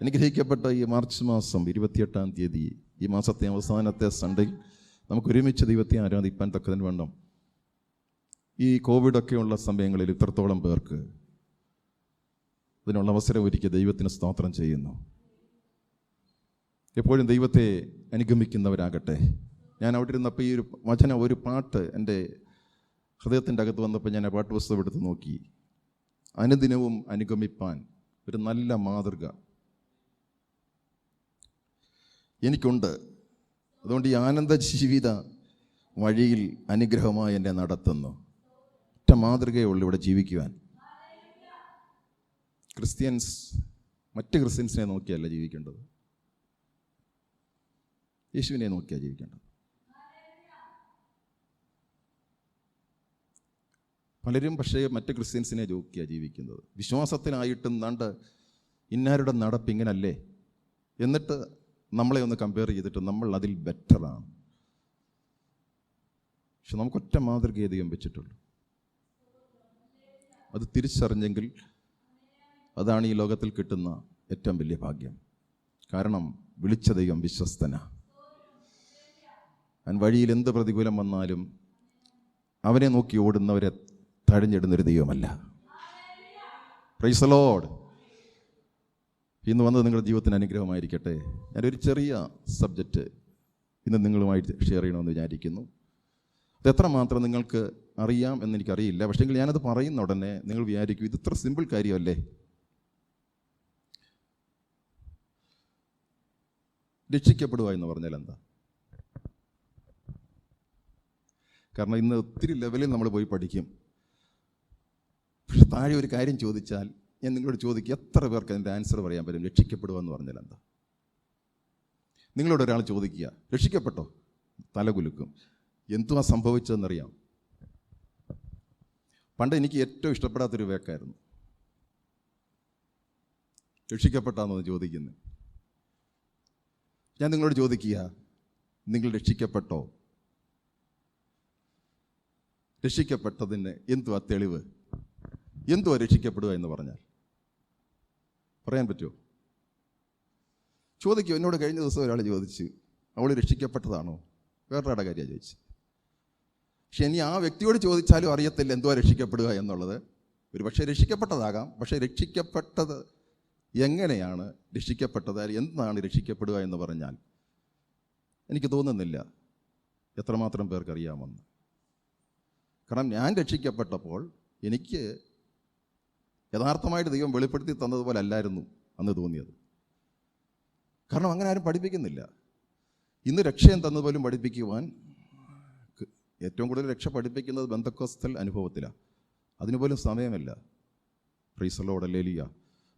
അനുഗ്രഹിക്കപ്പെട്ട ഈ മാർച്ച് മാസം 28-ാം തീയതി, ഈ മാസത്തെ അവസാനത്തെ സൺഡേയിൽ നമുക്ക് ഒരുമിച്ച് ദൈവത്തെ ആരാധിപ്പാൻ തക്കതിന് വേണം. ഈ കോവിഡൊക്കെയുള്ള സമയങ്ങളിൽ ഇത്രത്തോളം പേർക്ക് ഇതിനുള്ള അവസരം ഒരുക്കി ദൈവത്തിന് സ്തോത്രം ചെയ്യുന്നു. എപ്പോഴും ദൈവത്തെ അനുഗമിക്കുന്നവരാകട്ടെ. ഞാൻ അവിടെ ഇരുന്നപ്പോൾ ഈ ഒരു പാട്ട് എൻ്റെ ഹൃദയത്തിൻ്റെ അകത്ത് വന്നപ്പോൾ ഞാൻ ആ പാട്ട് പുസ്തകം എടുത്ത് നോക്കി. അനുദിനവും അനുഗമിപ്പാൻ ഒരു നല്ല മാതൃക എനിക്കുണ്ട്. അതുകൊണ്ട് ഈ ആനന്ദ ജീവിത വഴിയിൽ അനുഗ്രഹമായി എന്നെ നടത്തുന്നു. ഒറ്റ മാതൃകയുള്ളൂ ഇവിടെ ജീവിക്കുവാൻ. മറ്റ് ക്രിസ്ത്യൻസിനെ നോക്കിയല്ല ജീവിക്കേണ്ടത്, യേശുവിനെ നോക്കിയാണ് ജീവിക്കേണ്ടത്. പലരും പക്ഷേ മറ്റ് ക്രിസ്ത്യൻസിനെ നോക്കിയാണ് ജീവിക്കുന്നത്. വിശ്വാസത്തിനായിട്ടും നാണ്ട് ഇന്നാരുടെ നടപ്പിങ്ങനല്ലേ, എന്നിട്ട് നമ്മളെ ഒന്ന് കമ്പയർ ചെയ്തിട്ട് നമ്മൾ അതിൽ ബെറ്ററാണ്. പക്ഷെ നമുക്കൊറ്റ മാതൃകയെ ദൈവം വെച്ചിട്ടുള്ളൂ. അത് തിരിച്ചറിഞ്ഞെങ്കിൽ അതാണ് ഈ ലോകത്തിൽ കിട്ടുന്ന ഏറ്റവും വലിയ ഭാഗ്യം. കാരണം വിളിച്ച ദൈവം വിശ്വസ്തനാ. അവൻ വഴിയിൽ എന്ത് പ്രതികൂലം വന്നാലും അവനെ നോക്കി ഓടുന്നവരെ തഴഞ്ഞിടുന്നൊരു ദൈവമല്ല. Price the Lord. ഇന്ന് വന്നത് നിങ്ങളുടെ ജീവിതത്തിന് അനുഗ്രഹമായിരിക്കട്ടെ. ഞാനൊരു ചെറിയ സബ്ജക്റ്റ് ഇന്ന് നിങ്ങളുമായിട്ട് ഷെയർ ചെയ്യണമെന്ന് വിചാരിക്കുന്നു. അത് എത്രമാത്രം നിങ്ങൾക്ക് അറിയാം എന്നെനിക്കറിയില്ല. പക്ഷേങ്കിൽ ഞാനത് പറയുന്ന ഉടനെ നിങ്ങൾ വിചാരിക്കും, ഇത് ഇത്ര സിമ്പിൾ കാര്യമല്ലേ. രക്ഷിക്കപ്പെടുക എന്ന് പറഞ്ഞാൽ എന്താ? കാരണം ഇന്ന് ഒത്തിരി ലെവലിൽ നമ്മൾ പോയി പഠിക്കും. പക്ഷെ താഴെ ഒരു കാര്യം ചോദിച്ചാൽ ഞാൻ നിങ്ങളോട് ചോദിക്കുക, എത്ര പേർക്ക് അതിൻ്റെ ആൻസർ പറയാൻ പറ്റും? രക്ഷിക്കപ്പെടുക എന്ന് പറഞ്ഞാൽ എന്താ? നിങ്ങളോട് ഒരാൾ ചോദിക്കുക, രക്ഷിക്കപ്പെട്ടോ? തലകുലുക്കും. എന്തുവാ സംഭവിച്ചതെന്നറിയാം. പണ്ട് എനിക്ക് ഏറ്റവും ഇഷ്ടപ്പെടാത്തൊരു വേക്കായിരുന്നു രക്ഷിക്കപ്പെട്ടാന്നോ ചോദിക്കുന്നത്. ഞാൻ നിങ്ങളോട് ചോദിക്കുക, നിങ്ങൾ രക്ഷിക്കപ്പെട്ടോ? രക്ഷിക്കപ്പെട്ടതിന് എന്തുവാ തെളിവ്? എന്തുവാ രക്ഷിക്കപ്പെടുക എന്ന് പറഞ്ഞാൽ? പറയാൻ പറ്റുമോ? ചോദിക്കൂ. എന്നോട് കഴിഞ്ഞ ദിവസം ഒരാൾ ചോദിച്ചു, അവൾ രക്ഷിക്കപ്പെട്ടതാണോ? വേറൊരാളുടെ കാര്യമാണ് ചോദിച്ചു. പക്ഷെ ഇനി ആ വ്യക്തിയോട് ചോദിച്ചാലും അറിയത്തില്ല എന്തുവാ രക്ഷിക്കപ്പെടുക എന്നുള്ളത്. ഒരു പക്ഷേ രക്ഷിക്കപ്പെട്ടതാകാം, പക്ഷേ രക്ഷിക്കപ്പെട്ടത് എങ്ങനെയാണ് രക്ഷിക്കപ്പെട്ടത്, എന്താണ് രക്ഷിക്കപ്പെടുക എന്ന് പറഞ്ഞാൽ എനിക്ക് തോന്നുന്നില്ല എത്രമാത്രം പേർക്കറിയാമെന്ന്. കാരണം ഞാൻ രക്ഷിക്കപ്പെട്ടപ്പോൾ എനിക്ക് യഥാർത്ഥമായിട്ട് ദൈവം വെളിപ്പെടുത്തി തന്നതുപോലെ അല്ലായിരുന്നു അന്ന് തോന്നിയത്. കാരണം അങ്ങനെ ആരും പഠിപ്പിക്കുന്നില്ല. ഇന്ന് രക്ഷയും തന്നതുപോലും പഠിപ്പിക്കുവാൻ, ഏറ്റവും കൂടുതൽ രക്ഷ പഠിപ്പിക്കുന്നത് ബെന്തക്കോസ്തൽ അനുഭവത്തിലാണ്. അതിനുപോലും സമയമില്ല. Price the Lord, hallelujah.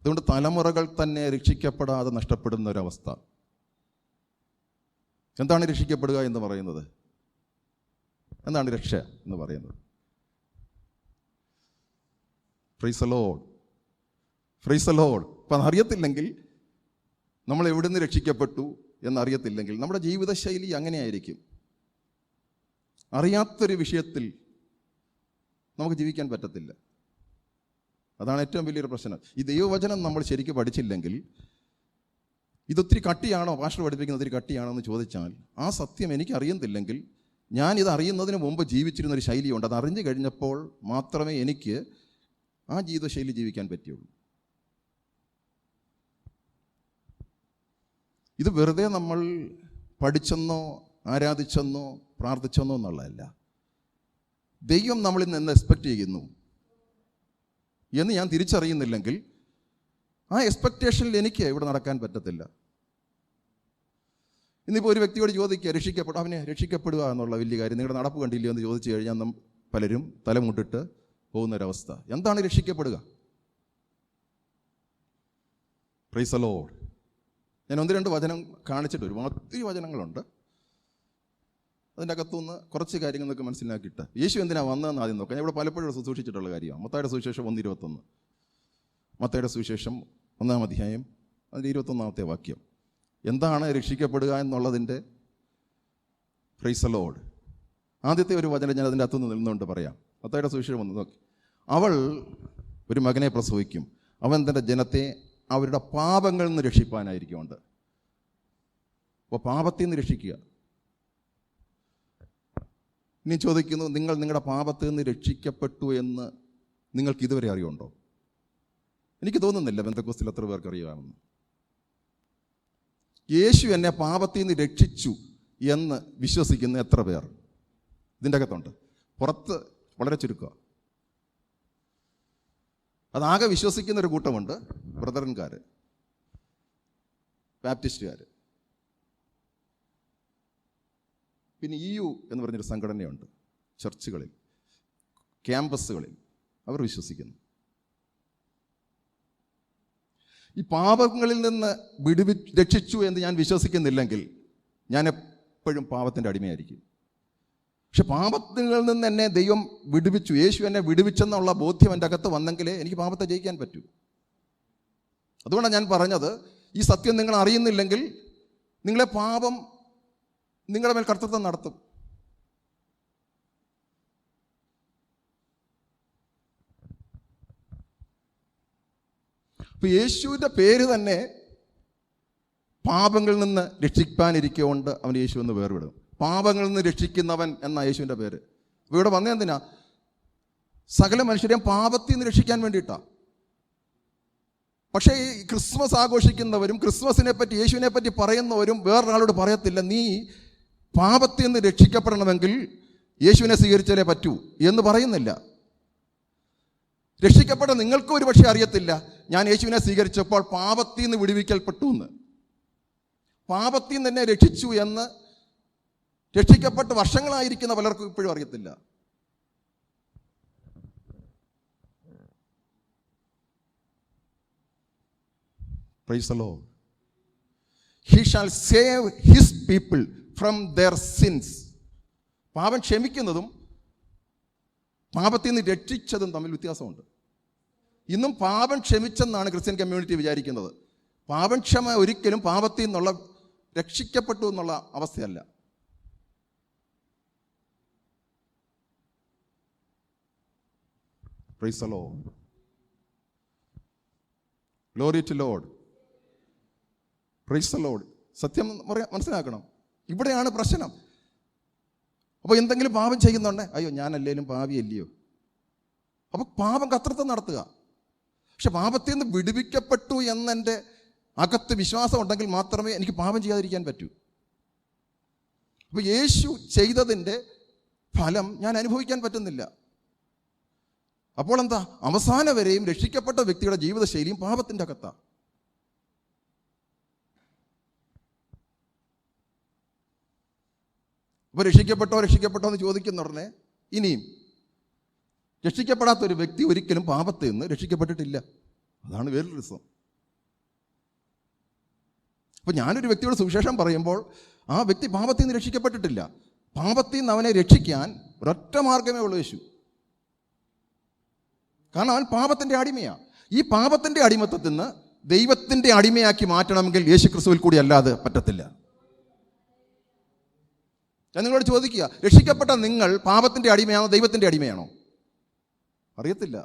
അതുകൊണ്ട് തലമുറകൾ തന്നെ രക്ഷിക്കപ്പെടാതെ നഷ്ടപ്പെടുന്ന ഒരവസ്ഥ. എന്താണ് രക്ഷിക്കപ്പെടുക എന്ന് പറയുന്നത്? എന്താണ് രക്ഷ എന്ന് പറയുന്നത്? Price the Lord, praise the Lord. അപ്പം അറിയത്തില്ലെങ്കിൽ, നമ്മൾ എവിടുന്ന് രക്ഷിക്കപ്പെട്ടു എന്നറിയത്തില്ലെങ്കിൽ നമ്മുടെ ജീവിതശൈലി അങ്ങനെയായിരിക്കും. അറിയാത്തൊരു വിഷയത്തിൽ നമുക്ക് ജീവിക്കാൻ പറ്റത്തില്ല. അതാണ് ഏറ്റവും വലിയൊരു പ്രശ്നം. ഈ ദൈവവചനം നമ്മൾ ശരിക്കും പഠിച്ചില്ലെങ്കിൽ, ഇതൊത്തിരി കട്ടിയാണോ പാസ്റ്റർ പഠിപ്പിക്കുന്നത്, ഒത്തിരി കട്ടിയാണോ എന്ന് ചോദിച്ചാൽ, ആ സത്യം എനിക്ക് അറിയുന്നില്ലെങ്കിൽ, ഞാനിത് അറിയുന്നതിന് മുമ്പ് ജീവിച്ചിരുന്നൊരു ശൈലിയുണ്ട്. അത് അറിഞ്ഞു കഴിഞ്ഞപ്പോൾ മാത്രമേ എനിക്ക് ആ ജീവിതശൈലി ജീവിക്കാൻ പറ്റുള്ളൂ. ഇത് വെറുതെ നമ്മൾ പഠിച്ചെന്നോ ആരാധിച്ചെന്നോ പ്രാർത്ഥിച്ചെന്നോ എന്നുള്ളതല്ല. ദൈവം നമ്മളിൽ നിന്ന് എക്സ്പെക്റ്റ് ചെയ്യുന്നു എന്ന് ഞാൻ തിരിച്ചറിയുന്നില്ലെങ്കിൽ ആ എക്സ്പെക്റ്റേഷനിൽ എനിക്ക് ഇവിടെ നടക്കാൻ പറ്റത്തില്ല. ഇന്നിപ്പോൾ ഒരു വ്യക്തിയോട് ചോദിക്കുക, അവനെ രക്ഷിക്കപ്പെടുക എന്നുള്ള വലിയ കാര്യം നിങ്ങളുടെ നടപ്പ് കണ്ടില്ലയോ എന്ന് ചോദിച്ചു കഴിഞ്ഞാൽ പലരും തലമുട്ടിട്ട് പോകുന്നൊരവസ്ഥ. എന്താണ് രക്ഷിക്കപ്പെടുക? Price the Lord. ഞാൻ 1-2 വചനം കാണിച്ചിട്ട്, ഒത്തിരി വചനങ്ങളുണ്ട്, അതിൻ്റെ അകത്തുനിന്ന് കുറച്ച് കാര്യങ്ങൾ നിങ്ങൾക്ക് മനസ്സിലാക്കിയിട്ട് യേശു എന്തിനാണ് വന്നതെന്ന് ആദ്യം നോക്കാം. ഞാൻ ഇവിടെ പലപ്പോഴും സൂക്ഷിച്ചിട്ടുള്ള കാര്യമാണ്. മത്തായിയുടെ സുവിശേഷം 1:21. മത്തായിയുടെ സുവിശേഷം 1-ാം അധ്യായം അതിൻ്റെ 21-ാമത്തെ വാക്യം. എന്താണ് രക്ഷിക്കപ്പെടുക എന്നുള്ളതിൻ്റെ പ്രൈസ് ദി ലോർഡ് ആദ്യത്തെ ഒരു വചനം ഞാൻ അതിൻ്റെ അകത്തുനിന്ന് നിന്നുകൊണ്ട് പറയാം. മത്തായിയുടെ സുവിശേഷം 1 നോക്കി. അവൾ ഒരു മകനെ പ്രസവിക്കും, അവൻ തൻ്റെ ജനത്തെ അവരുടെ പാപങ്ങളിൽ നിന്ന് രക്ഷിപ്പാനായിരിക്കുമുണ്ട്. അപ്പോൾ പാപത്തിൽ നിന്ന് രക്ഷിക്കുക. ഇനി ചോദിക്കുന്നു, നിങ്ങൾ നിങ്ങളുടെ പാപത്തിൽ നിന്ന് രക്ഷിക്കപ്പെട്ടു എന്ന് നിങ്ങൾക്ക് ഇതുവരെ അറിയുണ്ടോ? എനിക്ക് തോന്നുന്നില്ല പെന്തക്കോസ്തിൽ എത്ര പേർക്ക് അറിയാമെന്ന്. യേശു എന്നെ പാപത്തിൽ നിന്ന് രക്ഷിച്ചു എന്ന് വിശ്വസിക്കുന്ന എത്ര പേർ ഇതിൻ്റെ അകത്തുണ്ട്? പുറത്ത് വളരെ ചുരുക്കുക. അതാകെ വിശ്വസിക്കുന്നൊരു കൂട്ടമുണ്ട്, ബ്രദറൻകാർ, ബാപ്റ്റിസ്റ്റുകാർ. പിന്നെ EU എന്ന് പറഞ്ഞൊരു സംഘടനയുണ്ട്, ചർച്ചുകളിൽ, ക്യാമ്പസുകളിൽ അവർ വിശ്വസിക്കുന്നു. ഈ പാപങ്ങളിൽ നിന്ന് രക്ഷിച്ചു എന്ന് ഞാൻ വിശ്വസിക്കുന്നില്ലെങ്കിൽ ഞാൻ എപ്പോഴും പാപത്തിൻ്റെ അടിമയായിരിക്കും. പക്ഷെ പാപത്തിൽ നിന്ന് എന്നെ ദൈവം വിടുവിച്ചു, യേശു എന്നെ വിടുവിച്ചെന്നുള്ള ബോധ്യം എൻ്റെ അകത്ത് വന്നെങ്കിലേ എനിക്ക് പാപത്തെ ജയിക്കാൻ പറ്റൂ. അതുകൊണ്ടാണ് ഞാൻ പറഞ്ഞത്, ഈ സത്യം നിങ്ങൾ അറിയുന്നില്ലെങ്കിൽ നിങ്ങളെ പാപം നിങ്ങളുടെ മേൽ കർത്തൃത്വം നടത്തും. ഇപ്പൊ യേശുവിൻ്റെ പേര് തന്നെ പാപങ്ങളിൽ നിന്ന് രക്ഷിക്കാനിരിക്കൊണ്ട് അവൻ യേശു എന്ന് പേർവിടും. പാപങ്ങളിൽ നിന്ന് രക്ഷിക്കുന്നവൻ എന്ന യേശുവിൻ്റെ പേര്. അപ്പോൾ ഇവിടെ വന്നേ എന്തിനാ? സകല മനുഷ്യരെയും പാപത്തിൽ നിന്ന് രക്ഷിക്കാൻ വേണ്ടിയിട്ടാണ്. പക്ഷേ ഈ ക്രിസ്മസ് ആഘോഷിക്കുന്നവരും ക്രിസ്മസിനെ പറ്റി, യേശുവിനെ പറ്റി പറയുന്നവരും വേറൊരാളോട് പറയത്തില്ല, നീ പാപത്തിൽ നിന്ന് രക്ഷിക്കപ്പെടണമെങ്കിൽ യേശുവിനെ സ്വീകരിച്ചാലേ പറ്റൂ എന്ന് പറയുന്നില്ല. രക്ഷിക്കപ്പെട്ട നിങ്ങൾക്ക് ഒരു പക്ഷേ അറിയത്തില്ല, ഞാൻ യേശുവിനെ സ്വീകരിച്ചപ്പോൾ പാപത്തിൽ നിന്ന് വിടുവിക്കൽപ്പെട്ടു എന്ന്. പാപത്തിൽ നിന്ന് എന്നെ രക്ഷിച്ചു എന്ന് രക്ഷിക്കപ്പെട്ട് വർഷങ്ങളായിരിക്കുന്ന പലർക്കും ഇപ്പോഴും അറിയത്തില്ല. Praise the Lord. He shall save his people from their sins. പാപം ക്ഷമിക്കുന്നതും പാപത്തിൽ നിന്ന് രക്ഷിച്ചതും തമ്മിൽ വ്യത്യാസമുണ്ട്. ഇന്നും പാപം ക്ഷമിച്ചെന്നാണ് ക്രിസ്ത്യൻ കമ്മ്യൂണിറ്റി വിചാരിക്കുന്നത്. പാപം ക്ഷമ ഒരിക്കലും പാപത്തിൽ നിന്നുള്ള രക്ഷിക്കപ്പെട്ടു എന്നുള്ള അവസ്ഥയല്ല. Praise the Lord. Glory to Lord. Praise the Lord. സത്യം മനസ്സിലാക്കണം. ഇവിടെയാണ് പ്രശ്നം. അപ്പോൾ എന്തെങ്കിലും പാപം ചെയ്യുന്നുണ്ടേ, അയ്യോ ഞാനല്ലേലും പാപിയല്ലയോ, അപ്പോൾ പാപം കർത്തൃത്വം നടത്തുക. പക്ഷെ പാപത്തിൽ നിന്ന് വിടുവിക്കപ്പെട്ടു എന്നെൻ്റെ അകത്ത് വിശ്വാസം ഉണ്ടെങ്കിൽ മാത്രമേ എനിക്ക് പാപം ചെയ്യാതിരിക്കാൻ പറ്റൂ. അപ്പോൾ യേശു ചെയ്തതിൻ്റെ ഫലം ഞാൻ അനുഭവിക്കാൻ പറ്റുന്നില്ല. അപ്പോൾ എന്താ? അവസാനം വരെയും രക്ഷിക്കപ്പെട്ട വ്യക്തിയുടെ ജീവിതശൈലിയും പാപത്തിൻ്റെ അകത്താണ്. അപ്പോൾ രക്ഷിക്കപ്പെട്ടോ എന്ന് ചോദിക്കുന്ന ഉടനെ ഇനിയും രക്ഷിക്കപ്പെടാത്തൊരു വ്യക്തി ഒരിക്കലും പാപത്തിൽ നിന്ന് രക്ഷിക്കപ്പെട്ടിട്ടില്ല. അതാണ് വേറൊരു രസം. അപ്പോൾ ഞാനൊരു വ്യക്തിയോട് സുവിശേഷം പറയുമ്പോൾ ആ വ്യക്തി പാപത്തിൽ നിന്ന് രക്ഷിക്കപ്പെട്ടിട്ടില്ല. പാപത്തിൽ നിന്ന് അവനെ രക്ഷിക്കാൻ ഒരൊറ്റ മാർഗമേ ഉള്ളൂ, യേശു. കാരണം അവൻ പാപത്തിൻ്റെ അടിമയാണ്. ഈ പാപത്തിൻ്റെ അടിമത്തത്തിൽ നിന്ന് ദൈവത്തിൻ്റെ അടിമയാക്കി മാറ്റണമെങ്കിൽ യേശു ക്രിസ്തുവിൽ കൂടി അല്ലാതെ പറ്റത്തില്ല. ഞാൻ നിങ്ങളോട് ചോദിക്കുക, രക്ഷിക്കപ്പെട്ട നിങ്ങൾ പാപത്തിൻ്റെ അടിമയാണോ ദൈവത്തിൻ്റെ അടിമയാണോ? അറിയത്തില്ല.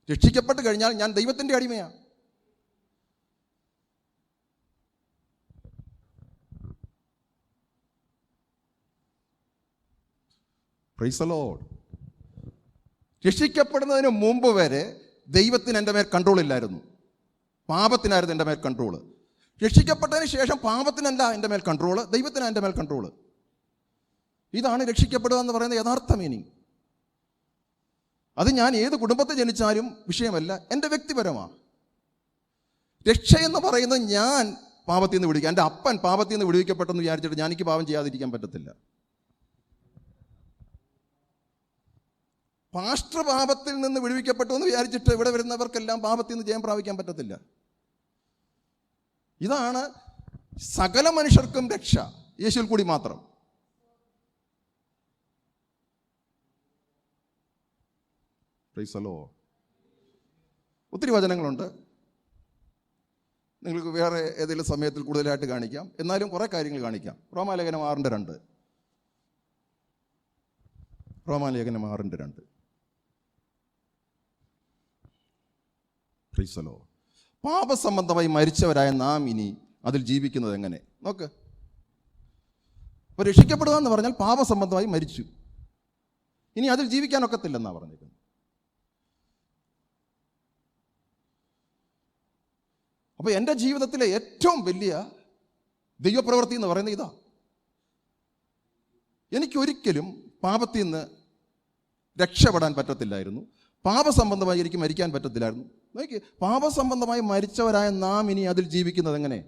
രക്ഷിക്കപ്പെട്ട് കഴിഞ്ഞാൽ ഞാൻ ദൈവത്തിൻ്റെ അടിമയാണ്. Price the Lord. രക്ഷിക്കപ്പെടുന്നതിന് മുമ്പ് വരെ ദൈവത്തിന് എൻ്റെ മേൽ കൺട്രോൾ ഇല്ലായിരുന്നു, പാപത്തിനായിരുന്നു എൻ്റെ മേൽ കൺട്രോള്. രക്ഷിക്കപ്പെട്ടതിന് ശേഷം പാപത്തിനല്ല എൻ്റെ മേൽ കൺട്രോള്, ദൈവത്തിനാണ് എൻ്റെ മേൽ കൺട്രോള്. ഇതാണ് രക്ഷിക്കപ്പെടുക എന്ന് പറയുന്ന യഥാർത്ഥ മീനിങ്. അത് ഞാൻ ഏത് കുടുംബത്തിൽ ജനിച്ചാലും വിഷയമല്ല, എൻ്റെ വ്യക്തിപരമാണ്. രക്ഷയെന്ന് പറയുന്നത് ഞാൻ പാപത്തിൽ നിന്ന് വിടുവിക്കുക. എൻ്റെ അപ്പൻ പാപത്തിൽ നിന്ന് വിടുവിക്കപ്പെട്ടെന്ന് വിചാരിച്ചിട്ട് എനിക്ക് പാപം ചെയ്യാതിരിക്കാൻ പറ്റത്തില്ല. പാസ്റ്റർ പാപത്തിൽ നിന്ന് വിടുവിക്കപ്പെട്ടു എന്ന് വിചാരിച്ചിട്ട് ഇവിടെ വരുന്നവർക്കെല്ലാം പാപത്തിൽ നിന്ന് ജയം പ്രാപിക്കാൻ പറ്റത്തില്ല. ഇതാണ് സകല മനുഷ്യർക്കും രക്ഷ, യേശുവിൽ കൂടി മാത്രം. Price the Lord. ഒത്തിരി വചനങ്ങളുണ്ട്, നിങ്ങൾക്ക് വേറെ ഏതെങ്കിലും സമയത്തിൽ കൂടുതലായിട്ട് കാണിക്കാം. എന്നാലും കുറേ കാര്യങ്ങൾ കാണിക്കാം. റോമാലേഖനം 6:2. റോമാലേഖനം 6:2. Praise the Lord. പാപസംബന്ധമായി മരിച്ചവരായ നാം ഇനി അതിൽ ജീവിക്കുന്നത് എങ്ങനെ? നോക്ക്. അപ്പോൾ രക്ഷിക്കപ്പെടുക എന്ന് പറഞ്ഞാൽ പാപസംബന്ധമായി മരിച്ചു, ഇനി അതിൽ ജീവിക്കാനൊക്കത്തില്ലെന്നാണ് പറഞ്ഞിരിക്കുന്നത്. അപ്പോൾ എൻ്റെ ജീവിതത്തിലെ ഏറ്റവും വലിയ ദൈവപ്രവൃത്തി എന്ന് പറയുന്നത് ഇതാ. എനിക്കൊരിക്കലും പാപത്തിൽ നിന്ന് രക്ഷപ്പെടാൻ പറ്റത്തില്ലായിരുന്നു, പാപസംബന്ധമായി എനിക്ക് മരിക്കാൻ പറ്റത്തില്ലായിരുന്നു. നോക്കി, പാപസംബന്ധമായി മരിച്ചവരായ നാം ഇനി അതിൽ ജീവിക്കുന്നത് എങ്ങനെ?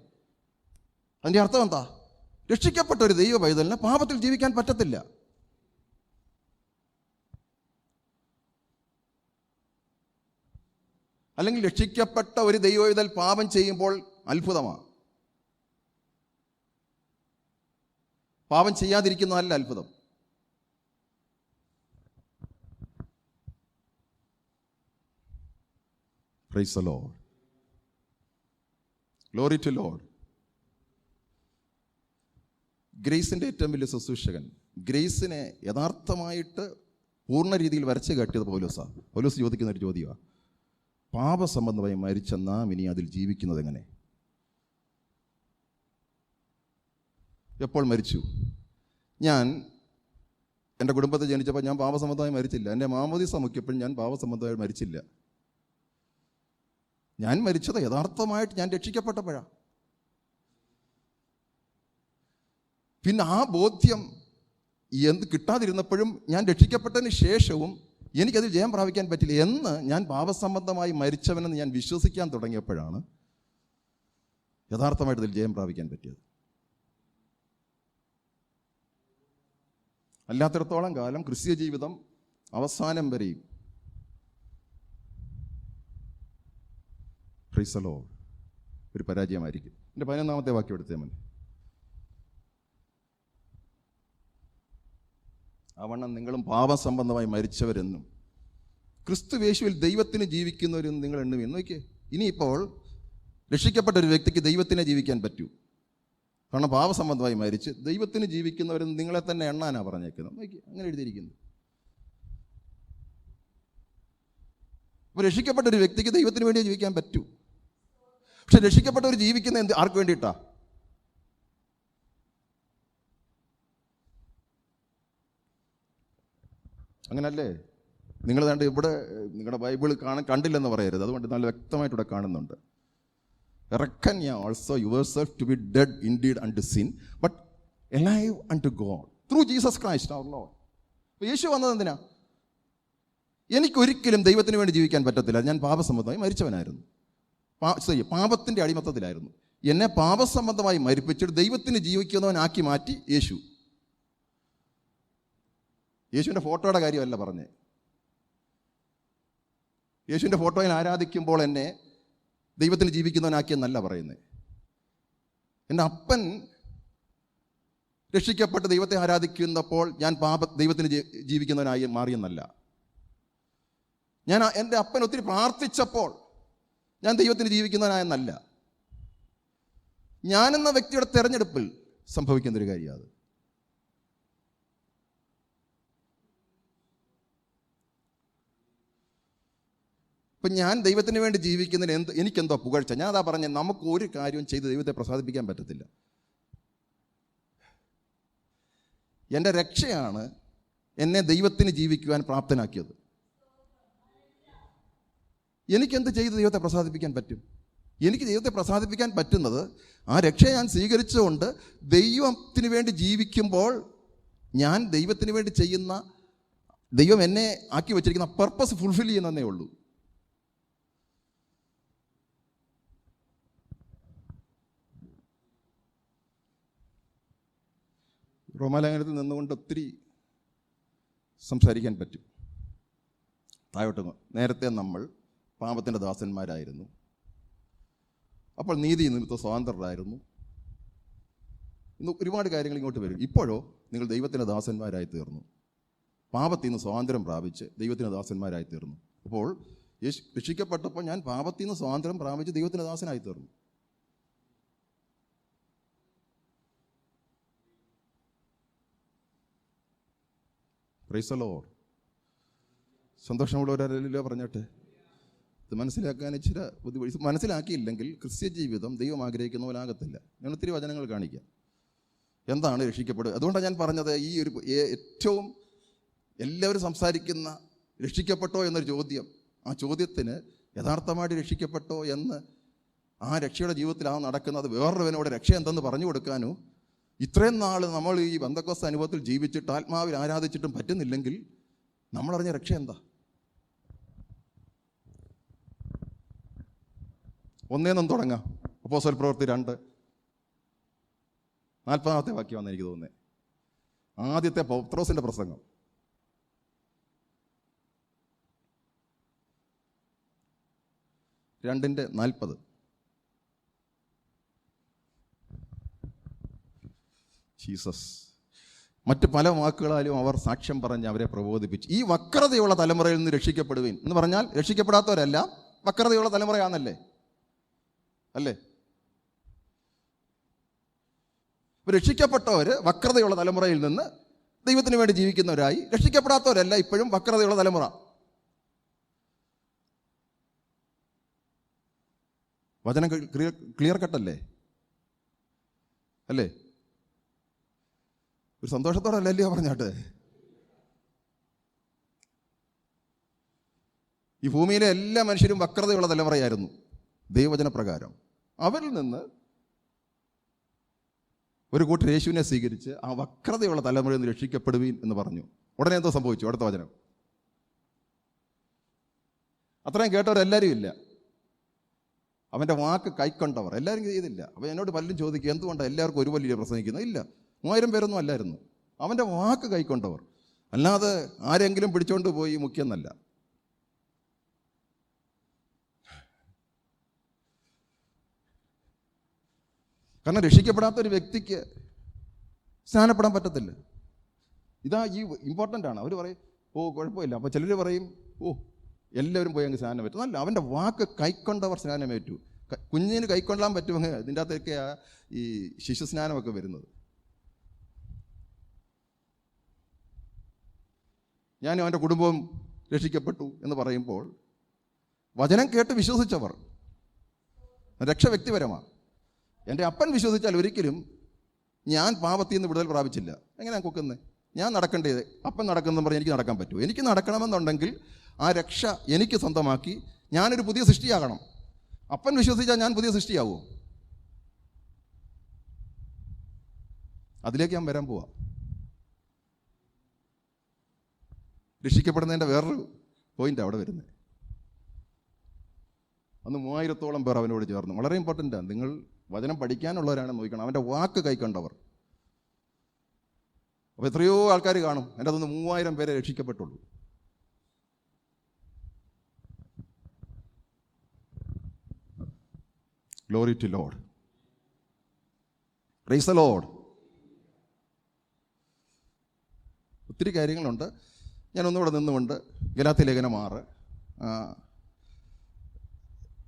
അതിൻ്റെ അർത്ഥം എന്താ? രക്ഷിക്കപ്പെട്ട ഒരു ദൈവ പൈതലിന് പാപത്തിൽ ജീവിക്കാൻ പറ്റത്തില്ല. അല്ലെങ്കിൽ രക്ഷിക്കപ്പെട്ട ഒരു ദൈവ പൈതൽ പാപം ചെയ്യുമ്പോൾ അത്ഭുതമാണ്. പാപം ചെയ്യാതിരിക്കുന്നതല്ല അത്ഭുതം. Praise the Lord. Glory to Lord. ഗ്രേസിൻ്റെ ഏറ്റവും വലിയ ശുശ്രൂഷകൻ, ഗ്രേസിനെ യഥാർത്ഥമായിട്ട് പൂർണ്ണ രീതിയിൽ വരച്ച് കാട്ടിയത് പൗലോസാണ്. പൗലോസ് ചോദിക്കുന്ന ഒരു ചോദ്യമാണ്, പാപസംബന്ധമായി മരിച്ച നാം ഇനി അതിൽ ജീവിക്കുന്നത് എങ്ങനെ? എപ്പോൾ മരിച്ചു? ഞാൻ എൻ്റെ കുടുംബത്തിൽ ജനിച്ചപ്പോൾ ഞാൻ പാപസംബന്ധമായി മരിച്ചില്ല. എൻ്റെ മാമോദീസ മുക്കിയപ്പോൾ ഞാൻ പാപസംബന്ധമായി മരിച്ചില്ല. ഞാൻ മരിച്ചത് യഥാർത്ഥമായിട്ട് ഞാൻ രക്ഷിക്കപ്പെട്ടപ്പോഴാണ്. പിന്നെ ആ ബോധ്യം എന്ത് കിട്ടാതിരുന്നപ്പോഴും ഞാൻ രക്ഷിക്കപ്പെട്ടതിന് ശേഷവും എനിക്കതിൽ ജയം പ്രാപിക്കാൻ പറ്റില്ല എന്ന് ഞാൻ പാപസംബന്ധമായി മരിച്ചവനെന്ന് ഞാൻ വിശ്വസിക്കാൻ തുടങ്ങിയപ്പോഴാണ് യഥാർത്ഥമായിട്ട് ഇതിൽ ജയം പ്രാപിക്കാൻ പറ്റിയത്. അല്ലാത്തിടത്തോളം കാലം ക്രിസ്തീയ ജീവിതം അവസാനം വരെയും പ്രൈസ് ദി ലോർഡ് ഒരു പരാജയമായിരിക്കും. എൻ്റെ 11-ാമത്തെ വാക്യം എടുത്തേ മതി. അവണ്ണം നിങ്ങളും പാപസംബന്ധമായി മരിച്ചവരെന്നും ക്രിസ്തുയേശുവിൽ ദൈവത്തിന് ജീവിക്കുന്നവരെന്നും നിങ്ങൾ എണ്ണുവിൻ. നോക്കിയേ, ഇനിയിപ്പോൾ രക്ഷിക്കപ്പെട്ട ഒരു വ്യക്തിക്ക് ദൈവത്തിനെ ജീവിക്കാൻ പറ്റൂ. കാരണം പാപസംബന്ധമായി മരിച്ച് ദൈവത്തിന് ജീവിക്കുന്നവരെന്ന് നിങ്ങളെ തന്നെ എണ്ണാനാണ് പറഞ്ഞേക്കുന്നത്. നോക്കി, അങ്ങനെ എഴുതിയിരിക്കുന്നു. അപ്പോൾ രക്ഷിക്കപ്പെട്ട ഒരു വ്യക്തിക്ക് ദൈവത്തിന് വേണ്ടി ജീവിക്കാൻ പറ്റൂ. പക്ഷെ രക്ഷിക്കപ്പെട്ടവർ ജീവിക്കുന്ന ആർക്ക് വേണ്ടിയിട്ടാ? അങ്ങനല്ലേ? നിങ്ങൾ കണ്ട് ഇവിടെ നിങ്ങളുടെ ബൈബിൾ കണ്ടില്ലെന്ന് പറയരുത്. അതുകൊണ്ട് നല്ല വ്യക്തമായിട്ട് ഇവിടെ കാണുന്നുണ്ട്. Reckon ye also yourself to be dead indeed unto sin, but alive unto God through Jesus Christ our Lord. യേശു വന്നത് എന്തിനാ? എനിക്കൊരിക്കലും ദൈവത്തിന് വേണ്ടി ജീവിക്കാൻ പറ്റത്തില്ല. ഞാൻ പാപസംബന്ധമായി മരിച്ചവനായിരുന്നു, പാപത്തിൻ്റെ അടിമത്തത്തിലായിരുന്നു. എന്നെ പാപസംബന്ധമായി മരിപ്പിച്ചിട്ട് ദൈവത്തിന് ജീവിക്കുന്നവനാക്കി മാറ്റി യേശു. യേശുവിൻ്റെ ഫോട്ടോയുടെ കാര്യമല്ല പറഞ്ഞേ. യേശുവിൻ്റെ ഫോട്ടോയിൽ ആരാധിക്കുമ്പോൾ എന്നെ ദൈവത്തിന് ജീവിക്കുന്നവനാക്കിയെന്നല്ല പറയുന്നത്. എൻ്റെ അപ്പൻ രക്ഷിക്കപ്പെട്ട് ദൈവത്തെ ആരാധിക്കുന്നപ്പോൾ ഞാൻ ദൈവത്തിന് ജീവിക്കുന്നവനായി മാറിയെന്നല്ല. എൻ്റെ അപ്പൻ ഒത്തിരി പ്രാർത്ഥിച്ചപ്പോൾ ഞാൻ ദൈവത്തിന് ജീവിക്കുന്നവനായെന്നല്ല. ഞാനെന്ന വ്യക്തിയുടെ തെരഞ്ഞെടുപ്പിൽ സംഭവിക്കുന്നൊരു കാര്യമാണ് അത്. ഇപ്പം ഞാൻ ദൈവത്തിന് വേണ്ടി ജീവിക്കുന്നതിന് എനിക്കെന്തോ പുകഴ്ച. ഞാൻ അതാ പറഞ്ഞത്, നമുക്ക് ഒരു കാര്യവും ചെയ്ത് ദൈവത്തെ പ്രസാദിപ്പിക്കാൻ പറ്റത്തില്ല. എൻ്റെ രക്ഷയാണ് എന്നെ ദൈവത്തിന് ജീവിക്കുവാൻ പ്രാപ്തനാക്കിയത്. എനിക്കെന്ത് ചെയ്ത് ദൈവത്തെ പ്രസാദിപ്പിക്കാൻ പറ്റും? എനിക്ക് ദൈവത്തെ പ്രസാദിപ്പിക്കാൻ പറ്റുന്നത് ആ രക്ഷ ഞാൻ സ്വീകരിച്ചുകൊണ്ട് ദൈവത്തിന് വേണ്ടി ജീവിക്കുമ്പോൾ ഞാൻ ദൈവത്തിന് വേണ്ടി ചെയ്യുന്ന, ദൈവം എന്നെ ആക്കി വച്ചിരിക്കുന്ന പർപ്പസ് ഫുൾഫിൽ ചെയ്യുന്നതേ ഉള്ളൂ. റോമാലേഖനത്തിൽ നിന്നുകൊണ്ട് ഒത്തിരി സംസാരിക്കാൻ പറ്റും. താഴോട്ട് നേരത്തെ നമ്മൾ പാപത്തിൻ്റെ ദാസന്മാരായിരുന്നു, അപ്പോൾ നീതി നിമിത്തം സ്വതന്ത്രരായിരുന്നു. ഇന്ന് ഒരുപാട് കാര്യങ്ങൾ ഇങ്ങോട്ട് വരും. ഇപ്പോഴോ നിങ്ങൾ ദൈവത്തിൻ്റെ ദാസന്മാരായി തീർന്നു. പാപത്തിൽ നിന്ന് സ്വാതന്ത്ര്യം പ്രാപിച്ച് ദൈവത്തിൻ്റെ ദാസന്മാരായി തീർന്നു. അപ്പോൾ രക്ഷിക്കപ്പെട്ടപ്പോൾ ഞാൻ പാപത്തിൽ നിന്ന് സ്വാതന്ത്ര്യം പ്രാപിച്ച് ദൈവത്തിൻ്റെ ദാസനായി തീർന്നു. Price the Lord. സന്തോഷമുള്ളവരല്ലോ പറഞ്ഞിട്ട്. ഇത് മനസ്സിലാക്കാൻ ഇച്ചിരി ബുദ്ധിമുട്ട്. മനസ്സിലാക്കിയില്ലെങ്കിൽ ക്രിസ്ത്യ ജീവിതം ദൈവം ആഗ്രഹിക്കുന്ന പോലെ ആകത്തില്ല. ഞാൻ ഒത്തിരി വചനങ്ങൾ കാണിക്കാം എന്താണ് രക്ഷിക്കപ്പെടുക. അതുകൊണ്ടാണ് ഞാൻ പറഞ്ഞത് ഈ ഒരു ഏറ്റവും എല്ലാവരും സംസാരിക്കുന്ന രക്ഷിക്കപ്പെട്ടോ എന്നൊരു ചോദ്യം, ആ ചോദ്യത്തിന് യഥാർത്ഥമായിട്ട് രക്ഷിക്കപ്പെട്ടോ എന്ന് ആ രക്ഷയുടെ ജീവിതത്തിലാണ് നടക്കുന്നത്. വേറൊരുവനോട് രക്ഷ എന്തെന്ന് പറഞ്ഞു കൊടുക്കാനോ ഇത്രയും നാൾ നമ്മൾ ഈ പെന്തക്കോസ്ത് അനുഭവത്തിൽ ജീവിച്ചിട്ട് ആത്മാവിൽ ആരാധിച്ചിട്ടും പറ്റുന്നില്ലെങ്കിൽ നമ്മളറിഞ്ഞ രക്ഷ എന്താ? ഒന്നേന്നും തുടങ്ങാം. അപ്പോസ്തല പ്രവൃത്തി 2:40 വാക്യമാണെന്ന് എനിക്ക് തോന്നുന്നത്. ആദ്യത്തെ പത്രോസിൻ്റെ പ്രസംഗം. രണ്ടിൻ്റെ 40. ജീസസ് മറ്റ് പല വാക്കുകളാലും അവർ സാക്ഷ്യം പറഞ്ഞ് അവരെ പ്രബോധിപ്പിച്ചു. ഈ വക്രതയുള്ള തലമുറയിൽ നിന്ന് രക്ഷിക്കപ്പെടുവീൻ എന്ന് പറഞ്ഞാൽ രക്ഷിക്കപ്പെടാത്തവരല്ല, വക്രതയുള്ള തലമുറയാണല്ലേ, അല്ലേ? രക്ഷിക്കപ്പെട്ടവർ വക്രതയുള്ള തലമുറയിൽ നിന്ന് ദൈവത്തിന് വേണ്ടി ജീവിക്കുന്നവരായി, രക്ഷിക്കപ്പെടാത്തവരല്ല ഇപ്പോഴും വക്രതയുള്ള തലമുറ. വചനം ക്ലിയർ കട്ടല്ലേ, അല്ലേ? ഒരു സന്തോഷത്തോടെ അല്ലല്ലോ പറഞ്ഞാട്ട്. ഈ ഭൂമിയിലെ എല്ലാ മനുഷ്യരും വക്രതയുള്ള തലമുറയായിരുന്നു ദൈവവചന പ്രകാരം. അവരിൽ നിന്ന് ഒരു കൂട്ടർ യേശുവിനെ സ്വീകരിച്ച് ആ വക്രതയുള്ള തലമുറയിൽ നിന്ന് രക്ഷിക്കപ്പെടുവീൻ എന്ന് പറഞ്ഞു. ഉടനെ എന്തോ സംഭവിച്ചു? അടുത്ത വചനം. അത്രയും കേട്ടവരെല്ലാവരും ഇല്ല. അവൻ്റെ വാക്ക് കൈക്കൊണ്ടവർ എല്ലാവരും ചെയ്തില്ല. അപ്പോൾ എന്നോട് പലരും ചോദിക്കും, എന്തുകൊണ്ടാണ് എല്ലാവർക്കും ഒരു വലിയ പ്രസംഗിക്കുന്നത്? ഇല്ല, 3000 പേരൊന്നും അല്ലായിരുന്നു. അവൻ്റെ വാക്ക് കൈക്കൊണ്ടവർ, അല്ലാതെ ആരെങ്കിലും പിടിച്ചോണ്ട് പോയി മുഖ്യെന്നല്ല. കാരണം രക്ഷിക്കപ്പെടാത്ത ഒരു വ്യക്തിക്ക് സ്നാനപ്പെടാൻ പറ്റത്തില്ല. ഇതാ ഈ ഇമ്പോർട്ടൻ്റ് ആണ്. അവർ പറയും, ഓ കുഴപ്പമില്ല. അപ്പോൾ ചിലർ പറയും, ഓ എല്ലാവരും പോയി അങ്ങ് സ്നാനം പറ്റും. അല്ല, അവൻ്റെ വാക്ക് കൈക്കൊണ്ടവർ സ്നാനമേറ്റു. കുഞ്ഞിന് കൈക്കൊള്ളാൻ പറ്റുമെങ്കിൽ ഇതിൻ്റെ അകത്തൊക്കെയാണ് ഈ ശിശു സ്നാനമൊക്കെ വരുന്നത്. ഞാനും അവൻ്റെ കുടുംബവും രക്ഷിക്കപ്പെട്ടു എന്ന് പറയുമ്പോൾ വചനം കേട്ട് വിശ്വസിച്ചവർ, രക്ഷ വ്യക്തിപരമാണ്. എൻ്റെ അപ്പൻ വിശ്വസിച്ചാൽ ഒരിക്കലും ഞാൻ പാപത്തിൽ നിന്ന് വിടുതൽ പ്രാപിച്ചില്ല. എങ്ങനെയാണ് കൊക്കുന്നത്? ഞാൻ നടക്കേണ്ടത് അപ്പൻ നടക്കുന്നതെന്ന് പറഞ്ഞ് എനിക്ക് നടക്കാൻ പറ്റുമോ? എനിക്ക് നടക്കണമെന്നുണ്ടെങ്കിൽ ആ രക്ഷ എനിക്ക് സ്വന്തമാക്കി ഞാനൊരു പുതിയ സൃഷ്ടിയാകണം. അപ്പൻ വിശ്വസിച്ചാൽ ഞാൻ പുതിയ സൃഷ്ടിയാവുമോ? അതിലേക്ക് ഞാൻ വരാൻ പോവാം. രക്ഷിക്കപ്പെടുന്നതിൻ്റെ വേറൊരു പോയിൻ്റ് അവിടെ വരുന്നത്. അന്ന് 3000-ഓളം പേർ അവനോട് ചേർന്നു. വളരെ ഇമ്പോർട്ടൻ്റാണ്. നിങ്ങൾ വചനം പഠിക്കാനുള്ളവരാണെന്ന് നോക്കണം. അവൻ്റെ വാക്ക് കൈക്കൊണ്ടവർ. അപ്പോൾ എത്രയോ ആൾക്കാർ കാണും. എൻ്റെ അതൊന്ന് 3000 പേരെ രക്ഷിക്കപ്പെട്ടുള്ളൂ. Glory to Lord. Praise the Lord. ഒത്തിരി കാര്യങ്ങളുണ്ട്. ഞാനൊന്നുകൂടെ നിന്നുകൊണ്ട് ഗലാത്യ ലേഖനം 6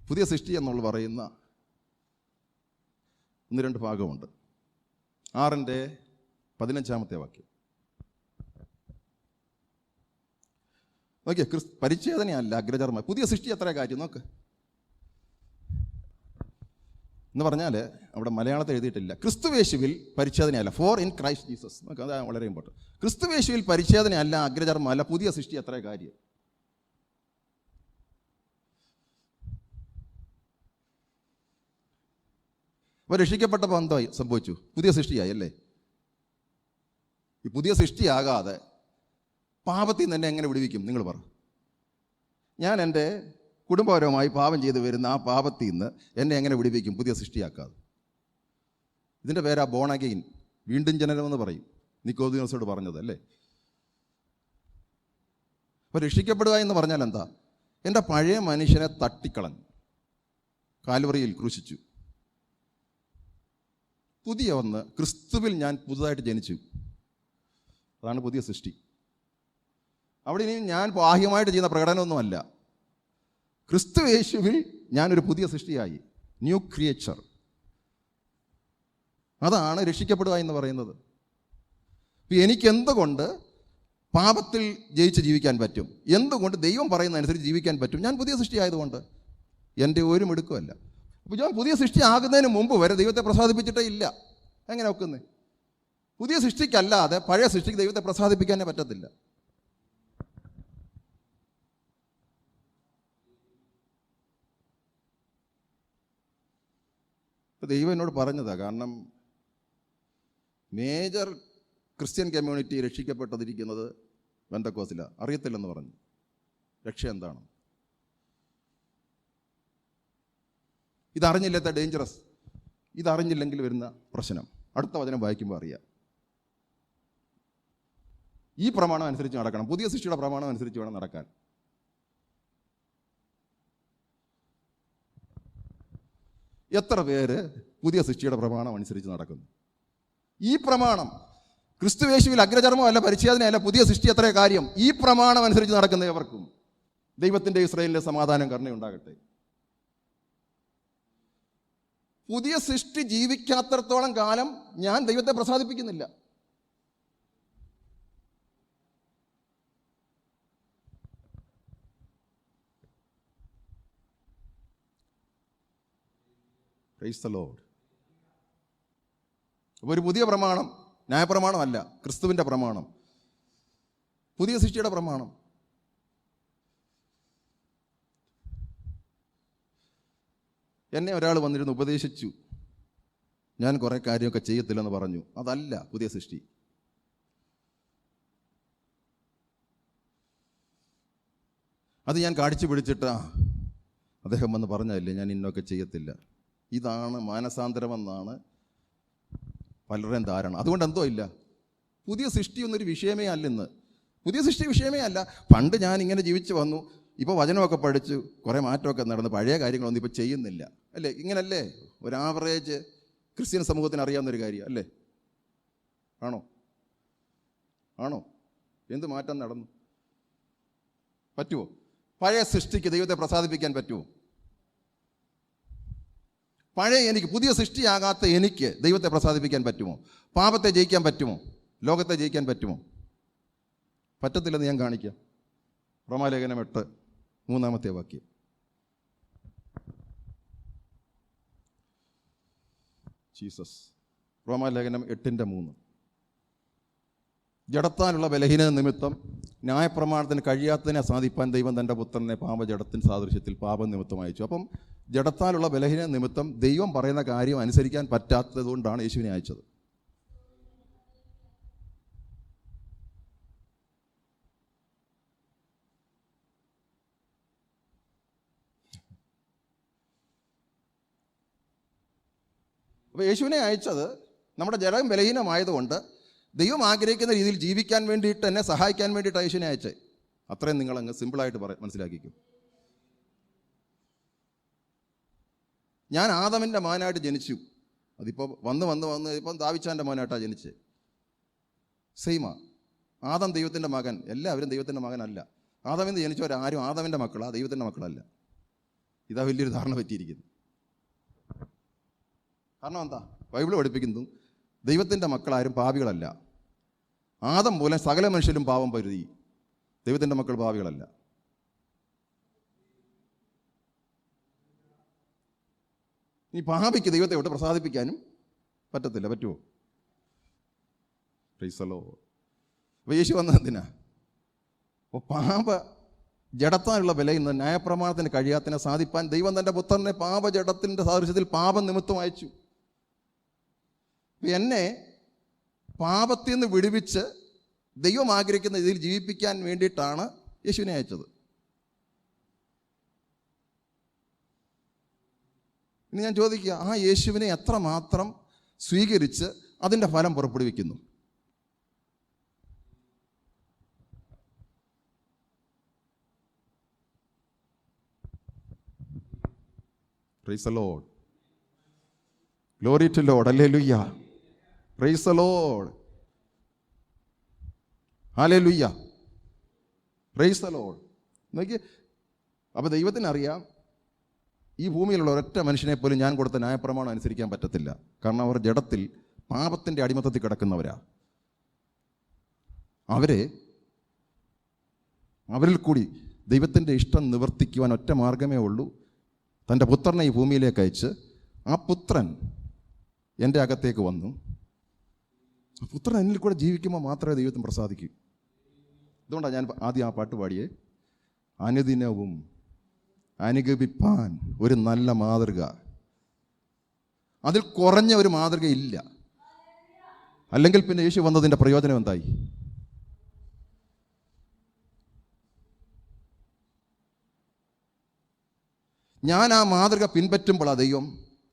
പുതിയ സൃഷ്ടി എന്നുള്ള പറയുന്ന 1-2 ഭാഗമുണ്ട്. 6-ന്റെ 15 വാക്യം നോക്കിയേ. പരിച്ഛേദനയല്ല അഗ്രചർമ്മ. പുതിയ സൃഷ്ടി എത്ര കാര്യം നോക്ക് എന്ന് പറഞ്ഞാൽ അവിടെ മലയാളത്തിൽ എഴുതിയിട്ടില്ല. ക്രിസ്തുവേശുവിൽ പരിച്ഛേദനയല്ല. For in Christ Jesus. നോക്ക്, അതാണ് വളരെ ഇമ്പോർട്ടൻറ്റ്. ക്രിസ്തുവേശുവിൽ പരിച്ഛേദനയല്ല, അഗ്രചർമ്മ അല്ല, പുതിയ സൃഷ്ടി എത്ര കാര്യം. അപ്പോൾ രക്ഷിക്കപ്പെട്ടപ്പോൾ എന്തായി സംഭവിച്ചു? പുതിയ സൃഷ്ടിയായി അല്ലേ? ഈ പുതിയ സൃഷ്ടിയാകാതെ പാപത്തിൽ നിന്ന് എന്നെ എങ്ങനെ വിടുവിക്കും? നിങ്ങൾ പറ. ഞാൻ എൻ്റെ കുടുംബപരമായി പാപം ചെയ്ത് വരുന്ന ആ പാപത്തിൽ നിന്ന് എന്നെ എങ്ങനെ വിടുവിക്കും പുതിയ സൃഷ്ടിയാക്കാതെ? ഇതിൻ്റെ പേരാ ബോൺ അഗെയിൻ, വീണ്ടും ജനനമെന്ന് പറയും. നിക്കോദിമോസോട് പറഞ്ഞത് അല്ലേ? അപ്പോൾ രക്ഷിക്കപ്പെടുക എന്ന് പറഞ്ഞാൽ എന്താ? എൻ്റെ പഴയ മനുഷ്യനെ തട്ടിക്കളഞ്ഞു, കാൽവറിയിൽ ക്രൂശിച്ചു. പുതിയ ഒന്ന്, ക്രിസ്തുവിൽ ഞാൻ പുതുതായിട്ട് ജനിച്ചു. അതാണ് പുതിയ സൃഷ്ടി. അവിടെ ഇനി ഞാൻ ബാഹ്യമായിട്ട് ചെയ്യുന്ന പ്രകടനമൊന്നുമല്ല. ക്രിസ്തു യേശുവിൽ ഞാനൊരു പുതിയ സൃഷ്ടിയായി, ന്യൂ ക്രിയേച്ചർ. അതാണ് രക്ഷിക്കപ്പെടുക എന്ന് പറയുന്നത്. എനിക്കെന്തുകൊണ്ട് പാപത്തിൽ ജയിച്ച് ജീവിക്കാൻ പറ്റും? എന്തുകൊണ്ട് ദൈവം പറയുന്നതനുസരിച്ച് ജീവിക്കാൻ പറ്റും? ഞാൻ പുതിയ സൃഷ്ടി ആയതുകൊണ്ട്. എൻ്റെ ഒരു മിടുക്കുമല്ല. അപ്പോൾ ഞാൻ പുതിയ സൃഷ്ടി ആകുന്നതിന് മുമ്പ് വരെ ദൈവത്തെ പ്രസാദിപ്പിച്ചിട്ടേ ഇല്ല. എങ്ങനെ ഒക്കുന്നത്? പുതിയ സൃഷ്ടിക്കല്ലാതെ പഴയ സൃഷ്ടിക്ക് ദൈവത്തെ പ്രസാദിപ്പിക്കാനേ പറ്റത്തില്ല. ഇപ്പോൾ ദൈവം എന്നോട് പറഞ്ഞതാണ്. കാരണം മേജർ ക്രിസ്ത്യൻ കമ്മ്യൂണിറ്റി രക്ഷിക്കപ്പെട്ടതിരിക്കുന്നത് പെന്തക്കോസ്തിലാണ്. അറിയത്തില്ലെന്ന് പറഞ്ഞു. രക്ഷ എന്താണ്? ഇതറിഞ്ഞില്ലാത്ത ഡേഞ്ചറസ്. ഇതറിഞ്ഞില്ലെങ്കിൽ വരുന്ന പ്രശ്നം അടുത്ത വചനം വായിക്കുമ്പോൾ അറിയാം. ഈ പ്രമാണം അനുസരിച്ച് നടക്കണം. പുതിയ സൃഷ്ടിയുടെ പ്രമാണം അനുസരിച്ച് വേണം നടക്കാൻ. എത്ര പേര് പുതിയ സൃഷ്ടിയുടെ പ്രമാണം അനുസരിച്ച് നടക്കുന്നു? ഈ പ്രമാണം ക്രിസ്തുവേശുവിൽ അഗ്രചർമ്മമല്ല, പരിച്ഛേദനയല്ല, പുതിയ സൃഷ്ടി എത്ര കാര്യം. ഈ പ്രമാണം അനുസരിച്ച് നടക്കുന്ന ഏവർക്കും ദൈവത്തിൻ്റെ ഇസ്രായേലിൻ്റെ സമാധാനം കരുണയുണ്ടാകട്ടെ. പുതിയ സൃഷ്ടി ജീവിക്കാത്തടത്തോളം കാലം ഞാൻ ദൈവത്തെ പ്രസാദിപ്പിക്കുന്നില്ല. Price the Lord. അപ്പോൾ ഒരു പുതിയ പ്രമാണം ന്യായപ്രമാണമല്ല, ക്രിസ്തുവിൻ്റെ പ്രമാണം, പുതിയ സൃഷ്ടിയുടെ പ്രമാണം. എന്നെ ഒരാൾ വന്നിരുന്ന് ഉപദേശിച്ചു, ഞാൻ കുറേ കാര്യമൊക്കെ ചെയ്യത്തില്ലെന്ന് പറഞ്ഞു. അതല്ല പുതിയ സൃഷ്ടി. അത് ഞാൻ കാണിച്ചു പിടിച്ചിട്ട് അദ്ദേഹം വന്ന് പറഞ്ഞതല്ലേ ഞാൻ ഇന്നൊക്കെ ചെയ്യത്തില്ല. ഇതാണ് മാനസാന്തരമെന്നാണ് പലരുടെയും ധാരണ. അതുകൊണ്ട് എന്തോ ഇല്ല, പുതിയ സൃഷ്ടി ഒന്നൊരു വിഷയമേ അല്ലെന്ന്. പുതിയ സൃഷ്ടി വിഷയമേ അല്ല. പണ്ട് ഞാൻ ഇങ്ങനെ ജീവിച്ചു വന്നു, ഇപ്പോൾ വചനമൊക്കെ പഠിച്ചു, കുറേ മാറ്റമൊക്കെ നടന്ന് പഴയ കാര്യങ്ങളൊന്നും ഇപ്പോൾ ചെയ്യുന്നില്ല, അല്ലേ? ഇങ്ങനല്ലേ ഒരു ആവറേജ് ക്രിസ്ത്യൻ സമൂഹത്തിന് അറിയാവുന്നൊരു കാര്യം അല്ലേ? ആണോ? എന്ത് മാറ്റം നടന്നു? പറ്റുമോ? പഴയ സൃഷ്ടിക്ക് ദൈവത്തെ പ്രസാദിപ്പിക്കാൻ പറ്റുമോ? പഴയ എനിക്ക്, പുതിയ സൃഷ്ടിയാകാത്ത എനിക്ക് ദൈവത്തെ പ്രസാദിപ്പിക്കാൻ പറ്റുമോ? പാപത്തെ ജയിക്കാൻ പറ്റുമോ? ലോകത്തെ ജയിക്കാൻ പറ്റുമോ? പറ്റത്തില്ലെന്ന് ഞാൻ കാണിക്കാം. റോമാലേഖനം 8:3 വാക്യം. ജീസസ്. റോമാലേഖനം 8:3. ജഡത്താലുള്ള ബലഹീനത നിമിത്തം ന്യായപ്രമാണത്തിന് കഴിയാത്തതിനെ സാധിപ്പാൻ ദൈവം തൻ്റെ പുത്രനെ പാപജഡത്തിൻ സാദൃശ്യത്തിൽ പാപം നിമിത്തം അയച്ചു. അപ്പം ജഡത്താലുള്ള ബലഹീനത നിമിത്തം ദൈവം പറയുന്ന കാര്യം അനുസരിക്കാൻ പറ്റാത്തത് കൊണ്ടാണ് യേശുവിനെ അയച്ചത്. അപ്പോൾ യേശുവിനെ അയച്ചത് നമ്മുടെ ജഡം ബലഹീനമായതുകൊണ്ട് ദൈവം ആഗ്രഹിക്കുന്ന രീതിയിൽ ജീവിക്കാൻ വേണ്ടിയിട്ട്, എന്നെ സഹായിക്കാൻ വേണ്ടിയിട്ട് യേശുവിനെ അയച്ചത്. അത്രയും നിങ്ങളങ്ങ് സിമ്പിളായിട്ട് മനസ്സിലാക്കിക്കും. ഞാൻ ആദമിൻ്റെ മകനായിട്ട് ജനിച്ചു. അതിപ്പോൾ വന്ന് ഇപ്പം ദാവിച്ചാൻ്റെ മകനായിട്ടാണ് ജനിച്ചത്. സെയിമാ. ആദം ദൈവത്തിൻ്റെ മകൻ, എല്ലാവരും ദൈവത്തിൻ്റെ മകനല്ല. ആദമിന്ന് ജനിച്ചവരാരും ആദമിൻ്റെ മക്കളാണ്, ദൈവത്തിൻ്റെ മക്കളല്ല. ഇതാ വലിയൊരു ധാരണ പറ്റിയിരിക്കുന്നു. കാരണം എന്താ? ബൈബിൾ പഠിപ്പിക്കുന്നു ദൈവത്തിൻ്റെ മക്കളാരും പാപികളല്ല. ആദം മൂലം സകല മനുഷ്യരും പാപം പരുതി. ദൈവത്തിൻ്റെ മക്കൾ പാപികളല്ല. ഈ പാപിക്ക് ദൈവത്തെ വിട്ട് പ്രസാദിപ്പിക്കാനും പറ്റത്തില്ല. പറ്റുമോ? Price the Lord. അപ്പോൾ യേശു വന്നത് എന്തിനാ? അപ്പോൾ പാപ ജഡത്താനുള്ള വിലയുന്ന ന്യായപ്രമാണത്തിന് കഴിയാത്തതിനെ സാധിപ്പാൻ ദൈവം തൻ്റെ പുത്രനെ പാപജഡത്തിൻ്റെ സാദൃശ്യത്തിൽ പാപം നിമിത്തം അയച്ചു. എന്നെ പാപത്തിൽ നിന്ന് വിടുവിച്ച് ദൈവം ആഗ്രഹിക്കുന്ന ഇതിൽ ജീവിപ്പിക്കാൻ വേണ്ടിയിട്ടാണ് യേശുവിനെ അയച്ചത്. ഇനി ഞാൻ ചോദിക്കുക, ആ യേശുവിനെ എത്രമാത്രം സ്വീകരിച്ച് അതിൻ്റെ ഫലം പുറപ്പെടുവിക്കുന്നു? Praise the Lord. Glory to Lord. Hallelujah. Praise the Lord. Hallelujah. Praise the Lord. നോക്കിയേ, അപ്പോൾ ദൈവത്തിനറിയാം ഈ ഭൂമിയിലുള്ള ഒരൊറ്റ മനുഷ്യനെ പോലും ഞാൻ കൊടുത്ത ന്യായപ്രമാണം അനുസരിക്കാൻ പറ്റത്തില്ല. കാരണം അവർ ജഡത്തിൽ പാപത്തിൻ്റെ അടിമത്തത്തിൽ കിടക്കുന്നവരാ. അവരിൽ കൂടി ദൈവത്തിൻ്റെ ഇഷ്ടം നിവർത്തിക്കുവാൻ ഒറ്റ മാർഗമേ ഉള്ളൂ, തൻ്റെ പുത്രനെ ഈ ഭൂമിയിലേക്ക് അയച്ച് ആ പുത്രൻ എൻ്റെ അകത്തേക്ക് വന്നു. ആ പുത്രൻ എന്നിൽ കൂടെ ജീവിക്കുമ്പോൾ മാത്രമേ ദൈവത്തിന് പ്രസാദിക്കൂ. അതുകൊണ്ടാണ് ഞാൻ ആദ്യം ആ പാട്ട് പാടിയേ, അനുദിനവും അനുഗമിപ്പാൻ ഒരു നല്ല മാതൃക. അതിൽ കുറഞ്ഞ ഒരു മാതൃകയില്ല. അല്ലെങ്കിൽ പിന്നെ യേശു വന്നതിൻ്റെ പ്രയോജനം എന്തായി? ഞാൻ ആ മാതൃക പിൻപറ്റുമ്പോഴാണ് ദൈവം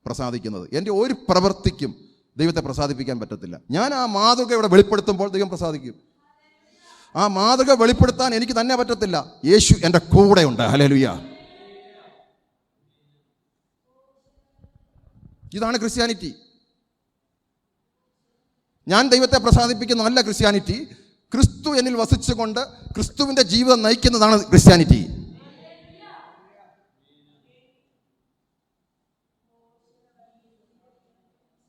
പ്രസാദിക്കുന്നത്. എൻ്റെ ഒരു പ്രവൃത്തിക്കും ദൈവത്തെ പ്രസാദിപ്പിക്കാൻ പറ്റത്തില്ല. ഞാൻ ആ മാതൃക ഇവിടെ വെളിപ്പെടുത്തുമ്പോൾ ദൈവം പ്രസാദിക്കും. ആ മാതൃക വെളിപ്പെടുത്താൻ എനിക്ക് തന്നെ പറ്റത്തില്ല. യേശു എൻ്റെ കൂടെയുണ്ട്. ഹല്ലേലൂയ. ഇതാണ് ക്രിസ്ത്യാനിറ്റി. ഞാൻ ദൈവത്തെ പ്രസാദിപ്പിക്കുന്നതല്ല ക്രിസ്ത്യാനിറ്റി. ക്രിസ്തു എന്നിൽ വസിച്ചുകൊണ്ട് ക്രിസ്തുവിൻ്റെ ജീവിതം നയിക്കുന്നതാണ് ക്രിസ്ത്യാനിറ്റി.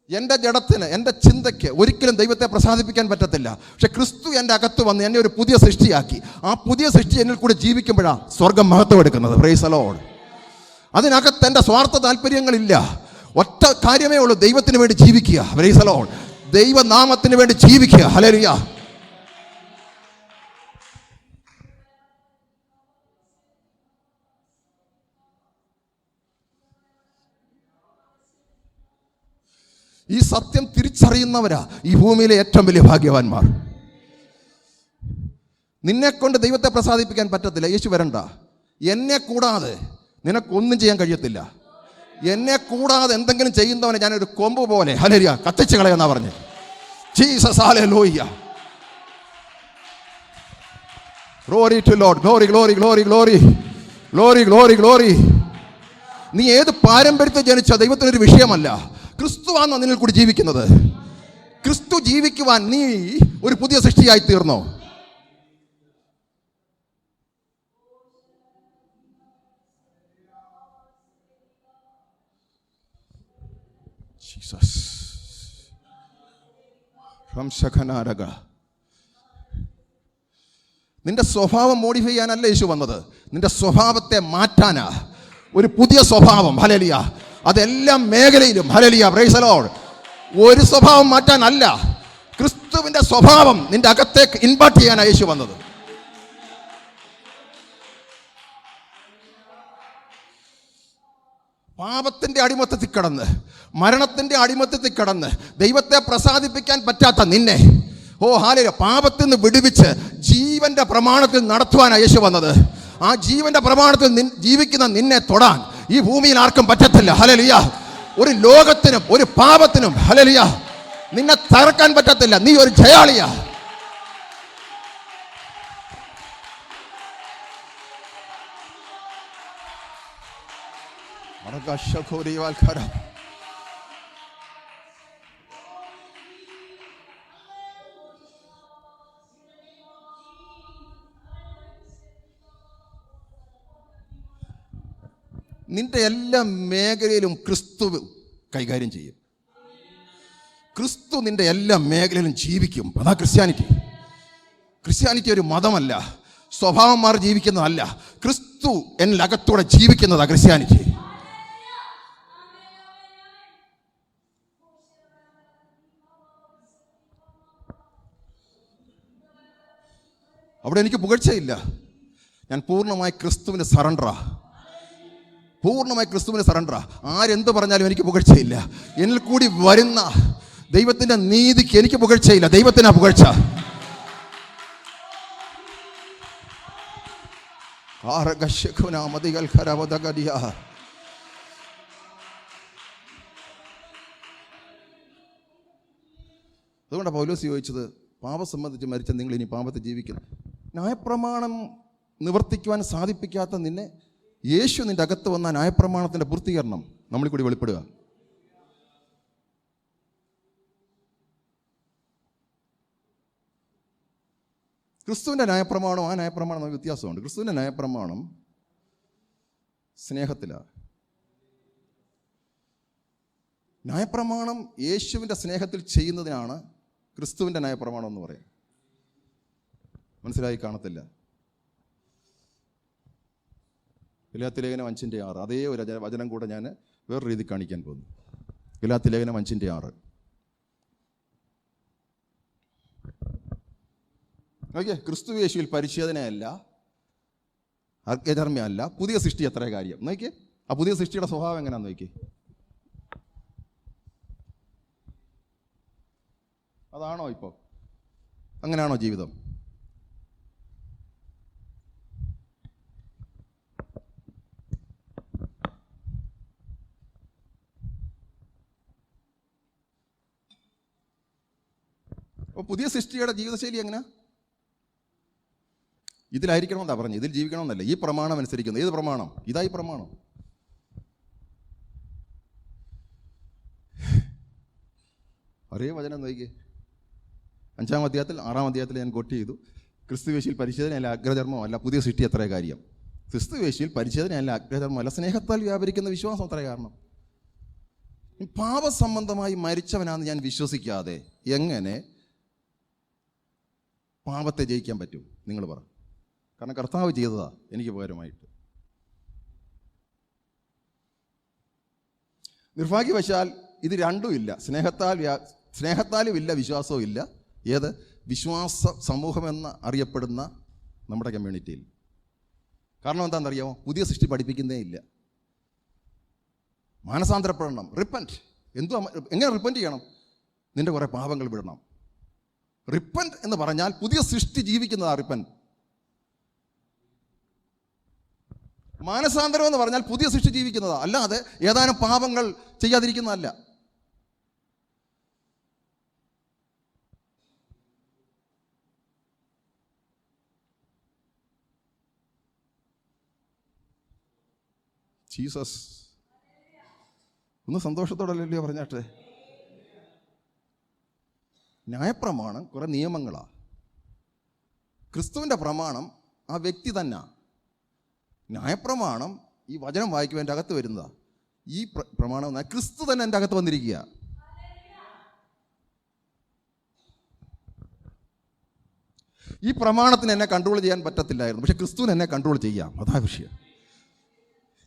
എൻ്റെ ജഡത്തിന്, എൻ്റെ ചിന്തയ്ക്ക് ഒരിക്കലും ദൈവത്തെ പ്രസാദിപ്പിക്കാൻ പറ്റത്തില്ല. പക്ഷെ ക്രിസ്തു എൻ്റെ അകത്ത് വന്ന് എന്നെ ഒരു പുതിയ സൃഷ്ടിയാക്കി. ആ പുതിയ സൃഷ്ടി എന്നിൽ കൂടെ ജീവിക്കുമ്പോഴാണ് സ്വർഗം മഹത്വം എടുക്കുന്നത്. Price the Lord. അതിനകത്ത് എൻ്റെ സ്വാർത്ഥ താല്പര്യങ്ങളില്ല. ഒറ്റ കാര്യമേ ഉള്ളൂ, ദൈവത്തിന് വേണ്ടി ജീവിക്കുക. Price the Lord. ദൈവനാമത്തിന് വേണ്ടി ജീവിക്കുക. ഹല്ലേലൂയ. ഈ സത്യം തിരിച്ചറിയുന്നവരാ ഈ ഭൂമിയിലെ ഏറ്റവും വലിയ ഭാഗ്യവാന്മാർ. നിന്നെ കൊണ്ട് ദൈവത്തെ പ്രസാദിപ്പിക്കാൻ പറ്റത്തില്ല. യേശു വരണ്ട. എന്നെ കൂടാതെ നിനക്കൊന്നും ചെയ്യാൻ കഴിയത്തില്ല. എന്നെ കൂടാതെ എന്തെങ്കിലും ചെയ്യുന്നവനെ ഞാനൊരു കൊമ്പ് പോലെ ഹല്ലേലൂയ കത്തിച്ച് കളയെന്നാ പറഞ്ഞ്. Jesus hallelujah. Glory to Lord. Glory glory glory glory glory glory glory. നീ ഏത് പാരമ്പര്യത്തിൽ ജനിച്ച ദൈവത്തിനൊരു വിഷയമല്ല. ക്രിസ്തുവാണോ നിന്നിൽ കൂടി ജീവിക്കുന്നത്? ക്രിസ്തു ജീവിക്കുവാൻ നീ ഒരു പുതിയ സൃഷ്ടിയായി തീർന്നോ? നിന്റെ സ്വഭാവം മോഡിഫൈ ചെയ്യാനല്ല യേശു വന്നത്. നിന്റെ സ്വഭാവത്തെ മാറ്റാനാ. ഒരു പുതിയ സ്വഭാവം. ഹല്ലേലൂയ. അതെല്ലാം മേഖലയിലും. ഹല്ലേലൂയ. Praise the Lord. ഒരു സ്വഭാവം മാറ്റാനല്ല, ക്രിസ്തുവിന്റെ സ്വഭാവം നിന്റെ അകത്തേക്ക് ഇൻപാർട്ട് ചെയ്യാനാണ് യേശു വന്നത്. പാപത്തിന്റെ അടിമത്തത്തിൽ കിടന്ന്, മരണത്തിന്റെ അടിമത്തത്തിൽ കിടന്ന് ദൈവത്തെ പ്രസാദിപ്പിക്കാൻ പറ്റാത്ത നിന്നെ, ഓ ഹല്ലേലൂയ, പാപത്തിൽ നിന്ന് വിടുവിച്ച് ജീവന്റെ പ്രമാണത്തിൽ നടത്തുവാനാണ് യേശു വന്നത്. ആ ജീവന്റെ പ്രമാണത്തിൽ ജീവിക്കുന്ന നിന്നെ തൊടാൻ ഈ ഭൂമിയിൽ ആർക്കും പറ്റത്തില്ല. ഹല്ലേലൂയ. ഒരു ലോകത്തിനും ഒരു പാപത്തിനും ഹല്ലേലൂയ നിന്നെ തകർക്കാൻ പറ്റത്തില്ല. നീ ഒരു ജയാളിയാ. നിന്റെ എല്ലാ മേഖലയിലും ക്രിസ്തു കൈകാര്യം ചെയ്യും. ക്രിസ്തു നിന്റെ എല്ലാ മേഖലയിലും ജീവിക്കും. അതാ ക്രിസ്ത്യാനിറ്റി. ക്രിസ്ത്യാനിറ്റി ഒരു മതമല്ല, സ്വഭാവം മാറി ജീവിക്കുന്നതല്ല. ക്രിസ്തു എന്നിൽ അകത്തൂടെ ജീവിക്കുന്നതാ ക്രിസ്ത്യാനിറ്റി. അവിടെ എനിക്ക് പുകഴ്ചയില്ല. ഞാൻ പൂർണ്ണമായി ക്രിസ്തുവിന് സറണ്ടറാ. പൂർണ്ണമായി ക്രിസ്തുവിന് സറണ്ടറാ. ആരെന്ത് പറഞ്ഞാലും എനിക്ക് പുകഴ്ചയില്ല. എന്നിൽ കൂടി വരുന്ന ദൈവത്തിൻ്റെ നീതിക്ക് എനിക്ക് പുകഴ്ചയില്ല. ദൈവത്തിനാ പുകഴ്ച. അതുകൊണ്ടാണ് പൗലോസ് ചോദിച്ചത്, പാപം സംബന്ധിച്ച് മരിച്ച നിങ്ങൾ ഇനി പാപത്തെ ജീവിക്കണം. ന്യായപ്രമാണം നിവർത്തിക്കുവാൻ സാധിപ്പിക്കാത്ത നിന്നെ യേശു നിന്റെ അകത്ത് വന്ന ന്യായപ്രമാണത്തിൻ്റെ പൂർത്തീകരണം നമ്മളിൽ കൂടി വെളിപ്പെടുക. ക്രിസ്തുവിൻ്റെ ന്യായപ്രമാണം ആ ന്യായപ്രമാണം നമുക്ക് വ്യത്യാസമുണ്ട്. ക്രിസ്തുവിൻ്റെ ന്യായപ്രമാണം സ്നേഹത്തിലാണ്. ന്യായപ്രമാണം യേശുവിൻ്റെ സ്നേഹത്തിൽ ചെയ്യുന്നതിനാണ് ക്രിസ്തുവിൻ്റെ ന്യായപ്രമാണം എന്ന് പറയും. മനസ്സിലായി കാണത്തില്ല. ഗലാത്യലേഖനം 5:6. അതേ ഒരു വചനം കൂടെ ഞാൻ വേറെ രീതി കാണിക്കാൻ പോകുന്നു. ഗലാത്യലേഖനം 5:6. ഓക്കെ, ക്രിസ്തു യേശുവിൽ പരിച്ഛേദനയല്ല, അർഗ്യധർമ്മയല്ല, പുതിയ സൃഷ്ടി എത്ര കാര്യം. നോക്കിയേ, ആ പുതിയ സൃഷ്ടിയുടെ സ്വഭാവം എങ്ങനെയാണെന്ന് നോക്കിയേ. അതാണോ ഇപ്പോൾ? അങ്ങനെയാണോ ജീവിതം? അപ്പോൾ പുതിയ സൃഷ്ടിയുടെ ജീവിതശൈലി എങ്ങനെ? ഇതിലായിരിക്കണമെന്നാണ് പറഞ്ഞു, ഇതിൽ ജീവിക്കണമെന്നല്ല. ഈ പ്രമാണം അനുസരിക്കുന്നു. ഏത് പ്രമാണം? ഇതായി പ്രമാണം. ഒരേ വചനം നോക്കിയേ. 5-ാം അധ്യായത്തിൽ 6-ാം അധ്യായത്തിൽ ഞാൻ കോട്ട് ചെയ്തു. ക്രിസ്തുവേശുവിൽ പരിച്ഛേദനയല്ല, അഗ്രധർമ്മമല്ല, പുതിയ സൃഷ്ടി എത്ര കാര്യം. ക്രിസ്തുവേശുവിൽ പരിച്ഛേദനയല്ല, അഗ്രധർമ്മമല്ല, സ്നേഹത്താൽ വ്യാപരിക്കുന്ന വിശ്വാസം അത്ര കാരണം. പാപസംബന്ധമായി മരിച്ചവനാണെന്ന് ഞാൻ വിശ്വസിക്കാതെ എങ്ങനെ പാപത്തെ ജയിക്കാൻ പറ്റും? നിങ്ങൾ പറ. കാരണം കർത്താവ് ചെയ്തതാ എനിക്ക് പകരമായിട്ട്. നിർഭാഗ്യവശാൽ ഇത് രണ്ടും ഇല്ല. സ്നേഹത്താലും ഇല്ല, വിശ്വാസവും ഇല്ല. ഏത്? വിശ്വാസ സമൂഹമെന്ന് അറിയപ്പെടുന്ന നമ്മുടെ കമ്മ്യൂണിറ്റിയിൽ. കാരണം എന്താണെന്നറിയാമോ? പുതിയ സൃഷ്ടി പഠിപ്പിക്കുന്നേ ഇല്ല. മാനസാന്തരപ്പെടണം, റിപ്പൻറ്റ്. എങ്ങനെ റിപ്പൻറ്റ് ചെയ്യണം? നിൻ്റെ കുറേ പാപങ്ങൾ വിടണം. റിപ്പൻറ്റ് എന്ന് പറഞ്ഞാൽ പുതിയ സൃഷ്ടി ജീവിക്കുന്നതാ റിപ്പൻറ്റ്. മാനസാന്തരം എന്ന് പറഞ്ഞാൽ പുതിയ സൃഷ്ടി ജീവിക്കുന്നതാ, അല്ലാതെ ഏതാനും പാപങ്ങൾ ചെയ്യാതിരിക്കുന്നതല്ല. ജീസസ് ഒന്ന് സന്തോഷത്തോടല്ലോ പറഞ്ഞാട്ടെ. ന്യായപ്രമാണം കുറേ നിയമങ്ങളാണ്. ക്രിസ്തുവിൻ്റെ പ്രമാണം ആ വ്യക്തി തന്നെ. ന്യായപ്രമാണം ഈ വചനം വായിക്കുമ്പോൾ എൻ്റെ അകത്ത് വരുന്നതാ. ഈ പ്രമാണം എന്നാൽ ക്രിസ്തു തന്നെ എൻ്റെ അകത്ത് വന്നിരിക്കുക. ഈ പ്രമാണത്തിന് എന്നെ കൺട്രോൾ ചെയ്യാൻ പറ്റത്തില്ലായിരുന്നു, പക്ഷെ ക്രിസ്തുവിന് എന്നെ കൺട്രോൾ ചെയ്യാം. അതാ വിഷയം.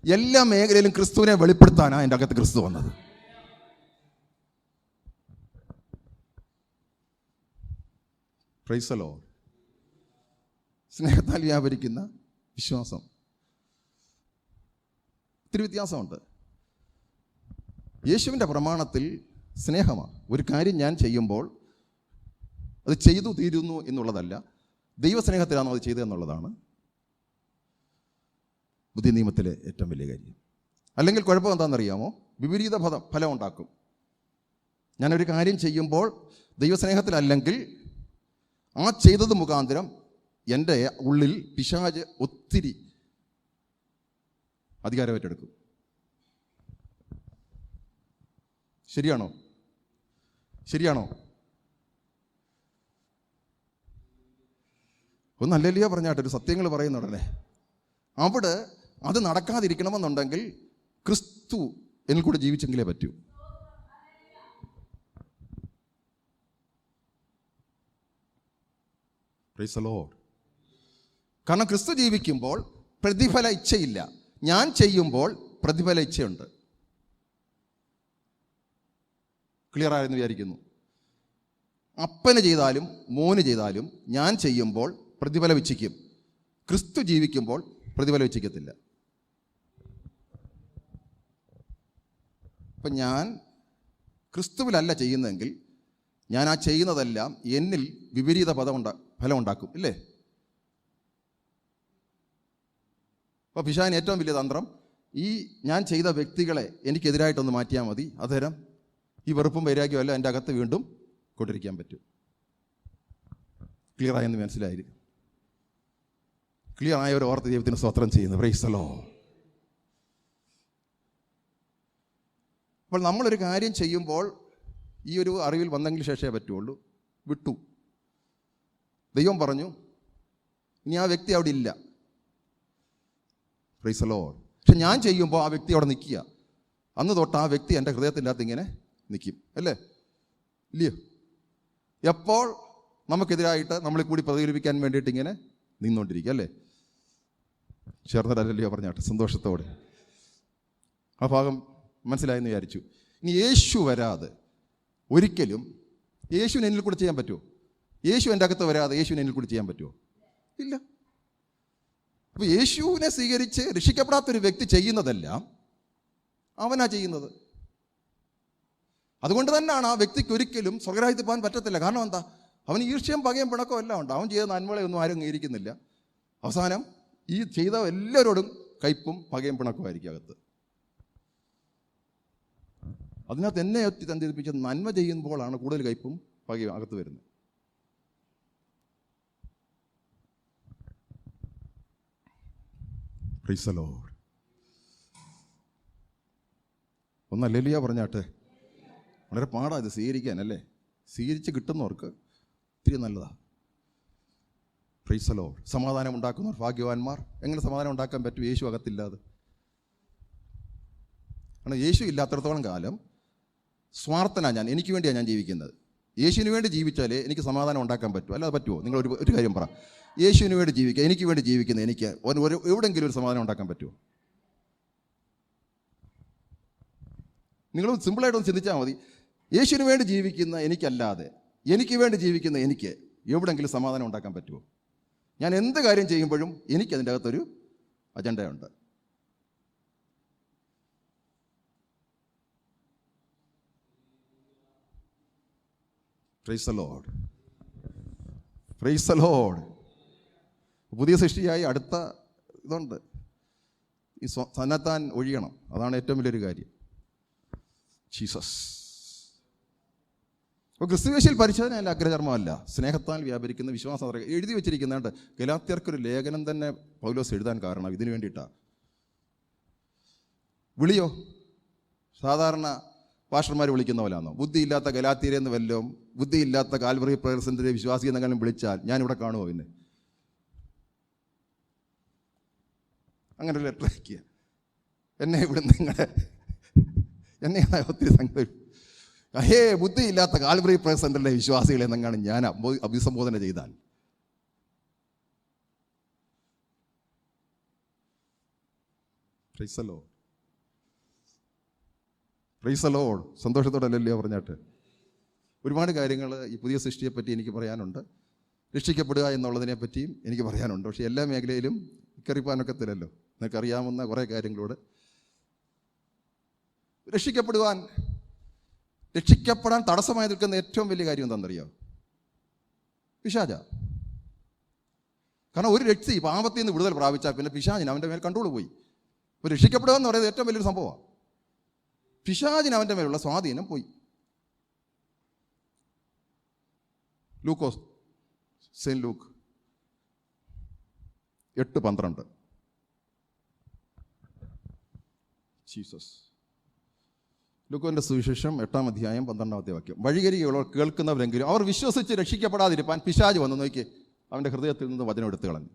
എല്ലാ മേഖലയിലും ക്രിസ്തുവിനെ വെളിപ്പെടുത്താനാണ് എൻ്റെ അകത്ത് ക്രിസ്തു വന്നത്. Price the Lord. സ്നേഹത്താൽ വ്യാപരിക്കുന്ന വിശ്വാസം. ഒത്തിരി വ്യത്യാസമുണ്ട്. യേശുവിൻ്റെ പ്രമാണത്തിൽ സ്നേഹമാണ്. ഒരു കാര്യം ഞാൻ ചെയ്യുമ്പോൾ അത് ചെയ്തു തീരുന്നു എന്നുള്ളതല്ല, ദൈവസ്നേഹത്തിലാണോ അത് ചെയ്തതെന്നുള്ളതാണ് പുതിയ നിയമത്തിലെ ഏറ്റവും വലിയ കാര്യം. അല്ലെങ്കിൽ കുഴപ്പം എന്താണെന്നറിയാമോ? വിപരീത ഫലം ഉണ്ടാക്കും. ഞാനൊരു കാര്യം ചെയ്യുമ്പോൾ ദൈവസ്നേഹത്തിലല്ലെങ്കിൽ ആ ചെയ്തത് മുഖാന്തരം എൻ്റെ ഉള്ളിൽ പിശാച് ഒത്തിരി അധികാരമേറ്റെടുക്കും. ശരിയാണോ? ഒന്ന് അല്ലല്ലയോ പറഞ്ഞാട്ടെ. ഒരു സത്യങ്ങൾ പറയുന്ന ഉടനെ അവിടെ അത് നടക്കാതിരിക്കണമെന്നുണ്ടെങ്കിൽ ക്രിസ്തു എന്നിൽ കൂടെ ജീവിച്ചെങ്കിലേ പറ്റൂ. Price the Lord. കാരണം ക്രിസ്തു ജീവിക്കുമ്പോൾ പ്രതിഫല ഇച്ഛയില്ല. ഞാൻ ചെയ്യുമ്പോൾ പ്രതിഫല ഇച്ഛയുണ്ട്. ക്ലിയർ ആയെന്ന് വിചാരിക്കുന്നു. അപ്പന് ചെയ്താലും മോന് ചെയ്താലും ഞാൻ ചെയ്യുമ്പോൾ പ്രതിഫലം ഇച്ഛിക്കും. ക്രിസ്തു ജീവിക്കുമ്പോൾ പ്രതിഫലം ഇച്ഛിക്കത്തില്ല. അപ്പം ഞാൻ ക്രിസ്തുവിലല്ല ചെയ്യുന്നതെങ്കിൽ ഞാൻ ആ ചെയ്യുന്നതെല്ലാം എന്നിൽ വിപരീത ഫലം ഉണ്ടാക്കും, ഇല്ലേ? അപ്പോൾ പിശാചിന് ഏറ്റവും വലിയ തന്ത്രം ഈ ഞാൻ ചെയ്ത വ്യക്തികളെ എനിക്കെതിരായിട്ടൊന്ന് മാറ്റിയാൽ മതി, അന്നേരം ഈ വെറുപ്പും വൈരാഗ്യവും എല്ലാം എൻ്റെ അകത്ത് വീണ്ടും കൊണ്ടിരിക്കാൻ പറ്റും. ക്ലിയറായെന്ന് മനസ്സിലായി? ക്ലിയർ ആയവർ ഓർത്ത് ദൈവത്തിന് സ്തോത്രം ചെയ്യുന്നു. Price the Lord. അപ്പോൾ നമ്മളൊരു കാര്യം ചെയ്യുമ്പോൾ ഈ ഒരു അറിവിൽ വന്നെങ്കിൽ ശേഷമേ പറ്റുള്ളൂ. വിട്ടു, ദൈവം പറഞ്ഞു, ഇനി ആ വ്യക്തി അവിടെ ഇല്ല. Price the Lord. പക്ഷെ ഞാൻ ചെയ്യുമ്പോൾ ആ വ്യക്തി അവിടെ നിൽക്കുക. അന്ന് തൊട്ട് ആ വ്യക്തി എൻ്റെ ഹൃദയത്തിൻ്റെ അകത്ത് ഇങ്ങനെ നിൽക്കും, അല്ലേ? ഇല്ലയോ? എപ്പോൾ നമുക്കെതിരായിട്ട് നമ്മളെ കൂടി പ്രതികരിപ്പിക്കാൻ വേണ്ടിയിട്ട് ഇങ്ങനെ നിന്നുകൊണ്ടിരിക്കുക, അല്ലേ? ചേർന്നിട്ടല്ലല്ലോ പറഞ്ഞാട്ടെ സന്തോഷത്തോടെ. ആ ഭാഗം മനസ്സിലായെന്ന് വിചാരിച്ചു. ഇനി യേശു വരാതെ ഒരിക്കലും യേശുവിന് എന്നിൽ കൂടെ ചെയ്യാൻ പറ്റുമോ? യേശു എൻ്റെ അകത്ത് വരാതെ യേശുവിന് എന്നിൽ കൂടെ ചെയ്യാൻ പറ്റുമോ? ഇല്ല. അപ്പോൾ യേശുവിനെ സ്വീകരിച്ച് രക്ഷിക്കപ്പെടാത്തൊരു വ്യക്തി ചെയ്യുന്നതെല്ലാം അവനാ ചെയ്യുന്നത്. അതുകൊണ്ട് തന്നെയാണ് ആ വ്യക്തിക്ക് ഒരിക്കലും സ്വർഗ്ഗരാജ്യത്തിൽ പോകാൻ പറ്റത്തില്ല. കാരണം എന്താ? അവന് ഈർഷ്യം പകയും പിണക്കവും എല്ലാം ഉണ്ട്. അവൻ ചെയ്ത നന്മകളെയൊന്നും ആരും അംഗീകരിക്കുന്നില്ല. അവസാനം ഈ ചെയ്ത എല്ലാവരോടും കയ്പും പകയും പിണക്കമായിരിക്കും അകത്ത്. അതിനകത്ത് എന്നെ ഒത്തി തന്തിരിപ്പിച്ച് നന്മ ചെയ്യുമ്പോഴാണ് കൂടുതൽ കയ്പും പകയും അകത്ത് വരുന്നത്. Price the Lord. ഒന്ന് ഹല്ലേലൂയ പറഞ്ഞാട്ടെ. വളരെ പാടാണ് ഇത് സ്വീകരിക്കാനല്ലേ. സ്വീകരിച്ച് കിട്ടുന്നവർക്ക് ഒത്തിരി നല്ലതാണ്. Price the Lord. സമാധാനം ഉണ്ടാക്കുന്നവർ ഭാഗ്യവാന്മാർ. എങ്ങനെ സമാധാനം ഉണ്ടാക്കാൻ പറ്റും യേശു അകത്തില്ലാതെ? കാരണം യേശു ഇല്ലാത്തിടത്തോളം കാലം സ്വാർത്ഥനാണ് ഞാൻ. എനിക്ക് വേണ്ടിയാണ് ഞാൻ ജീവിക്കുന്നത്. യേശുവിന് വേണ്ടി ജീവിച്ചാലേ എനിക്ക് സമാധാനം ഉണ്ടാക്കാൻ പറ്റുമോ? അല്ലാതെ പറ്റുമോ? നിങ്ങൾ ഒരു കാര്യം പറ. യേശുവിന് വേണ്ടി ജീവിക്കുക, എനിക്ക് വേണ്ടി ജീവിക്കുന്ന എനിക്ക് എവിടെയെങ്കിലും ഒരു സമാധാനം ഉണ്ടാക്കാൻ പറ്റുമോ? നിങ്ങൾ സിമ്പിളായിട്ടൊന്ന് ചിന്തിച്ചാൽ മതി. യേശുവിന് വേണ്ടി ജീവിക്കുന്ന എനിക്കല്ലാതെ എനിക്ക് വേണ്ടി ജീവിക്കുന്ന എനിക്ക് എവിടെയെങ്കിലും സമാധാനം ഉണ്ടാക്കാൻ പറ്റുമോ? ഞാൻ എന്ത് കാര്യം ചെയ്യുമ്പോഴും എനിക്കതിൻ്റെ അകത്തൊരു അജണ്ടയുണ്ട്. Praise the Lord. Praise the Lord. പുതിയ സൃഷ്ടിയായി അടുത്ത ഇതുണ്ട്. ഈ തന്നെത്താൻ ഒഴിയണം. അതാണ് ഏറ്റവും വലിയൊരു കാര്യം. ജീസസ്. അപ്പോൾ ക്രിസ്തുവേശിയിൽ പരിശോധനയല്ല, അഗ്രചർമ്മമല്ല, സ്നേഹത്താൽ വ്യാപരിക്കുന്ന വിശ്വാസം എഴുതി വെച്ചിരിക്കുന്നുണ്ട്. ഗലാത്യർക്കൊരു ലേഖനം തന്നെ പൗലോസ് എഴുതാൻ കാരണം ഇതിനു വേണ്ടിയിട്ടാണ്. വിളിയോ സാധാരണ പാസ്റ്റർമാർ വിളിക്കുന്ന പോലാണോ? ബുദ്ധിയില്ലാത്ത ഗലാത്യരെന്ന് വല്ലതും ബുദ്ധിയില്ലാത്ത കാൽവറി പ്രേയർസിൻ്റെ വിശ്വാസി എന്നെങ്കിലും വിളിച്ചാൽ ഞാനിവിടെ കാണുമോ? പിന്നെ അങ്ങനെ ഒരു ലെറ്റർ അയക്കുക. എന്നെ ഇവിടെ എന്നെ ഒത്തിരി സംഗതി ബുദ്ധിയില്ലാത്ത കാൽവറി പ്രേയർ വിശ്വാസികളെ എന്നെങ്ങാണ് ഞാൻ അഭിസംബോധന ചെയ്താൽ praise the Lord. Praise the Lord. സന്തോഷത്തോടല്ലല്ലോ പറഞ്ഞാട്ട്. ഒരുപാട് കാര്യങ്ങൾ ഈ പുതിയ സൃഷ്ടിയെപ്പറ്റി എനിക്ക് പറയാനുണ്ട്. രക്ഷിക്കപ്പെടുക എന്നുള്ളതിനെ പറ്റിയും എനിക്ക് പറയാനുണ്ട്. പക്ഷേ എല്ലാ മേഖലയിലും കയറിപ്പാനൊക്കത്തില്ലല്ലോ. നിങ്ങൾക്കറിയാവുന്ന കുറേ കാര്യങ്ങളോട് രക്ഷിക്കപ്പെടാൻ തടസ്സമായി നിൽക്കുന്ന ഏറ്റവും വലിയ കാര്യം എന്താണെന്നറിയോ? പിശാച. കാരണം ഒരു വ്യക്തി പാപത്തിൽ നിന്ന് വിടുതൽ പ്രാപിച്ചാൽ പിന്നെ പിശാചിന് അവൻ്റെ മേൽ കൺട്രോൾ പോയി. ഇപ്പോൾ രക്ഷിക്കപ്പെടുക എന്ന് പറയുന്നത് ഏറ്റവും വലിയൊരു സംഭവമാണ്. പിശാചിന് അവൻ്റെ മേലുള്ള സ്വാധീനം പോയി. ലൂക്കോസ്, സെയിൻറ്റ് ലൂക്ക് 8:12. ജീസസ്. ലൂക്കോന്റെ സുവിശേഷം 8-ാം അധ്യായം 12-ാമത്തെ വാക്യം. വഴികരികളോ കേൾക്കുന്നവരെങ്കിലും അവർ വിശ്വസിച്ച് രക്ഷിക്കപ്പെടാതിരിപ്പാൻ പിശാച് വന്ന് നോക്കി അവൻ്റെ ഹൃദയത്തിൽ നിന്ന് വചനം എടുത്തു കളഞ്ഞു.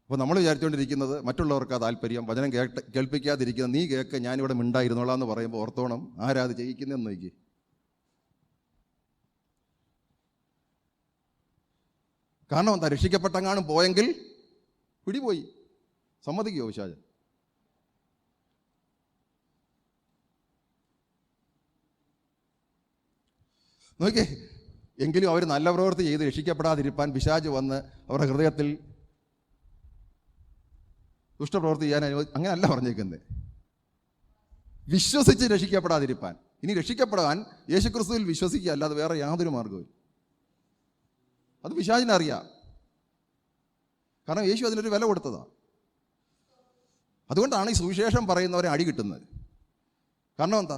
അപ്പോൾ നമ്മൾ വിചാരിച്ചുകൊണ്ടിരിക്കുന്നത് മറ്റുള്ളവർക്ക് ആ താല്പര്യം, വചനം കേൾപ്പിക്കാതിരിക്കുന്ന നീ കേൾക്ക് ഞാനിവിടെ മിണ്ടായിരുന്നോളാം എന്ന് പറയുമ്പോൾ ഓർത്തോണം ആരാത് ചെയ്യിക്കുന്നതെന്ന് നോക്കി. കാരണം എന്താ? രക്ഷിക്കപ്പെട്ടങ്ങാനും പോയെങ്കിൽ പിടിപോയി. സമ്മതിക്കുമോ പിശാച്? നോക്കിയേ. എങ്കിലും അവർ നല്ല പ്രവൃത്തി ചെയ്ത് രക്ഷിക്കപ്പെടാതിരിപ്പാൻ പിശാച് വന്ന് അവരുടെ ഹൃദയത്തിൽ ദുഷ്ടപ്രവൃത്തി ചെയ്യാൻ അങ്ങനെയല്ല പറഞ്ഞേക്കുന്നത്. വിശ്വസിച്ച് രക്ഷിക്കപ്പെടാതിരിപ്പാൻ. ഇനി രക്ഷിക്കപ്പെടാൻ യേശുക്രിസ്തുവിൽ വിശ്വസിക്കുക, അല്ലാതെ വേറെ യാതൊരു മാർഗവും. അത് പിശാചിനറിയാം. കാരണം യേശു അതിനൊരു വില കൊടുത്തതാണ്. അതുകൊണ്ടാണ് ഈ സുവിശേഷം പറയുന്നവരെ അടി കിട്ടുന്നത്. കാരണം എന്താ?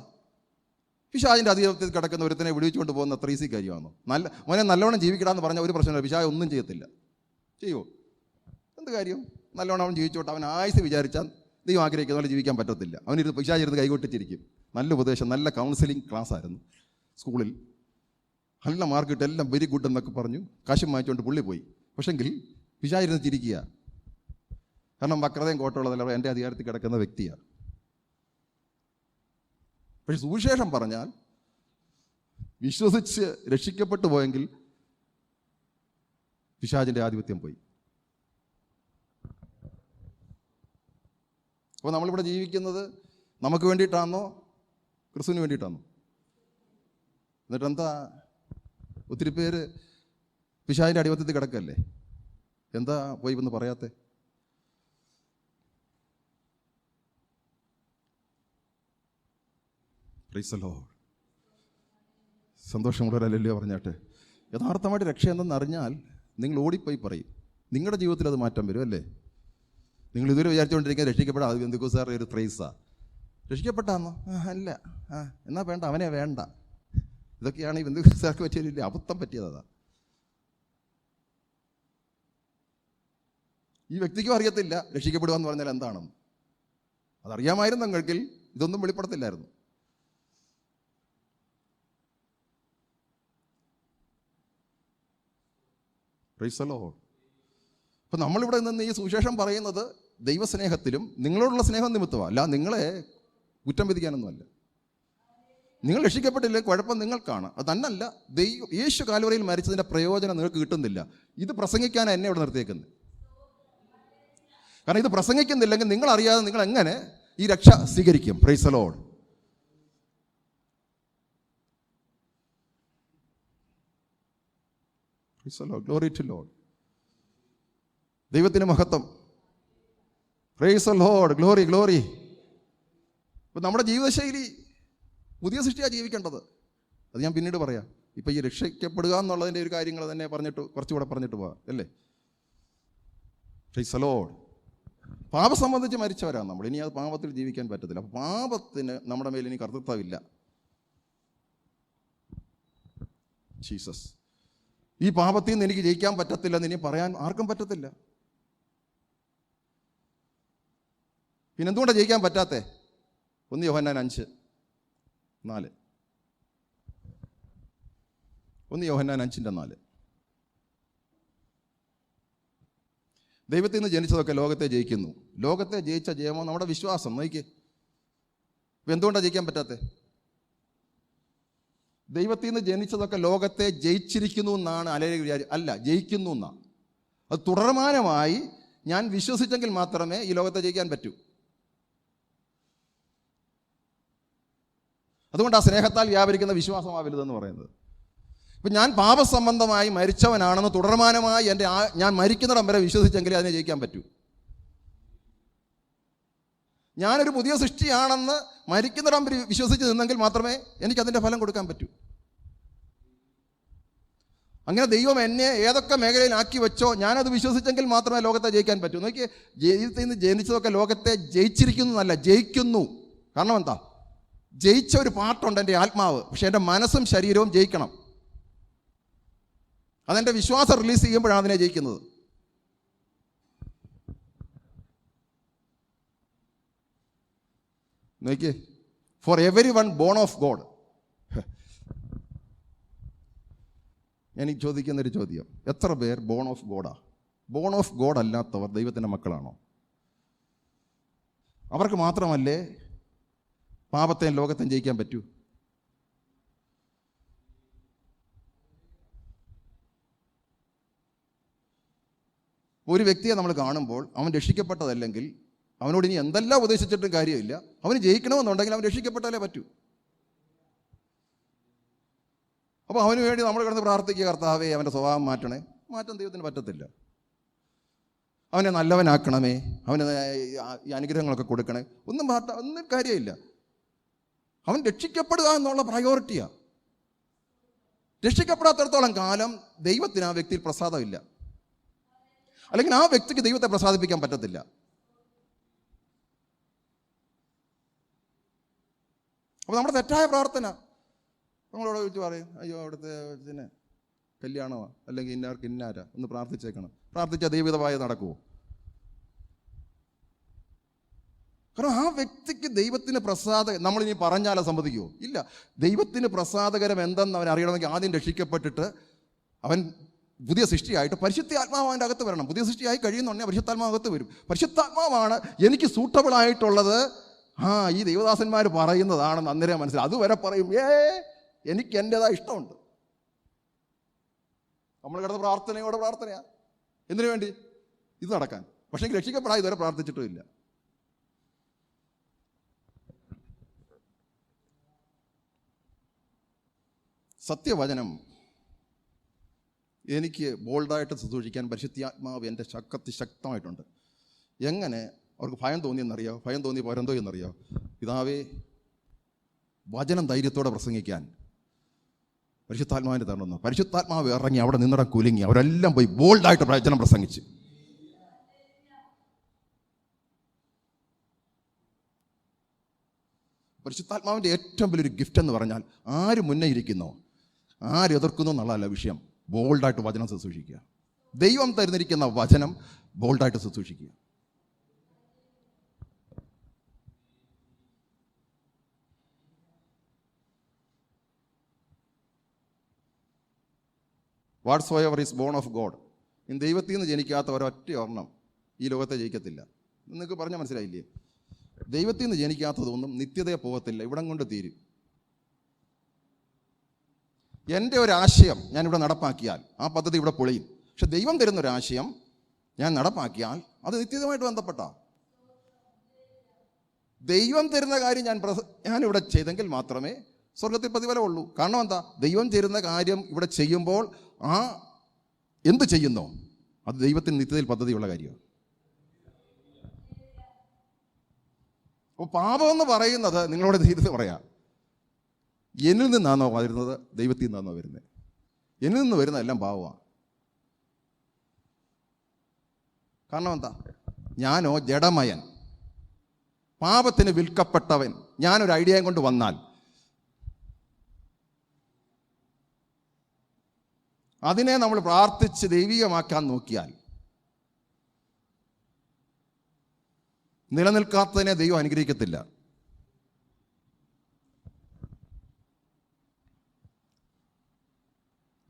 പിശാചിൻ്റെ അധീനത്തിൽ കിടക്കുന്ന ഒരുത്തനെ വിടുവിച്ചുകൊണ്ട് പോകുന്ന അത്ര ഈസി കാര്യമാണോ? മോനെ നല്ലവണ്ണം ജീവിക്കടാന്ന് പറഞ്ഞാൽ ഒരു പ്രശ്നമില്ല. പിശാച് ഒന്നും ചെയ്യത്തില്ല. ചെയ്യുമോ? എന്ത് കാര്യം? നല്ലവണ്ണം അവൻ ജീവിച്ചോട്ടെ. അവൻ ആയുസ് വിചാരിച്ചാൽ ദൈവം ആഗ്രഹിക്കുന്ന പോലെ ജീവിക്കാൻ പറ്റത്തില്ല. അവനിരുന്ന് പിശാചിരുന്ന് കൈകൊട്ടിച്ചിരിക്കും. നല്ല ഉപദേശം, നല്ല കൗൺസിലിംഗ് ക്ലാസ് ആയിരുന്നു സ്കൂളിൽ. നല്ല മാർക്ക് കിട്ടും, എല്ലാം വെരി ഗുഡ് എന്നൊക്കെ പറഞ്ഞു കാശും വാങ്ങിച്ചുകൊണ്ട് പുള്ളി പോയി. പക്ഷെങ്കിൽ പിശാചിരുന്ന് ചിരിക്കുക. കാരണം വക്രതയും കോട്ടമുള്ളതല്ല, എൻ്റെ അധികാരത്തിൽ കിടക്കുന്ന വ്യക്തിയാണ്. പക്ഷെ സുവിശേഷം പറഞ്ഞാൽ വിശ്വസിച്ച് രക്ഷിക്കപ്പെട്ടു പോയെങ്കിൽ പിശാചിൻ്റെ ആധിപത്യം പോയി. അപ്പോൾ നമ്മളിവിടെ ജീവിക്കുന്നത് നമുക്ക് വേണ്ടിയിട്ടാണോ ക്രിസ്തുവിന് വേണ്ടിയിട്ടാണോ? എന്നിട്ട് എന്താ, ഒത്തിരി പേര് പിശാചിൻ്റെ അടിമത്തത്തിൽ കിടക്കല്ലേ? എന്താ പോയി എന്ന് പറയാത്തെ? Praise the Lord. സന്തോഷമുള്ളവരല്ലല്ലോ പറഞ്ഞാട്ട്. യഥാർത്ഥമായിട്ട് രക്ഷ എന്തെന്ന് അറിഞ്ഞാൽ നിങ്ങൾ ഓടിപ്പോയി പറയും. നിങ്ങളുടെ ജീവിതത്തിൽ അത് മാറ്റം വരും അല്ലേ? നിങ്ങൾ ഇതുവരെ വിചാരിച്ചുകൊണ്ടിരിക്കുക രക്ഷിക്കപ്പെടാം, അത് എന്തൊക്കെ സാർ ഒരു പ്രൈസാ. രക്ഷിക്കപ്പെട്ടാന്നോ? അല്ല. എന്നാ വേണ്ട, അവനെ വേണ്ട. ഇതൊക്കെയാണ് ഈ ബന്ധുസാർക്ക് പറ്റിയില്ല, അബദ്ധം പറ്റിയതാ. ഈ വ്യക്തിക്കും അറിയത്തില്ല രക്ഷിക്കപ്പെടുക എന്ന് പറഞ്ഞാൽ എന്താണെന്ന്. അതറിയാമായിരുന്നെങ്കിൽ ഇതൊന്നും വെളിപ്പെടുത്തില്ലായിരുന്നു. Price the Lord. അപ്പം നമ്മളിവിടെ നിന്ന് ഈ സുവിശേഷം പറയുന്നത് ദൈവസ്നേഹത്തിലും നിങ്ങളോടുള്ള സ്നേഹം നിമിത്തമാണ്, അല്ല നിങ്ങളെ കുറ്റം വിധിക്കാനൊന്നുമല്ല. നിങ്ങൾ രക്ഷിക്കപ്പെട്ടില്ലേ, കുഴപ്പം നിങ്ങൾക്കാണ്. അത് തന്നല്ല, യേശു കാൽവറിയിൽ മരിച്ചതിൻ്റെ പ്രയോജനം നിങ്ങൾക്ക് കിട്ടുന്നില്ല. ഇത് പ്രസംഗിക്കാനാണ് എന്നെ ഇവിടെ നിർത്തിയേക്കുന്നത്. കാരണം ഇത് പ്രസംഗിക്കുന്നില്ലെങ്കിൽ നിങ്ങൾ അറിയാതെ നിങ്ങൾ എങ്ങനെ ഈ രക്ഷ സ്വീകരിക്കും? Praise the Lord. Glory to Lord. ദൈവത്തിന് മഹത്വം. Praise the Lord. Glory glory. ഇപ്പം നമ്മുടെ ജീവിതശൈലി പുതിയ സൃഷ്ടിയാണ് ജീവിക്കേണ്ടത്. അത് ഞാൻ പിന്നീട് പറയാം. ഇപ്പം ഈ രക്ഷിക്കപ്പെടുക എന്നുള്ളതിൻ്റെ ഒരു കാര്യങ്ങൾ തന്നെ കുറച്ചുകൂടെ പറഞ്ഞിട്ട് പോവാം അല്ലേ? Price the Lord. പാപം സംബന്ധിച്ച് മരിച്ചവരാണ് നമ്മൾ. ഇനി അത് പാപത്തിൽ ജീവിക്കാൻ പറ്റത്തില്ല. അപ്പോൾ പാപത്തിന് നമ്മുടെ മേൽ ഇനി കർത്തൃത്വമില്ല. ജീസസ്, ഈ പാപത്തിൽ നിന്ന് എനിക്ക് ജയിക്കാൻ പറ്റത്തില്ലെന്ന് ഇനി പറയാൻ ആർക്കും പറ്റത്തില്ല. പിന്നെ എന്തുകൊണ്ടാണ് ജയിക്കാൻ പറ്റാത്തേ? 1 യോഹന്നാൻ 5:4. 1 യോഹന്നാൻ 5:4. ദൈവത്തിൽ നിന്ന് ജനിച്ചതൊക്കെ ലോകത്തെ ജയിക്കുന്നു. ലോകത്തെ ജയിച്ച ജയമോ നമ്മുടെ വിശ്വാസം. നോക്കിക്കേ, ഇപ്പം എന്തുകൊണ്ടാണ് ജയിക്കാൻ പറ്റാത്തേ? ദൈവത്തിൽ നിന്ന് ജനിച്ചതൊക്കെ ലോകത്തെ ജയിച്ചിരിക്കുന്നു എന്നാണ് അല്ല, ജയിക്കുന്നു എന്നാണ്. അത് തുടർമാനമായി ഞാൻ വിശ്വസിച്ചെങ്കിൽ മാത്രമേ ഈ ലോകത്തെ ജയിക്കാൻ പറ്റൂ. അതുകൊണ്ട് ആ സ്നേഹത്താൽ വ്യാപരിക്കുന്ന വിശ്വാസമാണ് വലുതെന്ന് പറയുന്നത്. ഇപ്പം ഞാൻ പാപസംബന്ധമായി മരിച്ചവനാണെന്ന് തുടർമാനമായി ഞാൻ മരിക്കുന്നിടം വരെ വിശ്വസിച്ചെങ്കിലേ അതിനെ ജയിക്കാൻ പറ്റൂ. ഞാനൊരു പുതിയ സൃഷ്ടിയാണെന്ന് മരിക്കുന്നിടം വരെ വിശ്വസിച്ച് നിന്നെങ്കിൽ മാത്രമേ എനിക്കതിൻ്റെ ഫലം കൊടുക്കാൻ പറ്റൂ. അങ്ങനെ ദൈവം എന്നെ ഏതൊക്കെ മേഖലയിലാക്കി വെച്ചോ ഞാനത് വിശ്വസിച്ചെങ്കിൽ മാത്രമേ ലോകത്തെ ജയിക്കാൻ പറ്റൂ. നോക്കിയേ, ജീവിതത്തിൽ നിന്ന് ജനിച്ചതൊക്കെ ലോകത്തെ ജയിച്ചിരിക്കുന്നു എന്നല്ല, ജയിക്കുന്നു. കാരണം എന്താ? ജയിച്ച ഒരു പാർട്ടുണ്ട് എൻ്റെ ആത്മാവ്. പക്ഷെ എൻ്റെ മനസ്സും ശരീരവും ജയിക്കണം. അതെൻ്റെ വിശ്വാസം റിലീസ് ചെയ്യുമ്പോഴാണ് അതിനെ ജയിക്കുന്നത്. നോക്കിയേ, for every one born of God. എനിക്ക് ചോദിക്കുന്നൊരു ചോദ്യം, എത്ര പേർ ബോൺ ഓഫ് ഗോഡാ? ബോൺ ഓഫ് ഗോഡ് അല്ലാത്തവർ ദൈവത്തിൻ്റെ മക്കളാണോ? അവർക്ക് മാത്രമല്ലേ പാപത്തെയും ലോകത്തെയും ജയിക്കാൻ പറ്റൂ? ഒരു വ്യക്തിയെ നമ്മൾ കാണുമ്പോൾ അവൻ രക്ഷിക്കപ്പെട്ടതല്ലെങ്കിൽ അവനോട് ഇനി എന്തെല്ലാം ഉപദേശിച്ചിട്ടും കാര്യമില്ല. അവന് ജയിക്കണമെന്നുണ്ടെങ്കിൽ അവൻ രക്ഷിക്കപ്പെട്ടാലേ പറ്റൂ. അപ്പോൾ അവന് വേണ്ടി നമ്മൾ കിടന്ന് പ്രാർത്ഥിക്കുക, കർത്താവേ അവൻ്റെ സ്വഭാവം മാറ്റണേ. മാറ്റാൻ ദൈവത്തിന് പറ്റത്തില്ല. അവനെ നല്ലവനാക്കണമേ, അവന് ഈ അനുഗ്രഹങ്ങളൊക്കെ കൊടുക്കണേ. ഒന്നും കാര്യമില്ല. അവൻ രക്ഷിക്കപ്പെടുക എന്നുള്ള പ്രയോറിറ്റിയാണ്. രക്ഷിക്കപ്പെടാത്തിടത്തോളം കാലം ദൈവത്തിന് ആ വ്യക്തിയിൽ പ്രസാദമില്ല, അല്ലെങ്കിൽ ആ വ്യക്തിക്ക് ദൈവത്തെ പ്രസാദിപ്പിക്കാൻ പറ്റത്തില്ല. അപ്പോൾ നമ്മുടെ തെറ്റായ പ്രാർത്ഥന നമ്മളോട് വെച്ച് പറയും, അയ്യോ അവിടുത്തെ കല്യാണമോ അല്ലെങ്കിൽ ഇന്നാർക്ക് ഇന്നാരാ ഒന്ന് പ്രാർത്ഥിച്ചേക്കണം. പ്രാർത്ഥിച്ചാൽ ദൈവികമായ നടക്കുമോ? കാരണം ആ വ്യക്തിക്ക് ദൈവത്തിന് നമ്മളിനി പറഞ്ഞാലോ സമ്മതിക്കുമോ? ഇല്ല. ദൈവത്തിന് പ്രസാദകരം എന്തെന്ന് അവൻ അറിയണമെങ്കിൽ ആദ്യം രക്ഷിക്കപ്പെട്ടിട്ട് അവൻ പുതിയ സൃഷ്ടിയായിട്ട് പരിശുദ്ധാത്മാവ് അവൻ്റെ അകത്ത് വരണം. പുതിയ സൃഷ്ടിയായി കഴിയുന്നുണ്ടെങ്കിൽ പരിശുദ്ധാത്മാവ് അകത്ത് വരും. പരിശുദ്ധാത്മാവാണ് എനിക്ക് സൂട്ടബിളായിട്ടുള്ളത്. ഈ ദൈവദാസന്മാർ പറയുന്നതാണെന്ന് അന്നേരം മനസ്സിലായി. അതുവരെ പറയും, എനിക്ക് എൻ്റെതായ ഇഷ്ടമുണ്ട്. നമ്മൾ കിടന്ന് പ്രാർത്ഥനയാണ്. എന്തിനു വേണ്ടി? ഇത് നടക്കാൻ. പക്ഷേ രക്ഷിക്കപ്പെടാൻ ഇതുവരെ പ്രാർത്ഥിച്ചിട്ടുമില്ല. സത്യവചനം എനിക്ക് ബോൾഡായിട്ട് ശുശ്രൂഷിക്കാൻ പരിശുദ്ധാത്മാവ് എൻ്റെ ശക്തമായിട്ടുണ്ട്. എങ്ങനെ അവർക്ക് ഭയം തോന്നിയെന്നറിയോ? ഭയം തോന്നിയപ്പോൾ അവരെന്തോ എന്നറിയോ? പിതാവേ, വചനം ധൈര്യത്തോടെ പ്രസംഗിക്കാൻ പരിശുദ്ധാത്മാവിൻ്റെ തരണമെന്ന്. പരിശുദ്ധാത്മാവ് ഇറങ്ങി അവിടെ നിന്നിട കുലുങ്ങി. അവരെല്ലാം പോയി ബോൾഡായിട്ട് വചനം പ്രസംഗിച്ച്. പരിശുദ്ധാത്മാവിൻ്റെ ഏറ്റവും വലിയൊരു ഗിഫ്റ്റ് എന്ന് പറഞ്ഞാൽ ആര് മുന്നേ ഇരിക്കുന്നോ, ആര് എതിർക്കുന്നോ എന്നുള്ളതല്ല വിഷയം. ബോൾഡായിട്ട് വചനം ശുശ്രൂഷിക്കുക. ദൈവം തരുന്നിരിക്കുന്ന വചനം ബോൾഡായിട്ട് ശുശ്രൂഷിക്കുക. Whatsoever is born of God. ഇനി ദൈവത്തിൽ നിന്ന് ജനിക്കാത്ത ഒരൊറ്റ ഒരെണ്ണം ഈ ലോകത്തെ ജയിക്കത്തില്ല. നിങ്ങൾക്ക് പറഞ്ഞാൽ മനസ്സിലായില്ലേ? ദൈവത്തിൽ നിന്ന് ജനിക്കാത്തതൊന്നും നിത്യതയെ പോകത്തില്ല, ഇവിടം കൊണ്ട് തീരും. എൻ്റെ ഒരാശയം ഞാനിവിടെ നടപ്പാക്കിയാൽ ആ പദ്ധതി ഇവിടെ പൊളിയും. പക്ഷെ ദൈവം തരുന്നൊരാശയം ഞാൻ നടപ്പാക്കിയാൽ അത് നിത്യതയുമായിട്ട് ബന്ധപ്പെട്ട. ദൈവം തരുന്ന കാര്യം ഞാനിവിടെ ചെയ്തെങ്കിൽ മാത്രമേ സ്വർഗത്തിൽ പ്രതിഫലമുള്ളൂ. കാരണം എന്താ? ദൈവം തരുന്ന കാര്യം ഇവിടെ ചെയ്യുമ്പോൾ ആ എന്ത് ചെയ്യുന്നോ അത് ദൈവത്തിന് നിത്യതയിൽ പദ്ധതിയുള്ള കാര്യമാണ്. അപ്പോൾ പാപമെന്ന് പറയുന്നത് നിങ്ങളോട് ധീരത പറയാം, എന്നിൽ നിന്നാണോ വരുന്നത്, ദൈവത്തിൽ നിന്നാണോ വരുന്നത്? എന്നിൽ നിന്ന് വരുന്ന എല്ലാം പാപമാണ്. കാരണം എന്താ? ഞാനോ ജഡമയൻ, പാപത്തിന് വിൽക്കപ്പെട്ടവൻ. ഞാനൊരു ഐഡിയയും കൊണ്ട് വന്നാൽ അതിനെ നമ്മൾ പ്രാർത്ഥിച്ച് ദൈവികമാക്കാൻ നോക്കിയാൽ നിലനിൽക്കാത്തതിനെ ദൈവം അനുഗ്രഹിക്കത്തില്ല.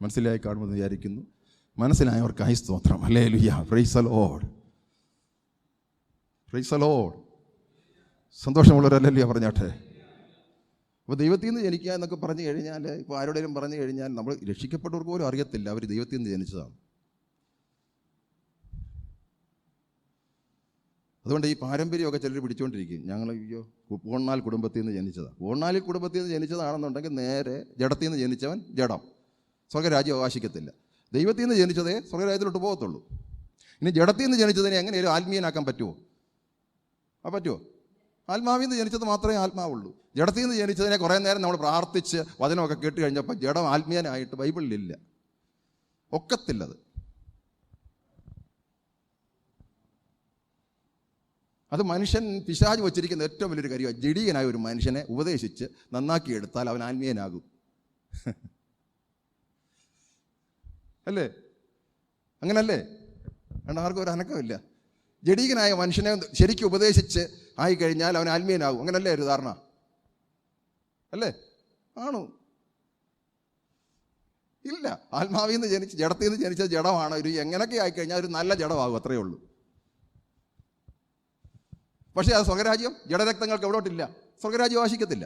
മനസ്സിലായി കാണുമെന്ന് വിചാരിക്കുന്നു. മനസ്സിലായവർക്കായി സ്തോത്രം. ഹല്ലേലൂയ. Praise the Lord. Praise the Lord. സന്തോഷമുള്ളവരല്ലേ പറഞ്ഞാട്ടെ. അപ്പോൾ ദൈവത്തിൽ നിന്ന് ജനിക്കുക എന്നൊക്കെ പറഞ്ഞു കഴിഞ്ഞാൽ, ഇപ്പോൾ ആരോടെങ്കിലും പറഞ്ഞു കഴിഞ്ഞാൽ നമ്മൾ രക്ഷിക്കപ്പെട്ടവർക്ക് പോലും അറിയത്തില്ല അവർ ദൈവത്തിൽ നിന്ന് ജനിച്ചതാണ്. അതുകൊണ്ട് ഈ പാരമ്പര്യമൊക്കെ ചിലർ പിടിച്ചുകൊണ്ടിരിക്കും. ഞങ്ങൾ പൂർണ്ണാൽ കുടുംബത്തിൽ നിന്ന് ജനിച്ചതാണ്. പൂർണ്ണാലിൽ കുടുംബത്തിൽ നിന്ന് ജനിച്ചതാണെന്നുണ്ടെങ്കിൽ നേരെ ജഡത്തിൽ നിന്ന് ജനിച്ചവൻ ജഡം, സ്വർഗ്ഗരാജ്യം അവകാശിക്കത്തില്ല. ദൈവത്തിൽ നിന്ന് ജനിച്ചതേ സ്വർഗ്ഗരാജ്യത്തിലോട്ട് പോകത്തുള്ളൂ. ഇനി ജഡത്തിൽ നിന്ന് ജനിച്ചതിനെ എങ്ങനെയും ആത്മീയനാക്കാൻ പറ്റുമോ? പറ്റുമോ? ആത്മാവിൽ നിന്ന് ജനിച്ചത് മാത്രമേ ആത്മാവുള്ളൂ. ജഡത്തിൽ നിന്ന് ജനിച്ചതിനെ കുറേ നേരം നമ്മൾ പ്രാർത്ഥിച്ച് വചനമൊക്കെ കേട്ട് കഴിഞ്ഞപ്പോൾ ജഡം ആത്മീയനായിട്ട് ബൈബിളിലില്ല. ഒക്കത്തില്ലത്. അത് മനുഷ്യൻ പിശാച് വച്ചിരിക്കുന്ന ഏറ്റവും വലിയൊരു കാര്യമാണ്. ജഡീകനായ ഒരു മനുഷ്യനെ ഉപദേശിച്ച് നന്നാക്കിയെടുത്താൽ അവൻ ആത്മീയനാകും. അല്ലേ? അങ്ങനല്ലേ? കാരണം ആർക്കും ഒരു അനക്കമില്ല. ജഡീകനായ മനുഷ്യനെ ശരിക്കും ഉപദേശിച്ച് ആയിക്കഴിഞ്ഞാൽ അവൻ ആത്മീയനാകും. അങ്ങനല്ലേ ഒരു ധാരണ? അല്ലേ? ആണോ? ഇല്ല. ആത്മാവിൽ നിന്ന് ജനിച്ച് ജഡത്തിൽ നിന്ന് ജനിച്ച ജഡമാണ്. ഒരു എങ്ങനെയൊക്കെ ആയിക്കഴിഞ്ഞാൽ ഒരു നല്ല ജഡമാകും, അത്രയേ ഉള്ളൂ. പക്ഷേ അത് സ്വർഗ്ഗരാജ്യം ജഡരക്തങ്ങൾക്ക് എവിടോട്ടില്ല, സ്വർഗ്ഗരാജ്യം ആശിക്കത്തില്ല.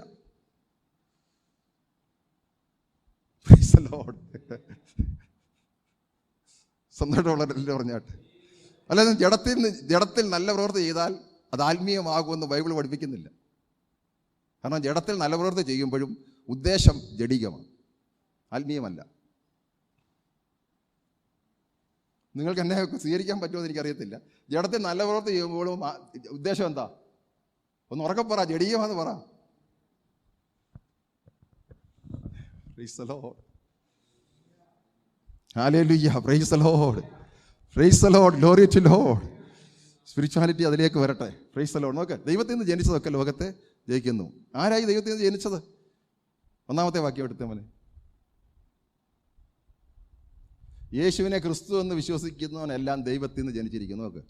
സന്തോഷമുള്ളവരെല്ലാം പറഞ്ഞാട്ട്. അല്ലാതെ ജഡത്തിൽ നല്ല പ്രവൃത്തി ചെയ്താൽ അത് ആത്മീയമാകുമെന്ന് ബൈബിൾ പഠിപ്പിക്കുന്നില്ല. കാരണം ജഡത്തിൽ നല്ല പ്രവൃത്തി ചെയ്യുമ്പോഴും ഉദ്ദേശം ജഡികമാണ്, ആത്മീയമല്ല. നിങ്ങൾക്ക് എന്നെ സ്വീകരിക്കാൻ പറ്റുമോ എന്ന് എനിക്കറിയത്തില്ല. ജഡത്തിൽ നല്ല പ്രവൃത്തി ചെയ്യുമ്പോഴും ഉദ്ദേശം എന്താ? ഒന്ന് ഉറക്കെ പറ, ജഡീയമാണെന്ന് പറ. Praise the Lord. Hallelujah. Praise the Lord. Praise the Lord. Glory to Lord. Spirituality അതിലേക്ക് വരട്ടെ. Praise the Lord. നോക്ക്, ദൈവത്തിൽ നിന്ന് ജനിച്ചതൊക്കെ ലോകത്തെ ജയിക്കുന്നു. ആരായി ദൈവത്തിൽ നിന്ന് ജനിച്ചത്? ഒന്നാമത്തെ വാക്യം എടുത്തേ മോനെ. യേശുവിനെ ക്രിസ്തു എന്ന് വിശ്വസിക്കുന്നവനെല്ലാം ദൈവത്തിൽ നിന്ന് ജനിച്ചിരിക്കുന്നു. നോക്ക്,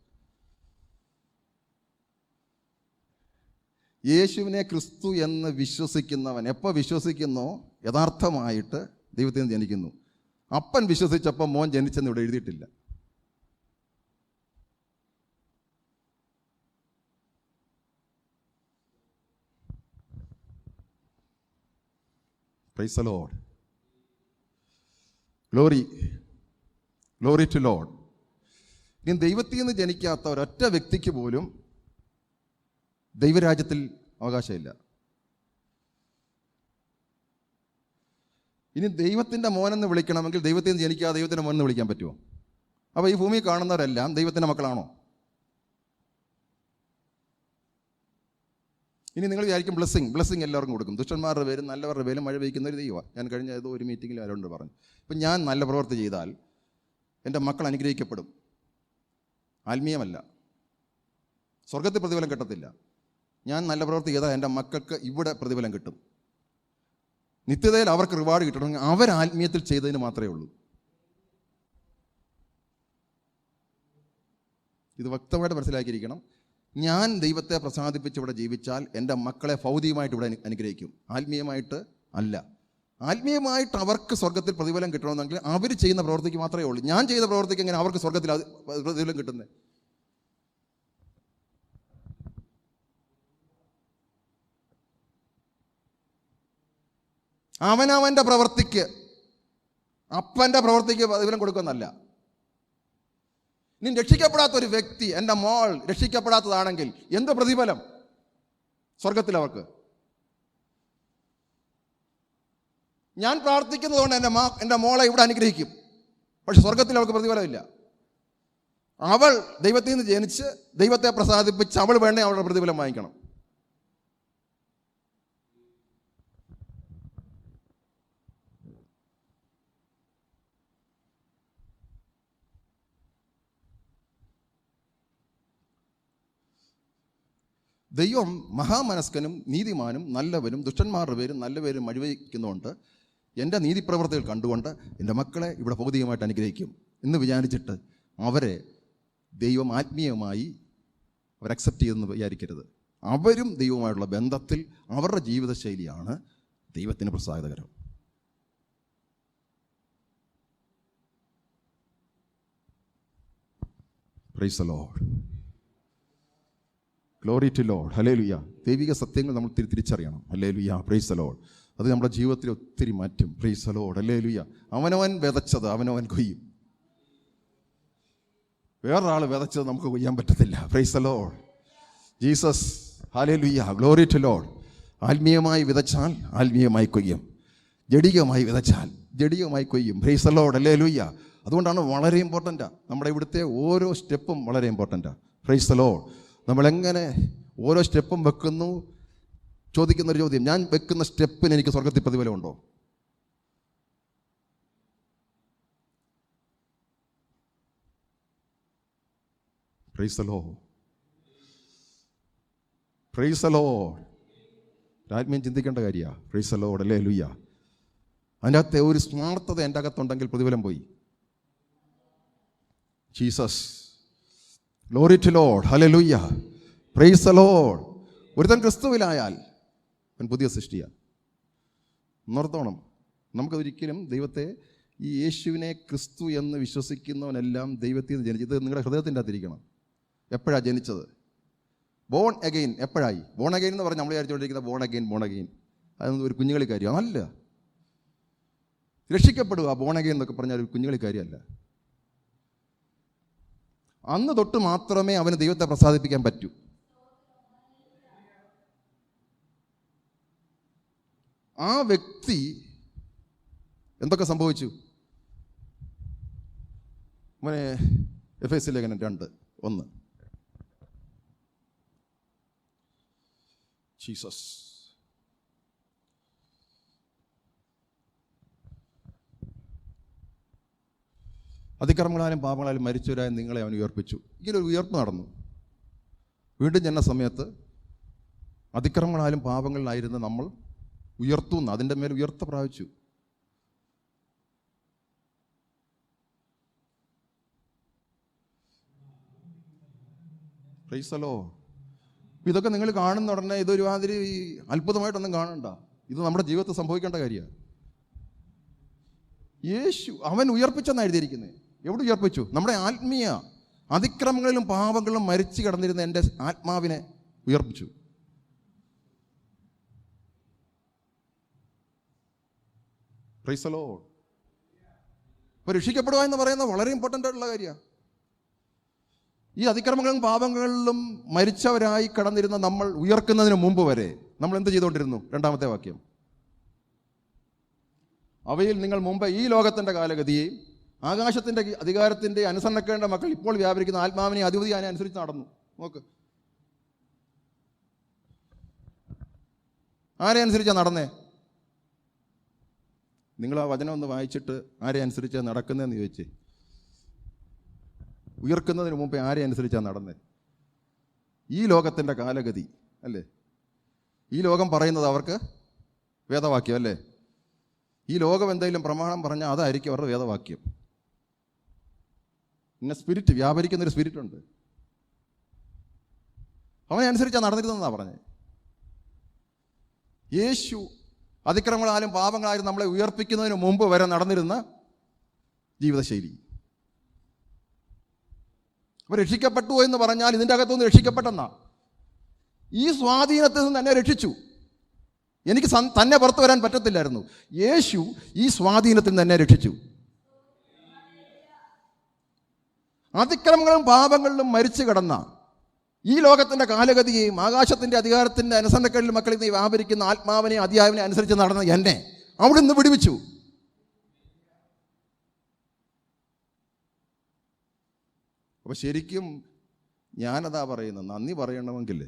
യേശുവിനെ ക്രിസ്തു എന്ന് വിശ്വസിക്കുന്നവൻ എപ്പോൾ വിശ്വസിക്കുന്നോ യഥാർത്ഥമായിട്ട് ദൈവത്തിൽ നിന്ന് ജനിക്കുന്നു. അപ്പൻ വിശ്വസിച്ചപ്പോൾ മോൻ ജനിച്ചെന്ന് ഇവിടെ എഴുതിയിട്ടില്ല. Praise the Lord. Glory to Lord. ഇനി ദൈവത്തിൽ നിന്ന് ജനിക്കാത്ത ഒരൊറ്റ വ്യക്തിക്ക് പോലും ദൈവരാജ്യത്തിൽ അവകാശമില്ല. ഇനി ദൈവത്തിൻ്റെ മോനെന്ന് വിളിക്കണമെങ്കിൽ ദൈവത്തിൽ നിന്ന് ജനിക്കാതെ ദൈവത്തിൻ്റെ മോനെന്ന് വിളിക്കാൻ പറ്റുമോ? അപ്പോൾ ഈ ഭൂമി കാണുന്നവരെല്ലാം ദൈവത്തിൻ്റെ മക്കളാണോ? ഇനി നിങ്ങൾ വിചാരിക്കും ബ്ലെസ്സിങ് എല്ലാവർക്കും കൊടുക്കും. ദുഷ്ടന്മാരുടെ പേരും നല്ലവരുടെ പേരും മഴ പെയ്ക്കുന്ന ഒരു ദൈവമാണ്. ഞാൻ കഴിഞ്ഞ ഏതോ ഒരു മീറ്റിങ്ങിൽ ആരോട് പറഞ്ഞു, ഇപ്പം ഞാൻ നല്ല പ്രവൃത്തി ചെയ്താൽ എൻ്റെ മക്കൾ അനുഗ്രഹിക്കപ്പെടും. ആത്മീയമല്ല, സ്വർഗത്തിൽ പ്രതിഫലം കിട്ടത്തില്ല. ഞാൻ നല്ല പ്രവൃത്തി ചെയ്താൽ എൻ്റെ മക്കൾക്ക് ഇവിടെ പ്രതിഫലം കിട്ടും. നിത്യതയിൽ അവർക്ക് റിവാർഡ് കിട്ടണമെങ്കിൽ അവർ ആത്മീയത്തിൽ ചെയ്തതിന് മാത്രമേ ഉള്ളൂ. ഇത് വ്യക്തമായിട്ട് മനസ്സിലാക്കിയിരിക്കണം. ഞാൻ ദൈവത്തെ പ്രസാദിപ്പിച്ച് ഇവിടെ ജീവിച്ചാൽ എൻ്റെ മക്കളെ ഭൗതികമായിട്ട് ഇവിടെ അനുഗ്രഹിക്കും, ആത്മീയമായിട്ട് അല്ല. ആത്മീയമായിട്ട് അവർക്ക് സ്വർഗത്തിൽ പ്രതിഫലം കിട്ടണമെന്നെങ്കിൽ അവർ ചെയ്യുന്ന പ്രവൃത്തിക്ക് മാത്രമേ ഉള്ളൂ. ഞാൻ ചെയ്ത പ്രവൃത്തിക്ക് എങ്ങനെ അവർക്ക് സ്വർഗത്തിൽ പ്രതിഫലം കിട്ടുന്നത്? അവനവൻ്റെ പ്രവൃത്തിക്ക്, അപ്പൻ്റെ പ്രവൃത്തിക്ക് പ്രതിഫലം കൊടുക്കുന്നല്ല. ഇനി രക്ഷിക്കപ്പെടാത്ത ഒരു വ്യക്തി, എൻ്റെ മോൾ രക്ഷിക്കപ്പെടാത്തതാണെങ്കിൽ എന്ത് പ്രതിഫലം സ്വർഗത്തിൽ അവർക്ക്? ഞാൻ പ്രാർത്ഥിക്കുന്നതുകൊണ്ട് എൻ്റെ മോളെ ഇവിടെ അനുഗ്രഹിക്കും, പക്ഷെ സ്വർഗത്തിൽ അവൾക്ക് പ്രതിഫലമില്ല. അവൾ ദൈവത്തിൽ നിന്ന് ജനിച്ച് ദൈവത്തെ പ്രസാദിപ്പിച്ച് അവൾ വേണേ അവളുടെ പ്രതിഫലം വാങ്ങിക്കണം. ദൈവം മഹാമനസ്കനും നീതിമാനും നല്ലവനും ദുഷ്ടന്മാരുടെ പേരും നല്ല പേരും മഴിവയ്ക്കുന്നുകൊണ്ട് എൻ്റെ നീതിപ്രവർത്തികൾ കണ്ടുകൊണ്ട് എൻ്റെ മക്കളെ ഇവിടെ ഭൗതികമായിട്ട് അനുഗ്രഹിക്കും എന്ന് വിചാരിച്ചിട്ട് അവരെ ദൈവം ആത്മീയമായി അവർ അക്സെപ്റ്റ് ചെയ്തെന്ന് വിചാരിക്കരുത്. അവരും ദൈവവുമായിട്ടുള്ള ബന്ധത്തിൽ അവരുടെ ജീവിതശൈലിയാണ് ദൈവത്തിന് പ്രസാദകരം. Praise the Lord. Glory to Lord. ഹല്ലേലൂയ. ദൈവിക സത്യങ്ങൾ നമ്മൾ തിരിച്ചറിയണം. ഹല്ലേലൂയ. Praise the Lord. അത് നമ്മുടെ ജീവിതത്തിൽ ഒത്തിരി മാറ്റും. Praise the Lord. ഹല്ലേലൂയ. അവനവൻ വിതച്ചത് അവനവൻ കൊയ്യും. വേറൊരാൾ വിതച്ചത് നമുക്ക് കൊയ്യാൻ പറ്റത്തില്ല. Praise the Lord Jesus. Hallelujah. Glory to Lord. ആത്മീയമായി വിതച്ചാൽ ആത്മീയമായി കൊയ്യും, ജഡികമായി വിതച്ചാൽ ജഡികമായി കൊയ്യും. Praise the Lord. ഹല്ലേലൂയ. അതുകൊണ്ടാണ് വളരെ ഇമ്പോർട്ടൻ്റാണ്. നമ്മുടെ ഇവിടുത്തെ ഓരോ സ്റ്റെപ്പും വളരെ ഇമ്പോർട്ടൻ്റാണ്. Price the Lord. നമ്മളെങ്ങനെ ഓരോ സ്റ്റെപ്പും വെക്കുന്നു? ചോദിക്കുന്നൊരു ചോദ്യം, ഞാൻ വെക്കുന്ന സ്റ്റെപ്പിന് എനിക്ക് സ്വർഗത്തിൽ പ്രതിഫലമുണ്ടോ? Praise the Lord. Praise the Lord. ആത്മീയം ചിന്തിക്കേണ്ട കാര്യമാണ്. Praise the Lord. ഹല്ലേലൂയ. അതിൻ്റെ അകത്തെ ഒരു സ്മാർത്ഥത എൻ്റെ അകത്തുണ്ടെങ്കിൽ പ്രതിഫലം പോയി. Jesus. Glory to Lord. Hallelujah. Praise the Lord. ഒരുത്തൻ ക്രിസ്തുവിലായാൽ അവൻ പുതിയ സൃഷ്ടിയാണ്. ഉണർത്തോണം. നമുക്കതൊരിക്കലും ദൈവത്തെ, ഈ യേശുവിനെ ക്രിസ്തു എന്ന് വിശ്വസിക്കുന്നവനെല്ലാം ദൈവത്തിൽ നിന്ന് ജനിച്ചത് നിങ്ങളുടെ ഹൃദയത്തിൻ്റെ അകത്തിരിക്കണം. എപ്പോഴാണ് ജനിച്ചത്? Born again. എപ്പോഴായി? ബോൺ അഗെയിൻ എന്ന് പറഞ്ഞാൽ നമ്മൾ വിചാരിച്ചുകൊണ്ടിരിക്കുന്ന ബോൺ അഗെയിൻ അതൊന്നും ഒരു കുഞ്ഞുകളി കാര്യമാണ്. അല്ല. രക്ഷിക്കപ്പെടുക ബോൺ അഗെയിൻ എന്നൊക്കെ പറഞ്ഞാൽ ഒരു കുഞ്ഞുകളി കാര്യമല്ല. അന്ന് തൊട്ട് മാത്രമേ അവന് ദൈവത്തെ പ്രസാദിപ്പിക്കാൻ പറ്റൂ. ആ വ്യക്തി എന്തൊക്കെ സംഭവിച്ചു? അവനെ എഫേസ്യ ലേഖനം 2:1. ജീസസ്. അതിക്രമങ്ങളാലും പാപങ്ങളാലും മരിച്ചവരായ നിങ്ങളെ അവൻ ഉയർപ്പിച്ചു. ഇങ്ങനൊരു ഉയർപ്പ് നടന്നു. വീണ്ടും ജനന സമയത്ത് അതിക്രമങ്ങളാലും പാപങ്ങളിലായിരുന്ന നമ്മൾ ഉയർത്തുന്നു, അതിൻ്റെ മേൽ ഉയർത്ത പ്രാപിച്ചു. Price the Lord. ഇതൊക്കെ നിങ്ങൾ കാണുന്ന ഉടനെ ഇതൊരു മാതിരി അത്ഭുതമായിട്ടൊന്നും കാണണ്ട. ഇത് നമ്മുടെ ജീവിതത്തിൽ സംഭവിക്കേണ്ട കാര്യമാണ്. യേശു അവൻ ഉയർപ്പിച്ചെന്നാണ് എഴുതിയിരിക്കുന്നത്. എവിടെ ഉയർപ്പിച്ചു? നമ്മുടെ ആത്മീയ അതിക്രമങ്ങളിലും പാപങ്ങളിലും മരിച്ചു കിടന്നിരുന്ന എൻ്റെ ആത്മാവിനെ ഉയർപ്പിച്ചു. Price the Lord. ഇപ്പോൾ രക്ഷിക്കപ്പെടുക എന്ന് പറയുന്നത് വളരെ ഇമ്പോർട്ടൻ്റ് ആയിട്ടുള്ള കാര്യമാണ്. ഈ അതിക്രമങ്ങളും പാപങ്ങളിലും മരിച്ചവരായി കടന്നിരുന്ന നമ്മൾ ഉയർക്കുന്നതിന് മുമ്പ് വരെ നമ്മൾ എന്ത് ചെയ്തുകൊണ്ടിരുന്നു? 2-ാമത്തെ വാക്യം. അവയിൽ നിങ്ങൾ മുമ്പ് ഈ ലോകത്തിൻ്റെ കാലഗതിയെയും ആകാശത്തിൻ്റെ അധികാരത്തിൻ്റെ അനുസരണക്കേണ്ട മക്കൾ ഇപ്പോൾ വ്യാപരിക്കുന്ന ആത്മാവിനെ അധിപതി അതിനെ അനുസരിച്ച് നടന്നു. നോക്ക്, ആരെ അനുസരിച്ചാണ് നടന്നേ? നിങ്ങൾ ആ വചനം ഒന്ന് വായിച്ചിട്ട് ആരെ അനുസരിച്ചാണ് നടക്കുന്നതെന്ന് ചോദിച്ചേ. ഉയർക്കുന്നതിന് മുമ്പേ ആരെ അനുസരിച്ചാണ് നടന്നേ? ഈ ലോകത്തിൻ്റെ കാലഗതി അല്ലേ? ഈ ലോകം പറയുന്നത് അവർക്ക് വേദവാക്യം അല്ലേ? ഈ ലോകം എന്തെങ്കിലും പ്രമാണം പറഞ്ഞാൽ അതായിരിക്കും അവരുടെ വേദവാക്യം. പിന്നെ സ്പിരിറ്റ്, വ്യാപരിക്കുന്നൊരു സ്പിരിറ്റുണ്ട്, അവനെ അനുസരിച്ചാണ് നടന്നിരുന്നതെന്നാണ് പറഞ്ഞത്. യേശു അതിക്രമങ്ങളാലും പാപങ്ങളാലും നമ്മളെ ഉയർപ്പിക്കുന്നതിന് മുമ്പ് വരെ നടന്നിരുന്ന ജീവിതശൈലി. അപ്പോൾ രക്ഷിക്കപ്പെട്ടു എന്ന് പറഞ്ഞാൽ ഇതിൻ്റെ അകത്തുനിന്ന് രക്ഷിക്കപ്പെട്ടെന്നാ. ഈ സ്വാധീനത്തിൽ നിന്ന് തന്നെ രക്ഷിച്ചു. എനിക്ക് തന്നെ പുറത്തു വരാൻ പറ്റത്തില്ലായിരുന്നു. യേശു ഈ സ്വാധീനത്തിൽ നിന്ന് തന്നെ രക്ഷിച്ചു. അതിക്രമങ്ങളും പാപങ്ങളിലും മരിച്ചു കിടന്ന ഈ ലോകത്തിൻ്റെ കാലഗതിയെയും ആകാശത്തിൻ്റെ അധികാരത്തിൻ്റെ അനുസരണക്കേടിൽ മക്കളിൽ നിന്ന് വ്യാപരിക്കുന്ന ആത്മാവിനെ അധ്യാവിനെ അനുസരിച്ച് നടന്ന എന്നെ അവിടെ നിന്ന് വിടുവിച്ചു. അപ്പോൾ ശരിക്കും ഞാനതാ പറയുന്നത്, നന്ദി പറയണമെങ്കിൽ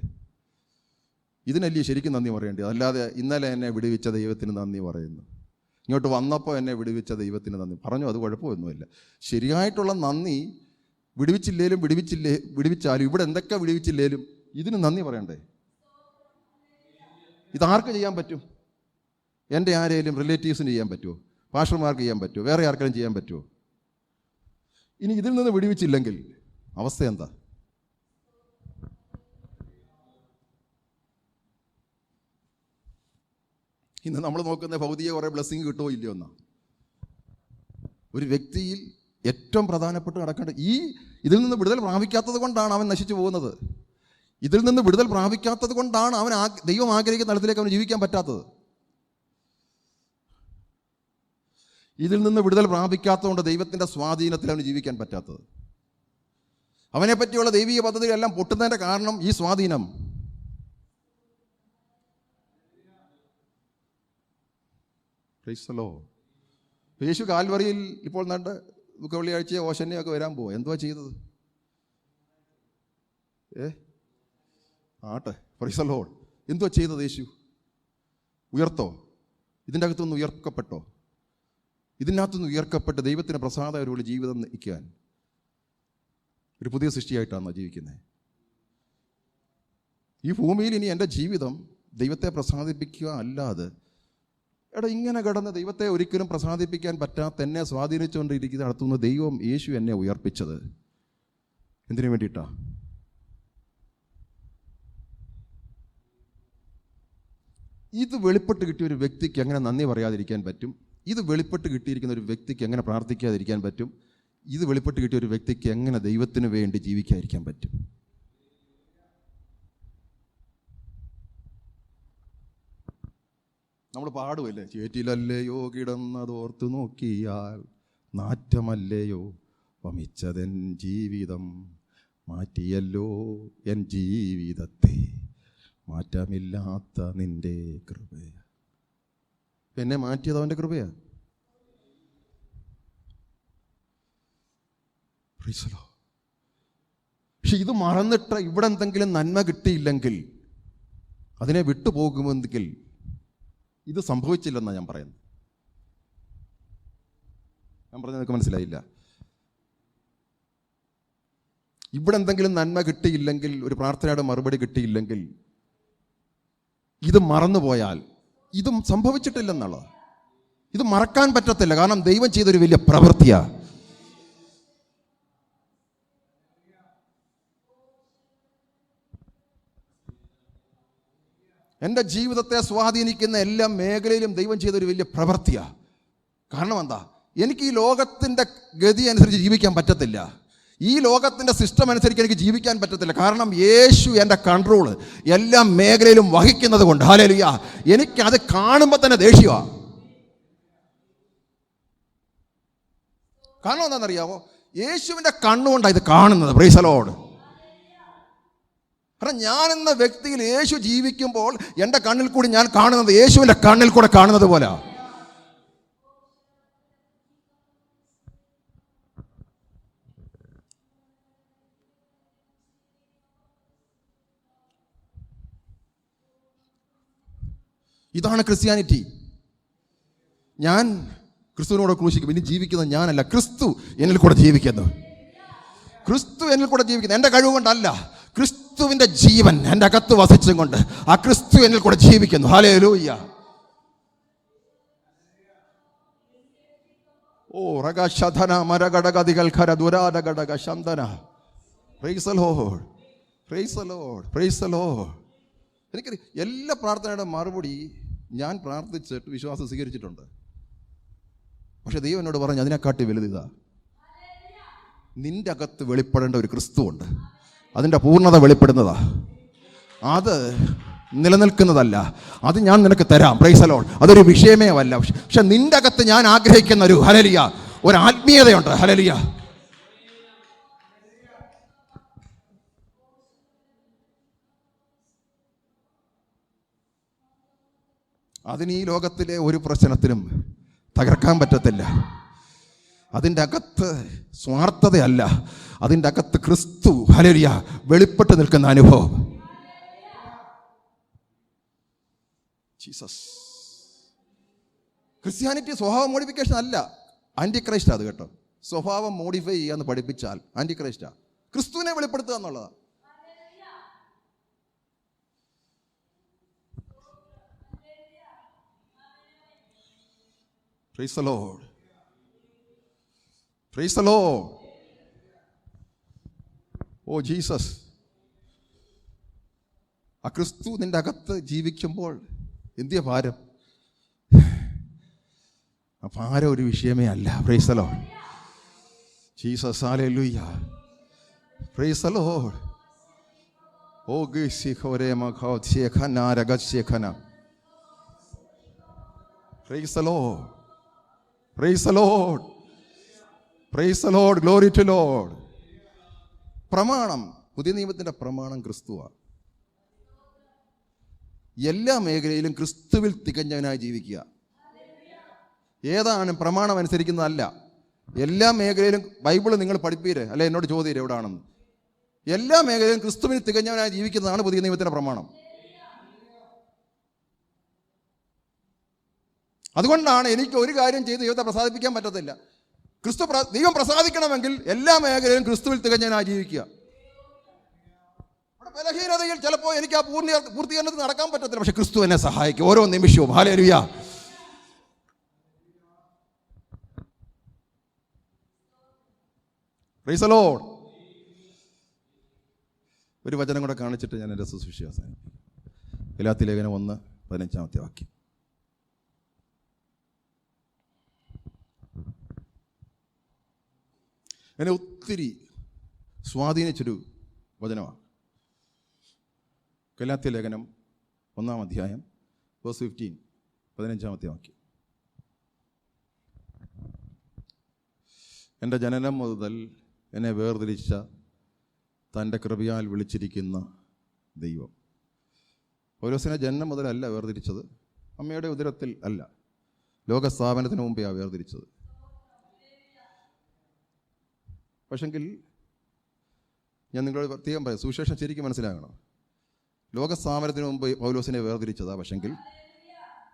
ഇതിനല്ലേ ശരിക്കും നന്ദി പറയേണ്ടത്. അല്ലാതെ ഇന്നലെ എന്നെ വിടുവിച്ച ദൈവത്തിന് നന്ദി പറയുന്നു, ഇങ്ങോട്ട് വന്നപ്പോൾ എന്നെ വിടുവിച്ച ദൈവത്തിന് നന്ദി പറഞ്ഞു, അത് കുഴപ്പമൊന്നുമില്ല. ശരിയായിട്ടുള്ള നന്ദി വിടുവിച്ചാലും ഇവിടെ എന്തൊക്കെ വിടുവിച്ചില്ലേലും ഇതിന് നന്ദി പറയണ്ടേ? ഇതാർക്ക് ചെയ്യാൻ പറ്റും? എൻ്റെ ആരെങ്കിലും റിലേറ്റീവ്സിന് ചെയ്യാൻ പറ്റുമോ? പാസ്റ്റർമാർക്ക് ചെയ്യാൻ പറ്റുമോ? വേറെ ആർക്കെങ്കിലും ചെയ്യാൻ പറ്റുമോ? ഇനി ഇതിൽ നിന്ന് വിടുവിച്ചില്ലെങ്കിൽ അവസ്ഥ എന്താ? ഇന്ന് നമ്മൾ നോക്കുന്ന ഭൗതിക കുറേ ബ്ലെസ്സിങ് കിട്ടുമോ ഇല്ലയോ എന്നാ. ഒരു വ്യക്തിയിൽ ഏറ്റവും പ്രധാനപ്പെട്ട് നടക്കേണ്ട ഇതിൽ നിന്ന് വിടുതൽ പ്രാപിക്കാത്തത് കൊണ്ടാണ് അവൻ നശിച്ചു പോകുന്നത്. ഇതിൽ നിന്ന് വിടുതൽ പ്രാപിക്കാത്തത് കൊണ്ടാണ് അവൻ ദൈവം ആഗ്രഹിക്കുന്ന തലത്തിലേക്ക് അവന് ജീവിക്കാൻ പറ്റാത്തത്. ഇതിൽ നിന്ന് വിടുതൽ പ്രാപിക്കാത്തതുകൊണ്ട് ദൈവത്തിൻ്റെ സ്വാധീനത്തിൽ അവന് ജീവിക്കാൻ പറ്റാത്തത്. അവനെ പറ്റിയുള്ള ദൈവിക പദ്ധതികളെല്ലാം പൊട്ടുന്നതിൻ്റെ കാരണം ഈ സ്വാധീനം. യേശു കാൽവറിയിൽ ഇപ്പോൾ നണ്ട് വെള്ളിയാഴ്ചയോ ഓശന്നെയൊക്കെ വരാൻ പോവാ. എന്തുവാ ചെയ്തത്? ആട്ടെ, പ്രൈസ് ദി ലോർഡ്. എന്തുവാ ചെയ്തത്? യേശു ഉയർത്തോ? ഇതിൻ്റെ അകത്തുനിന്ന് ഉയർക്കപ്പെട്ടോ? ഇതിനകത്തുനിന്ന് ഉയർക്കപ്പെട്ട് ദൈവത്തിന് പ്രസാദകരമുള്ള ജീവിതം നയിക്കാൻ ഒരു പുതിയ സൃഷ്ടിയായിട്ടാണോ ജീവിക്കുന്നത്? ഈ ഭൂമിയിൽ ഇനി എൻ്റെ ജീവിതം ദൈവത്തെ പ്രസാദിപ്പിക്കുക അല്ലാതെ ഇങ്ങനെ കിടന്ന് ദൈവത്തെ ഒരിക്കലും പ്രസാദിപ്പിക്കാൻ പറ്റാത്ത എന്നെ സ്വാധീനിച്ചുകൊണ്ടിരിക്കുന്ന നടത്തുന്ന ദൈവം യേശു എന്നെ ഉയർപ്പിച്ചത് എന്തിനു വേണ്ടിയിട്ടാ? ഇത് വെളിപ്പെട്ട് കിട്ടിയ ഒരു വ്യക്തിക്ക് എങ്ങനെ നന്ദി പറയാതിരിക്കാൻ പറ്റും? ഇത് വെളിപ്പെട്ട് കിട്ടിയിരിക്കുന്ന ഒരു വ്യക്തിക്ക് എങ്ങനെ പ്രാർത്ഥിക്കാതിരിക്കാൻ പറ്റും? ഇത് വെളിപ്പെട്ട് കിട്ടിയ ഒരു വ്യക്തിക്ക് എങ്ങനെ ദൈവത്തിന് വേണ്ടി ജീവിക്കാതിരിക്കാൻ പറ്റും? നമ്മൾ പാടുമല്ലേ, ചേറ്റിലല്ലയോ കിടന്നതോർത്തു നോക്കിയാൽ നാറ്റമല്ലയോ വമിച്ചതെൻ ജീവിതം, മാറ്റിയല്ലോ എൻ ജീവിതത്തെ മാറ്റമില്ലാത്ത നിന്റെ കൃപയ. എന്നെ മാറ്റിയത് അവൻ്റെ കൃപയാ. പക്ഷെ ഇത് മറന്നിട്ട് ഇവിടെ എന്തെങ്കിലും നന്മ കിട്ടിയില്ലെങ്കിൽ, അതിനെ വിട്ടുപോകുമെങ്കിൽ ഇത് സംഭവിച്ചില്ലെന്നാണ് ഞാൻ പറയുന്നത്. ഞാൻ പറഞ്ഞത് നിങ്ങൾക്ക് മനസ്സിലായില്ല. ഇവിടെ എന്തെങ്കിലും നന്മ കിട്ടിയില്ലെങ്കിൽ, ഒരു പ്രാർത്ഥനയുടെ മറുപടി കിട്ടിയില്ലെങ്കിൽ, ഇത് മറന്നുപോയാൽ ഇതും സംഭവിച്ചിട്ടില്ലെന്നുള്ളത്. ഇത് മറക്കാൻ പറ്റത്തില്ല. കാരണം ദൈവം ചെയ്തൊരു വലിയ പ്രവൃത്തിയാണ്. എൻ്റെ ജീവിതത്തെ സ്വാധീനിക്കുന്ന എല്ലാ മേഖലയിലും ദൈവം ചെയ്തൊരു വലിയ പ്രവൃത്തിയാണ്. കാരണം എന്താ? എനിക്ക് ഈ ലോകത്തിൻ്റെ ഗതി അനുസരിച്ച് ജീവിക്കാൻ പറ്റത്തില്ല. ഈ ലോകത്തിൻ്റെ സിസ്റ്റം അനുസരിച്ച് എനിക്ക് ജീവിക്കാൻ പറ്റത്തില്ല. കാരണം യേശു എൻ്റെ കൺട്രോൾ എല്ലാ മേഖലയിലും വഹിക്കുന്നത് കൊണ്ട്. ഹല്ലേലൂയ. എനിക്കത് കാണുമ്പോൾ തന്നെ ദേഷ്യമാണ്. കാരണം എന്താണെന്നറിയാമോ? യേശുവിൻ്റെ കണ്ണുകൊണ്ടാണ് ഇത് കാണുന്നത്. Price the Lord. കാരണം ഞാനെന്ന വ്യക്തിയിൽ യേശു ജീവിക്കുമ്പോൾ എൻ്റെ കണ്ണിൽ കൂടി ഞാൻ കാണുന്നത് യേശുവിൻ്റെ കണ്ണിൽ കൂടെ കാണുന്നത് പോലെ. ഇതാണ് ക്രിസ്ത്യാനിറ്റി. ഞാൻ ക്രിസ്തുവിനോട് ക്രൂശിക്കും, ഇനി ജീവിക്കുന്നത് ഞാനല്ല, ക്രിസ്തു എന്നിൽ കൂടെ ജീവിക്കുന്നു. ക്രിസ്തു എന്നിൽ കൂടെ ജീവിക്കുന്നു. എൻ്റെ കഴിവ് കൊണ്ടല്ല, ക്രിസ്തുവിൻ്റെ ജീവൻ എൻ്റെ അകത്ത് വസിച്ചും കൊണ്ട് ആ ക്രിസ്തു എന്നിൽ കൂടെ ജീവിക്കുന്നു. ഹല്ലേലൂയ. ഓ റഗശധന മരഗടഗദികൾ ഖര ദുരാദഗടഗ ശന്തന. Praise the Lord, praise the Lord, praise the Lord. എനിക്ക് എല്ലാ പ്രാർത്ഥനയുടെ മറുപടി ഞാൻ പ്രാർത്ഥിച്ചിട്ട് വിശ്വാസം സ്വീകരിച്ചിട്ടുണ്ട്. പക്ഷെ ദൈവം എന്നോട് പറഞ്ഞു, അതിനെക്കാട്ടി വലുതാ. നിന്റെ അകത്ത് വെളിപ്പെടേണ്ട ഒരു ക്രിസ്തു ഉണ്ട്. അതിൻ്റെ പൂർണ്ണത വെളിപ്പെടുന്നതാ. അത് നിലനിൽക്കുന്നതല്ല. അത് ഞാൻ നിനക്ക് തരാം. Price the Lord. അതൊരു വിഷയമേ അല്ല. പക്ഷെ നിന്റെ അകത്ത് ഞാൻ ആഗ്രഹിക്കുന്ന ഒരു ഹല്ലേലൂയ, ഒരു ആത്മീയതയുണ്ട്. ഹല്ലേലൂയ. അതിന് ഈ ലോകത്തിലെ ഒരു പ്രശ്നത്തിനും തകർക്കാൻ പറ്റത്തില്ല. അതിൻ്റെ അകത്ത് സ്വാർത്ഥതയല്ല, അതിൻ്റെ അകത്ത് ക്രിസ്തു ഹല്ലേലൂയ വെളിപ്പെട്ട് നിൽക്കുന്ന അനുഭവം. ജീസസ്. ക്രിസ്ത്യാനിറ്റി സ്വഭാവ മോഡിഫിക്കേഷൻ അല്ല, ആൻറ്റി ക്രൈസ്റ്റ്. അത് കേട്ടോ, സ്വഭാവം മോഡിഫൈ ചെയ്യാന്ന് പഠിപ്പിച്ചാൽ ആൻറ്റി ക്രൈസ്റ്റാ. ക്രിസ്തുവിനെ വെളിപ്പെടുത്തുക എന്നുള്ളതാണ്. Praise the Lord. Praise the Lord. Oh Jesus. ആ ക്രിസ്തു നിന്റെ അകത്ത് ജീവിക്കുമ്പോൾ എന്തിയ ഭാരം? ആ ഭാരം ഒരു വിഷയമേ അല്ല. Praise the Lord. Jesus, hallelujah. Praise the Lord. Oh gisikhore makhao tsekhana ragatsekhana. Praise the Lord. Praise the Lord. Praise the Lord. Glory to Lord. പ്രമാണം, പുതിയ നിയമത്തിൻ്റെ പ്രമാണം ക്രിസ്തുവാണ്. എല്ലാ മേഖലയിലും ക്രിസ്തുവിൽ തികഞ്ഞവനായി ജീവിക്കുക. ഏതാണ് പ്രമാണം അനുസരിക്കുന്നതല്ല. എല്ലാ മേഖലയിലും ബൈബിള് നിങ്ങൾ പഠിപ്പീര്, അല്ലെ എന്നോട് ചോദ്യം എവിടാണെന്ന്. എല്ലാ മേഖലയിലും ക്രിസ്തുവിൽ തികഞ്ഞവനായി ജീവിക്കുന്നതാണ് പുതിയ നിയമത്തിൻ്റെ പ്രമാണം. അതുകൊണ്ടാണ് എനിക്ക് ഒരു കാര്യം ചെയ്ത് ദൈവത്തെ പ്രസാദിപ്പിക്കാൻ പറ്റത്തില്ല. ദൈവം പ്രസാദിക്കണമെങ്കിൽ എല്ലാ മേഖലയിലും ക്രിസ്തുവിൽ തികഞ്ഞവനായി ജീവിക്കുക. ബലഹീനതയിൽ ചിലപ്പോൾ എനിക്ക് ആ പൂർത്തീകരണത്തിൽ നടക്കാൻ പറ്റത്തില്ല, പക്ഷെ ക്രിസ്തു എന്നെ സഹായിക്കും ഓരോ നിമിഷവും. ഹല്ലേലൂയ. Praise the Lord. ഒരു വചനം കൂടെ കാണിച്ചിട്ട് ഞാൻ എൻ്റെ ശുശ്രൂഷ അവസാനിപ്പിക്കും. ഗലാത്യ ലേഖനം 1:15 വാക്യം. എന്നെ ഒത്തിരി സ്വാധീനിച്ചൊരു വചനമാണ്. ഗലാത്യ ലേഖനം 1:15 15 വാക്യം. എൻ്റെ ജനനം മുതൽ എന്നെ വേർതിരിച്ച തൻ്റെ കൃപയാൽ വിളിച്ചിരിക്കുന്ന ദൈവം. പൗലോസിനെ ജനനം മുതലല്ല വേർതിരിച്ചത്, അമ്മയുടെ ഉദരത്തിൽ അല്ല, ലോകസ്ഥാപനത്തിന് മുമ്പെയാണ് വേർതിരിച്ചത്. പക്ഷെങ്കിൽ ഞാൻ നിങ്ങളോട് പ്രത്യേകം പറയാം, സുവിശേഷം ശരിക്കും മനസ്സിലാകണം. ലോകസ്ഥാപനത്തിന് മുമ്പ് പൗലോസിനെ വേർതിരിച്ചതാണ്. പക്ഷെങ്കിൽ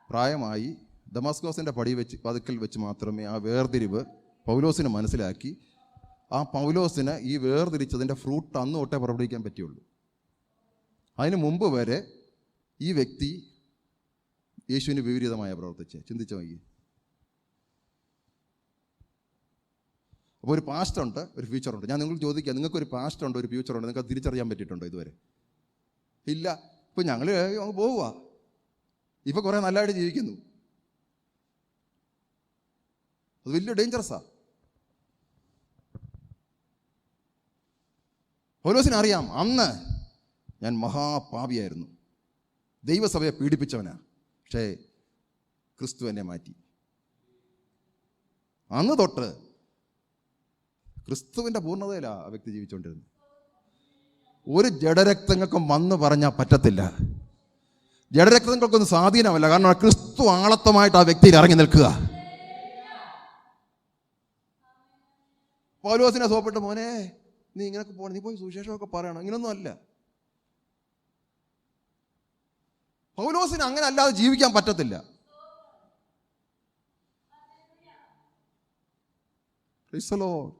പ്രായമായി ദമാസ്കോസിൻ്റെ പതുക്കൽ വെച്ച് മാത്രമേ ആ വേർതിരിവ് പൗലോസിന് മനസ്സിലാക്കി ആ പൗലോസിന് ഈ വേർതിരിച്ചതിൻ്റെ ഫ്രൂട്ട് അന്ന് തൊട്ടേ പുറപ്പെടുവിക്കാൻ പറ്റുള്ളൂ. അതിന് മുമ്പ് വരെ ഈ വ്യക്തി യേശുവിന് വിപരീതമായ പ്രവർത്തിച്ച് ചിന്തിച്ചു നോക്കി. അപ്പോൾ ഒരു പാസ്റ്റ് ഉണ്ട്, ഒരു ഫ്യൂച്ചറുണ്ട്. ഞാൻ നിങ്ങൾ ചോദിക്കുക, നിങ്ങൾക്കൊരു പാസ്റ്റ് ഉണ്ട്, ഒരു ഫ്യൂച്ചറുണ്ട്, നിങ്ങൾക്ക് തിരിച്ചറിയാൻ പറ്റിയിട്ടുണ്ടോ ഇതുവരെ? ഇല്ല. ഇപ്പോൾ ഞങ്ങൾ അങ്ങ് പോവുക, ഇപ്പോൾ കുറേ നല്ലതായിട്ട് ജീവിക്കുന്നു. അത് വലിയ ഡേഞ്ചറസാണ്. പൗലോസിന് അറിയാം, അന്ന് ഞാൻ മഹാപാപിയായിരുന്നു, ദൈവസഭയെ പീഡിപ്പിച്ചവനാണ്. പക്ഷേ ക്രിസ്തു എന്നെ മാറ്റി. അന്ന് തൊട്ട് ക്രിസ്തുവിൻ്റെ പൂർണ്ണതയിലാണ് ആ വ്യക്തി ജീവിച്ചുകൊണ്ടിരുന്നത്. ഒരു ജഡരക്തങ്ങൾക്കും വന്ന് പറഞ്ഞാൽ പറ്റത്തില്ല. ജഡരക്തങ്ങൾക്കൊന്നും സ്വാധീനമല്ല, കാരണം ക്രിസ്തു ആളത്വമായിട്ട് ആ വ്യക്തിയിൽ ഇറങ്ങി നിൽക്കുക. പൗലോസിനെ സോപ്പിട്ട്, മോനെ നീ ഇങ്ങനെയൊക്കെ പോകണം, നീ പോയി സുവിശേഷമൊക്കെ പറയണം, ഇങ്ങനൊന്നും അല്ല. പൗലോസിന് അങ്ങനെ അല്ലാതെ ജീവിക്കാൻ പറ്റത്തില്ല. Praise the Lord.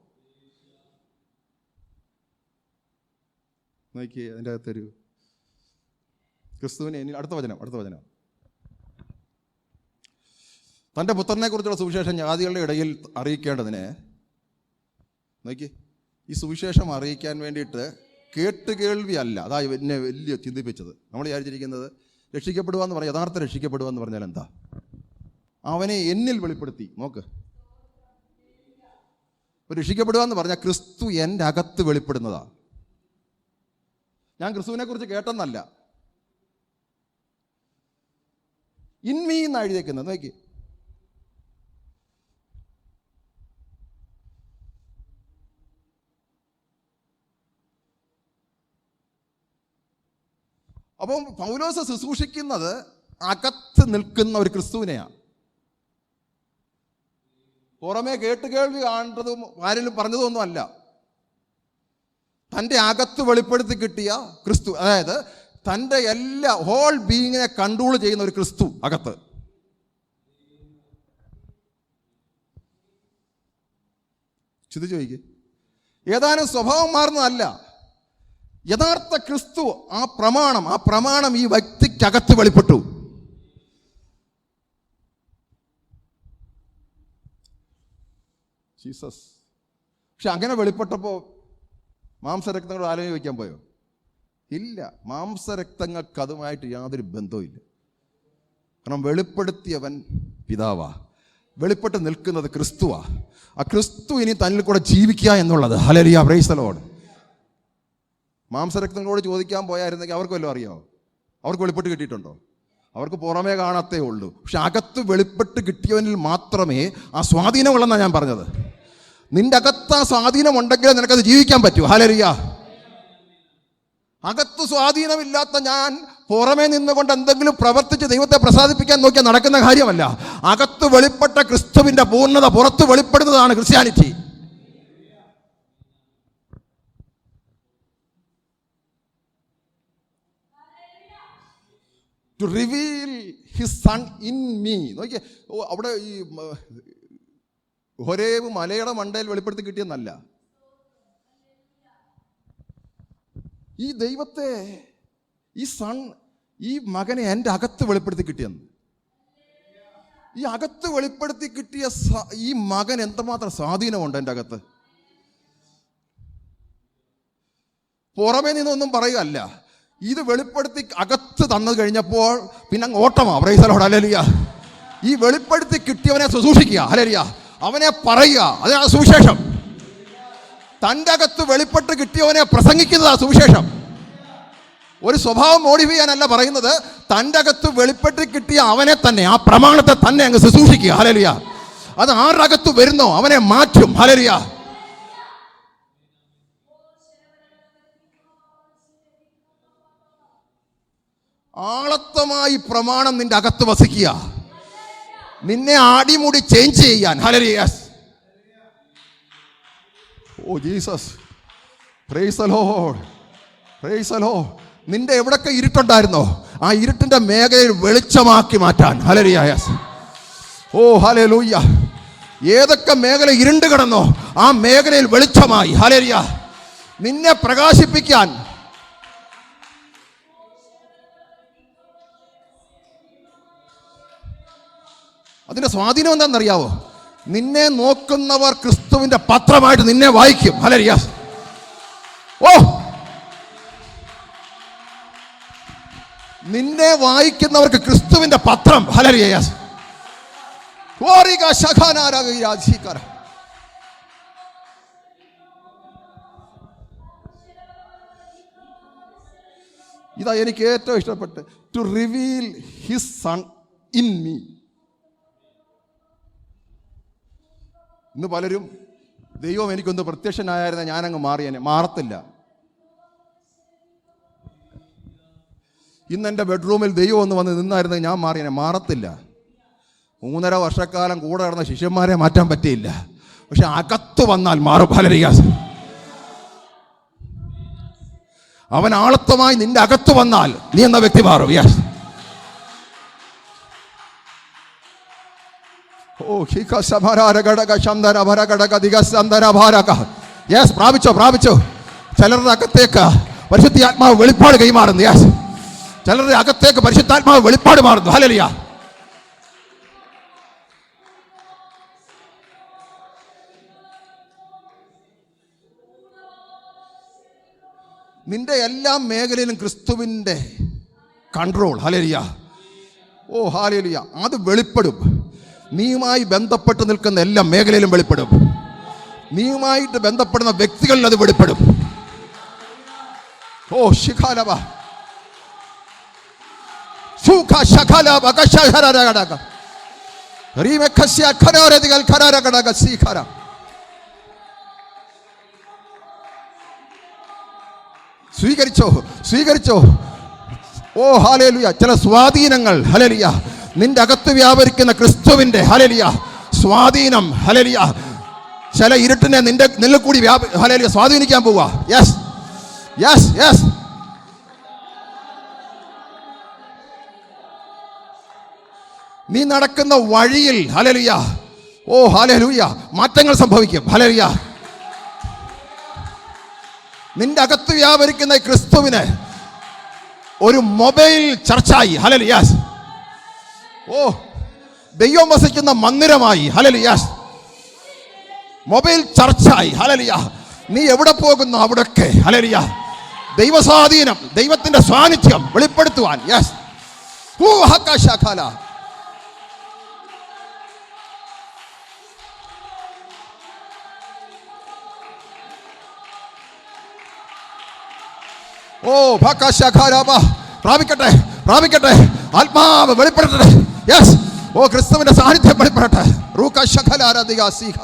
നോക്കിയേ, അതിൻ്റെ അകത്തൊരു ക്രിസ്തുവിനെ അടുത്ത വചനം തൻ്റെ പുത്രനെ കുറിച്ചുള്ള സുവിശേഷം ജാതികളുടെ ഇടയിൽ അറിയിക്കേണ്ടതിന്, നോക്കി, ഈ സുവിശേഷം അറിയിക്കാൻ വേണ്ടിയിട്ട് കേട്ടുകേൾവി അല്ല. അതാ എന്നെ വലിയ ചിന്തിപ്പിച്ചത്. നമ്മൾ വിചാരിച്ചിരിക്കുന്നത് രക്ഷിക്കപ്പെടുക എന്ന് പറഞ്ഞാൽ, യഥാർത്ഥ രക്ഷിക്കപ്പെടുക എന്ന് പറഞ്ഞാൽ എന്താ? അവനെ എന്നിൽ വെളിപ്പെടുത്തി. നോക്ക്, രക്ഷിക്കപ്പെടുക എന്ന് പറഞ്ഞാൽ ക്രിസ്തു എൻ്റെ അകത്ത് വെളിപ്പെടുന്നതാ. ഞാൻ ക്രിസ്തുവിനെ കുറിച്ച് കേട്ടെന്നല്ല, ഇൻമീ എന്ന് എഴുതിയേക്കുന്നത്. നോക്കി, അപ്പം പൗലോസ് ശുശ്രൂഷിക്കുന്നത് അകത്ത് നിൽക്കുന്ന ഒരു ക്രിസ്തുവിനെയാണ്. പുറമേ കേട്ടുകേൾവി കാണുന്നതും ആരെങ്കിലും പറഞ്ഞതൊന്നും അല്ല. തൻ്റെ അകത്ത് വെളിപ്പെടുത്തി കിട്ടിയ ക്രിസ്തു, അതായത് തൻ്റെ എല്ലാ ഹോൾ ബീയിങ്ങിനെ കൺട്രോൾ ചെയ്യുന്ന ഒരു ക്രിസ്തു അകത്ത്. ചിന്തിച്ചു ചോദിക്കുക, ഏതാനും സ്വഭാവം മാറുന്നതല്ല, യഥാർത്ഥ ക്രിസ്തു, ആ പ്രമാണം ഈ വ്യക്തിക്കകത്ത് വെളിപ്പെട്ടു. ജീസസ്. പക്ഷെ അങ്ങനെ വെളിപ്പെട്ടപ്പോൾ മാംസരക്തങ്ങൾ ആലോചന വയ്ക്കാൻ പോയോ? ഇല്ല. മാംസരക്തങ്ങൾക്ക് അതുമായിട്ട് യാതൊരു ബന്ധവും ഇല്ല. കാരണം വെളിപ്പെടുത്തിയവൻ പിതാവാ, വെളിപ്പെട്ട് നിൽക്കുന്നത് ക്രിസ്തുവാ. ആ ക്രിസ്തു ഇനി തന്നിൽ കൂടെ ജീവിക്കുക എന്നുള്ളത്. ഹല്ലേലൂയ, പ്രൈസ് ദി ലോർഡ്. മാംസരക്തങ്ങളോട് ചോദിക്കാൻ പോയായിരുന്നെങ്കിൽ അവർക്ക് വല്ലതും അറിയാമോ? അവർക്ക് വെളിപ്പെട്ട് കിട്ടിയിട്ടുണ്ടോ? അവർക്ക് പുറമേ കാണത്തേ ഉള്ളൂ. പക്ഷെ അകത്ത് വെളിപ്പെട്ട് കിട്ടിയവനിൽ മാത്രമേ ആ സ്വാധീനമുള്ളെന്നാണ് ഞാൻ പറഞ്ഞത്. നിന്റെ അകത്ത് ആ സ്വാധീനം ഉണ്ടെങ്കിൽ നിനക്കത് ജീവിക്കാൻ പറ്റൂ. ഹല്ലേലൂയ. അകത്ത് സ്വാധീനമില്ലാത്ത ഞാൻ പുറമേ നിന്നുകൊണ്ട് എന്തെങ്കിലും പ്രവർത്തിച്ച് ദൈവത്തെ പ്രസാദിപ്പിക്കാൻ നോക്കിയാൽ നടക്കുന്ന കാര്യമല്ല. അകത്ത് വെളിപ്പെട്ട ക്രിസ്തുവിന്റെ പൂർണ്ണത പുറത്ത് വെളിപ്പെടുന്നതാണ് Christianity. To reveal his son in me. നോക്കിയേ, അവിടെ ഈ ഹോരേബ് മലയുടെ മണ്ടയിൽ വെളിപ്പെടുത്തി കിട്ടിയെന്നല്ല, ഈ ദൈവത്തെ, ഈ സൺ, ഈ മകനെ എൻ്റെ അകത്ത് വെളിപ്പെടുത്തി കിട്ടിയെന്ന്. ഈ അകത്ത് വെളിപ്പെടുത്തി കിട്ടിയ ഈ മകൻ എന്തുമാത്രം സ്വാധീനമുണ്ട് എൻ്റെ അകത്ത്. പുറമേ നിന്നൊന്നും പറയുകയല്ല, ഇത് വെളിപ്പെടുത്തി അകത്ത് തന്നു കഴിഞ്ഞപ്പോൾ പിന്നെ അങ്ങ് ഓട്ടമാ. Praise the Lord. ഹല്ലേലൂയ. ഈ വെളിപ്പെടുത്തി കിട്ടിയവനെ ശുശ്രൂഷിക്കുക. ഹല്ലേലൂയ. അവനെ പറയുക, അതാണ് സുവിശേഷം. തൻ്റെ അകത്ത് വെളിപ്പെട്ട് കിട്ടിയവനെ പ്രസംഗിക്കുന്നതാ സുവിശേഷം. ഒരു സ്വഭാവം മോഡിഫൈ ചെയ്യാനല്ല പറയുന്നത്, തൻ്റെ അകത്ത് വെളിപ്പെട്ട് കിട്ടിയ അവനെ തന്നെ, ആ പ്രമാണത്തെ തന്നെ അങ്ങ് ശുശ്രൂഷിക്കുക. ഹല്ലേലൂയ. അത് ആരുടെ അകത്ത് വരുന്നോ അവനെ മാറ്റും. ഹല്ലേലൂയ. ആളത്വമായി പ്രമാണം നിന്റെ അകത്ത് വസിക്കുക, നിന്നെ ആടിമുടി ചേഞ്ച് ചെയ്യാൻ. Hallelujah. Oh Jesus, praise the Lord, praise the Lord. നിന്റെ എവിടൊക്കെ ഇരുട്ടുണ്ടായിരുന്നോ ആ ഇരുട്ടിന്റെ മേഖലയിൽ വെളിച്ചമാക്കി മാറ്റാൻ. ഹല്ലേലൂയ. Oh hallelujah. ഏതൊക്കെ മേഖല ഇരുണ്ട് കിടന്നോ ആ മേഖലയിൽ വെളിച്ചമായി. ഹല്ലേലൂയ. നിന്നെ പ്രകാശിപ്പിക്കാൻ. അതിന്റെ സ്വാധീനം എന്താണെന്നറിയാവോ? നിന്നെ നോക്കുന്നവർ ക്രിസ്തുവിന്റെ പത്രമായിട്ട് നിന്നെ വായിക്കും. ഹല്ലേലൂയ. ഓ, നിന്നെ വായിക്കുന്നവർക്ക് ക്രിസ്തുവിന്റെ പത്രം. ഹല്ലേലൂയ. ഇതാ എനിക്ക് ഏറ്റവും ഇഷ്ടപ്പെട്ട്, to reveal his son in me. ഇന്ന് പലരും ദൈവം എനിക്കൊന്ന് പ്രത്യക്ഷനായിരുന്ന ഞാനങ്ങ് മാറിയനെ. മാറത്തില്ല. ഇന്ന് എൻ്റെ ബെഡ്റൂമിൽ ദൈവം ഒന്ന് വന്ന് നിന്നായിരുന്നെങ്കിൽ ഞാൻ മാറിയനെ. മാറത്തില്ല. 3.5 വർഷക്കാലം കൂടെ നടന്ന ശിഷ്യന്മാരെ മാറ്റാൻ പറ്റിയില്ല. പക്ഷെ അകത്ത് വന്നാൽ മാറും. ഹല്ലേലൂയ. അവൻ ആളത്വമായി നിന്റെ അകത്ത് വന്നാൽ നീ എന്ന വ്യക്തി മാറും. യെസ്. ഓ യെസ്, പ്രാപിച്ചോ. ചിലരുടെ അകത്തേക്ക് പരിശുദ്ധാത്മാവ് വെളിപ്പാട് കൈമാറുന്നു. യെസ്, ചിലരുടെ അകത്തേക്ക് പരിശുദ്ധാത്മാവ് വെളിപ്പാട് മാറുന്നു. ഹല്ലേലൂയ. നിന്റെ എല്ലാ മേഖലയിലും ക്രിസ്തുവിൻ്റെ കൺട്രോൾ. ഹല്ലേലൂയ. Oh hallelujah. അത് വെളിപ്പെടും. നീയുമായി ബന്ധപ്പെട്ട് നിൽക്കുന്ന എല്ലാ മേഖലയിലും വെളിപ്പെടും. നീയുമായിട്ട് ബന്ധപ്പെടുന്ന വ്യക്തികളിൽ അത് വെളിപ്പെടും. ഓ ശിഖാലവ സ്വീകരിച്ചോ. ഓ ഹല്ലേലൂയ. ചില സ്വാധീനങ്ങൾ, ഹല്ലേലൂയ, നിന്റെ അകത്ത് വ്യാപരിക്കുന്ന ക്രിസ്തുവിന്റെ, ഹല്ലേലൂയ, സ്വാധീനം, ഹല്ലേലൂയ, ചില ഇരുട്ടിനെ നിന്നിൽ കൂടി ഹല്ലേലൂയ സ്വാധീനിക്കാൻ പോവുക. Yes yes yes. നീ നടക്കുന്ന വഴിയിൽ, ഹല്ലേലൂയ, ഓ ഹല്ലേലൂയ, മാറ്റങ്ങൾ സംഭവിക്കും. ഹല്ലേലൂയ. നിന്റെ അകത്ത് വ്യാപരിക്കുന്ന ക്രിസ്തുവിന് ഒരു മൊബൈൽ ചർച്ചായി. ഹല്ലേലൂയ. ഓ, ദൈവം വസിക്കുന്ന മന്ദിരമായി. ഹല്ലേലൂയ. മൊബൈൽ ചർച്ചായി. ഹല്ലേലൂയ. നീ എവിടെ പോകുന്നു അവിടൊക്കെ, ഹല്ലേലൂയ, ദൈവസ്വാധീനം, ദൈവത്തിന്റെ സാന്നിധ്യം വെളിപ്പെടുത്തുവാൻ. യെസ്. ഓ ഹക്കശഖല. ഓ ഭക്കശഖലബ. പ്രാപിക്കട്ടെ. ആത്മാവ് വെളിപ്പെടട്ടെ. യെസ്. ഓ ക്രിസ്തുവിന്റെ സാന്നിധ്യം വെളിപ്പെടട്ടെ. റൂകശഖലാരദിഗ സീഖ.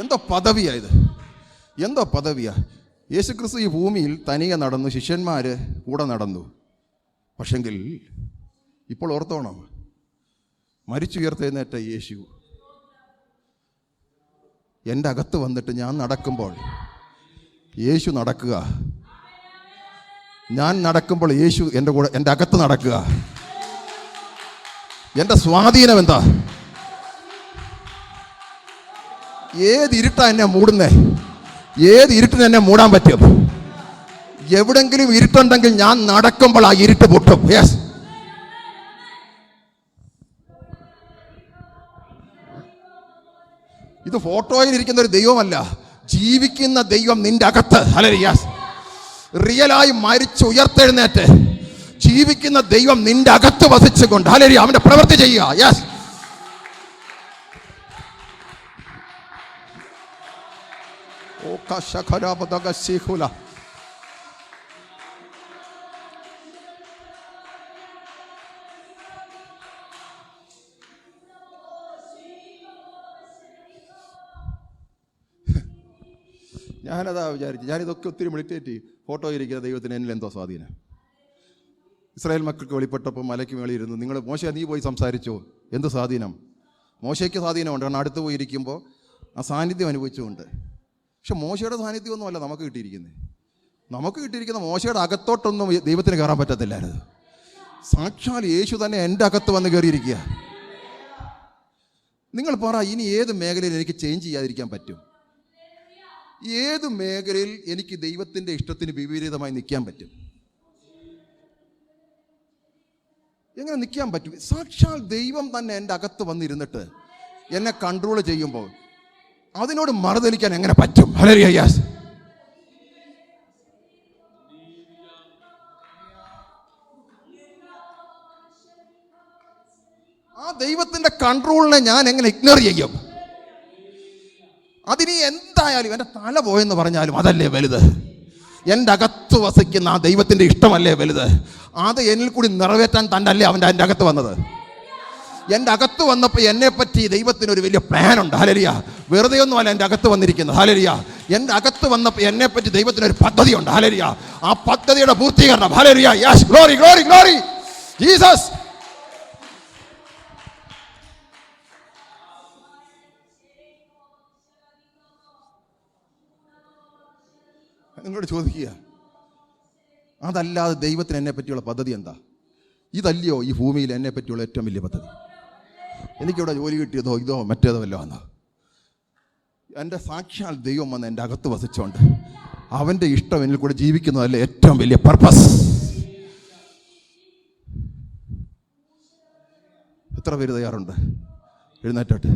എന്തോ പദവിയാ ഇത്. എന്തോ പദവിയാ. യേശുക്രിസ്തു ഈ ഭൂമിയിൽ തനിയെ നടന്നു, ശിഷ്യന്മാര് കൂടെ നടന്നു. പക്ഷെങ്കിൽ ഇപ്പോൾ ഓർത്തോണം, മരിച്ചുയർത്തെഴുന്നേറ്റ യേശു എൻ്റെ അകത്ത് വന്നിട്ട് ഞാൻ നടക്കുമ്പോൾ യേശു നടക്കുക, ഞാൻ നടക്കുമ്പോൾ യേശു എൻ്റെ കൂടെ, എൻ്റെ അകത്ത് നടക്കുക. എൻ്റെ സ്വാധീനം എന്താ? ഏത് ഇരുട്ടാ എന്നെ മൂടുന്നേ? ഏത് ഇരുട്ടിന് എന്നെ മൂടാൻ പറ്റും? എവിടെങ്കിലും ഇരുട്ടുണ്ടെങ്കിൽ ഞാൻ നടക്കുമ്പോൾ ആ ഇരുട്ട് പൊട്ടും. യെസ്. ഇത് ഫോട്ടോയിൽ ഇരിക്കുന്ന ഒരു ദൈവമല്ല, ജീവിക്കുന്ന ദൈവം നിന്റെ അകത്ത്. ഹല്ലേലൂയ. റിയലായി മരിച്ച് ഉയർത്തെഴുന്നേറ്റ് ജീവിക്കുന്ന ദൈവം നിന്റെ അകത്ത് വസിച്ചുകൊണ്ട്, ഹല്ലേലൂയ, അവന്റെ പ്രവൃത്തി ചെയ്യുക. യെസ്. ഓ കശഖരാബദഗ സീഖുല. ഞാനതാ വിചാരിച്ചു, ഞാനിതൊക്കെ ഒത്തിരി മെഡിറ്റേറ്റ് ചെയ്യും. ഫോട്ടോ ഇരിക്കുന്ന ദൈവത്തിന് എന്നിൽ എന്തോ സ്വാധീനം. ഇസ്രായേൽ മക്കൾക്ക് വെളിപ്പെട്ടപ്പോൾ മലയ്ക്ക് മേളിയിരുന്നു, നിങ്ങൾ മോശ നീ പോയി സംസാരിച്ചോ? എന്ത് സ്വാധീനം? മോശയ്ക്ക് സ്വാധീനമുണ്ട്, കാരണം അടുത്ത് പോയി ഇരിക്കുമ്പോൾ ആ സാന്നിധ്യം അനുഭവിച്ചുകൊണ്ട്. പക്ഷെ മോശയുടെ സാന്നിധ്യമൊന്നുമല്ല നമുക്ക് കിട്ടിയിരിക്കുന്നത്. നമുക്ക് കിട്ടിയിരിക്കുന്ന മോശയുടെ അകത്തോട്ടൊന്നും ദൈവത്തിന് കയറാൻ പറ്റത്തില്ലായിരുന്നു. സാക്ഷാൽ യേശു തന്നെ എൻ്റെ അകത്ത് വന്ന് കയറിയിരിക്കുക. നിങ്ങൾ പറ, ഇനി ഏത് മേഖലയിൽ എനിക്ക് ചേഞ്ച് ചെയ്യാതിരിക്കാൻ പറ്റും? ഏത് മേഖലയിൽ എനിക്ക് ദൈവത്തിൻ്റെ ഇഷ്ടത്തിന് വിപരീതമായി നിൽക്കാൻ പറ്റും? എങ്ങനെ നിൽക്കാൻ പറ്റും? സാക്ഷാൽ ദൈവം തന്നെ എൻ്റെ അകത്ത് വന്നിരുന്നിട്ട് എന്നെ കൺട്രോൾ ചെയ്യുമ്പോൾ അതിനോട് മറുതലിക്കാൻ എങ്ങനെ പറ്റും? ഹല്ലേലൂയ. ആ ദൈവത്തിന്റെ കൺട്രോളിനെ ഞാൻ എങ്ങനെ ഇഗ്നോർ ചെയ്യും? അതിനി എന്തായാലും എൻ്റെ തല പോയെന്ന് പറഞ്ഞാലും അതല്ലേ വലുത്? എൻ്റെ അകത്ത് വസിക്കുന്ന ആ ദൈവത്തിൻ്റെ ഇഷ്ടമല്ലേ വലുത്? അത് എന്നിൽ കൂടി നിറവേറ്റാൻ തന്നെ അല്ലേ അവൻ്റെ എൻ്റെ അകത്ത് വന്നത്? എൻ്റെ അകത്ത് വന്നപ്പോൾ എന്നെപ്പറ്റി ദൈവത്തിനൊരു വലിയ പ്ലാനുണ്ട്. ഹല്ലേലൂയ. വെറുതെ ഒന്നുമല്ല എൻ്റെ അകത്ത് വന്നിരിക്കുന്നത്. ഹല്ലേലൂയ. എൻ്റെ അകത്ത് വന്നപ്പോൾ എന്നെപ്പറ്റി ദൈവത്തിനൊരു പദ്ധതിയുണ്ട്. ഹല്ലേലൂയ. ആ പദ്ധതിയുടെ പൂർത്തീകരണം. Hallelujah. Yes. Glory glory glory Jesus. നിങ്ങളോട് ചോദിക്കുക, അതല്ലാതെ ദൈവത്തിന് എന്നെ പറ്റിയുള്ള പദ്ധതി എന്താ? ഇതല്ലയോ ഈ ഭൂമിയിൽ എന്നെ പറ്റിയുള്ള ഏറ്റവും വലിയ പദ്ധതി? എനിക്കിവിടെ ജോലി കിട്ടിയതോ ഇതോ മറ്റേതോ വല്ലോ ആണോ? എൻ്റെ സാക്ഷാൽ ദൈവം വന്ന് എൻ്റെ അകത്ത് വസിച്ചുകൊണ്ട് അവൻ്റെ ഇഷ്ടം എന്നിൽ കൂടെ ജീവിക്കുന്നതല്ലേ ഏറ്റവും വലിയ പർപ്പസ്. എത്ര പേര് തയ്യാറുണ്ട്? എഴുന്നേറ്റോട്ടെ.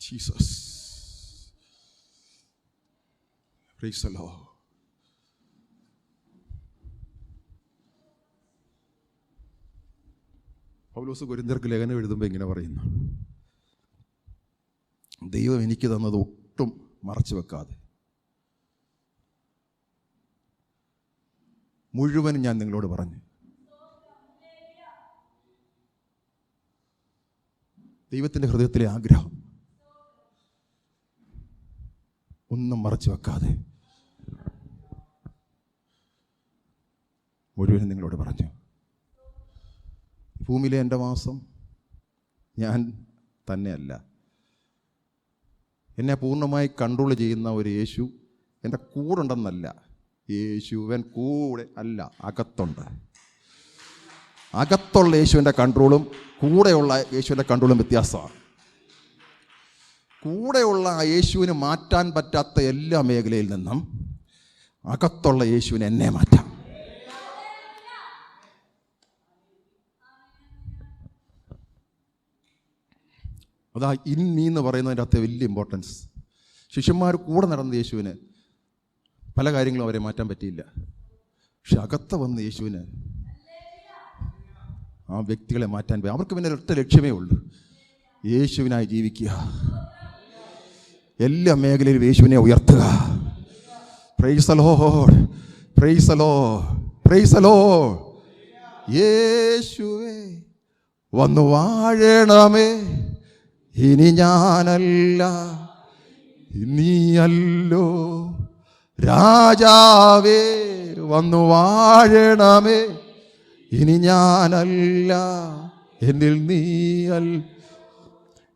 Jesus, praise the Lord. Paulose കൊരിന്ത്യർക്ക് ലേഖനം എഴുതുമ്പോൾ ഇങ്ങനെ പറയുന്നു, ദൈവം എനിക്ക് തന്നത് ഒട്ടും മറച്ചു വെക്കാതെ മുഴുവൻ ഞാൻ നിങ്ങളോട് പറഞ്ഞു. ദൈവത്തിൻ്റെ ഹൃദയത്തിലെ ആഗ്രഹം ഒന്നും മറച്ചു വെക്കാതെ മുഴുവൻ നിങ്ങളോട് പറഞ്ഞു. ഭൂമിയിലെ എൻ്റെ വാസം ഞാൻ തന്നെയല്ല, എന്നെ പൂർണ്ണമായി കൺട്രോൾ ചെയ്യുന്ന ഒരു യേശു എൻ്റെ കൂടെ ഉണ്ടെന്നല്ല. യേശുവൻ കൂടെ അല്ല, അകത്തുണ്ട്. അകത്തുള്ള യേശുവിൻ്റെ കൺട്രോളും കൂടെയുള്ള യേശുവിൻ്റെ കൺട്രോളും വ്യത്യാസമാണ്. കൂടെയുള്ള ആ യേശുവിന് മാറ്റാൻ പറ്റാത്ത എല്ലാ മേഖലയിൽ നിന്നും അകത്തുള്ള യേശുവിന് എന്നെ മാറ്റാം. അതാ ഇൻ മീ എന്ന് പറയുന്നതിൻ്റെ അകത്ത് വലിയ ഇമ്പോർട്ടൻസ്. ശിഷ്യന്മാർ കൂടെ നടന്ന യേശുവിന് പല കാര്യങ്ങളും അവരെ മാറ്റാൻ പറ്റിയില്ല. പക്ഷെ അകത്ത് വന്ന യേശുവിന് ആ വ്യക്തികളെ മാറ്റാൻ പോയി. അവർക്ക് പിന്നെ ഒറ്റ ലക്ഷ്യമേ ഉള്ളൂ, യേശുവിനായി ജീവിക്കുക, എല്ലാ മേഖലയിലും യേശുവിനെ ഉയർത്തുക. Price the Lord, praise the Lord, praise the Lord. യേശുവേ വന്നു വാഴണമേ, ഇനി ഞാനല്ല നീയല്ലോ. രാജാവേ വന്നു വാഴണമേ, ഇനി ഞാനല്ല എന്നിൽ നീയല്ല.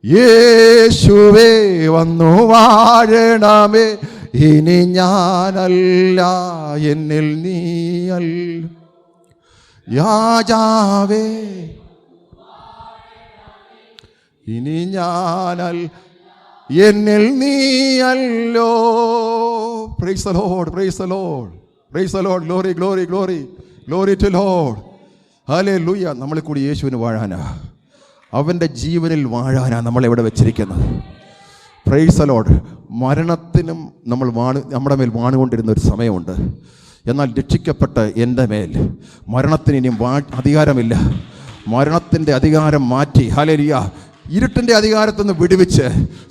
യേശുവേ വന്നു വാഴണമേ, ഇനി ഞാനല്ല എന്നിൽ നീയല്ല. രാജാവേ ഇനി ഞാനല്ല എന്നിൽ നീയല്ലോ. Praise the Lord, praise the Lord, praise the Lord. Glory, glory, glory, glory to Lord. ഹല്ലേലൂയ. നമ്മളിൽ കൂടി യേശുവിന് വാഴാനാ, അവൻ്റെ ജീവനിൽ വാഴാനാ നമ്മളെവിടെ വെച്ചിരിക്കുന്നത്. Praise the Lord. മരണത്തിനും നമ്മുടെ മേൽ വാണുകൊണ്ടിരുന്ന ഒരു സമയമുണ്ട്. എന്നാൽ രക്ഷിക്കപ്പെട്ട എൻ്റെ മേൽ മരണത്തിന് ഇനിയും അധികാരമില്ല. മരണത്തിൻ്റെ അധികാരം മാറ്റി, ഹല്ലേലൂയ, ഇരുട്ടിൻ്റെ അധികാരത്തിൽ നിന്ന് വിടുവിച്ച്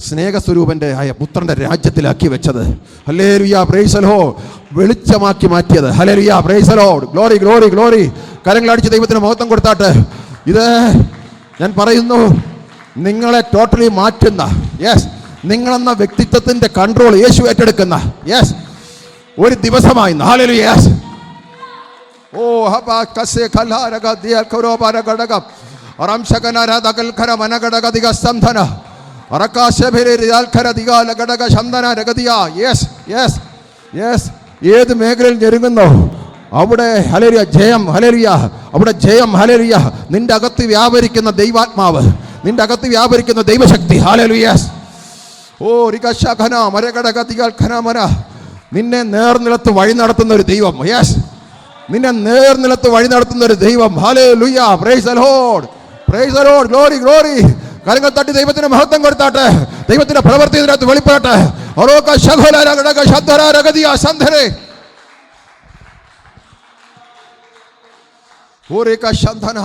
സ്നേഹസ്വരൂപൻ്റെ ആയ പുത്രൻ്റെ രാജ്യത്തിലാക്കി വെച്ചത്. ഹല്ലേലൂയ, പ്രൈസ് ദി ലോർഡ്. വെളിച്ചമാക്കി മാറ്റിയത്. ഹല്ലേലൂയ, praise the Lord. Glory, glory, glory. കരങ്ങളടിച്ച് ദൈവത്തിന് മഹത്വം കൊടുത്താട്ടെ. ഇത് ഞാൻ പറയുന്നു, നിങ്ങളെ ടോട്ടലി മാറ്റുന്ന, യെസ്, നിങ്ങളെന്ന വ്യക്തിത്വത്തിൻ്റെ കൺട്രോൾ യേശു ഏറ്റെടുക്കുന്ന, യെസ്, ഒരു ദിവസമായി. ഹല്ലേലൂയ, യെസ്. ഓ ഹബ കസേ ഖലാരഗ ദിയ ഖരോബാര ഗഡഗ അറംശകനരദകൽ ഖര മനഗഡഗദിഗ സംധന അറകാശബിരി റിയാൽഖര ദിഗാല ഗഡഗ ശംദന രഗദിയ. Yes, yes, yes. ഏത് മേഖലയിൽ ഞെരുങ്ങുന്നോ അവിടെ ഹല്ലേലൂയ ജയം. ഹല്ലേലൂയ, അവിടെ ജയം. ഹല്ലേലൂയ. നിന്റെ അകത്ത് വ്യാപരിക്കുന്ന ദൈവാത്മാവ്, നിന്റെ അകത്ത് വ്യാപരിക്കുന്ന ദൈവശക്തി. ഹല്ലേലൂയ. ഓ റികശഖന മരഗഡഗദിഗൽ ഖനമന. നിന്നെ നേർനിലത്ത് വഴി നടത്തുന്ന ഒരു ദൈവം. യെസ്, നിന്നെ നേർനിലത്ത് വഴി നടത്തുന്ന ഒരു ദൈവം. Hallelujah, praise the Lord, praise the Lord. Glory, glory. കരങ്ങൾ തട്ടി ദൈവത്തിന് മഹത്വം കൊടുത്താട്ടെ. ദൈവത്തിന്റെ പ്രവൃത്തി ഇതിനകത്ത് വെളിപ്പെടട്ടെ. ഒരോക ശഖല ഗഡഗ ശദ്ദര രഗദിയ സന്ധരെ ഓരേക ശന്ധന.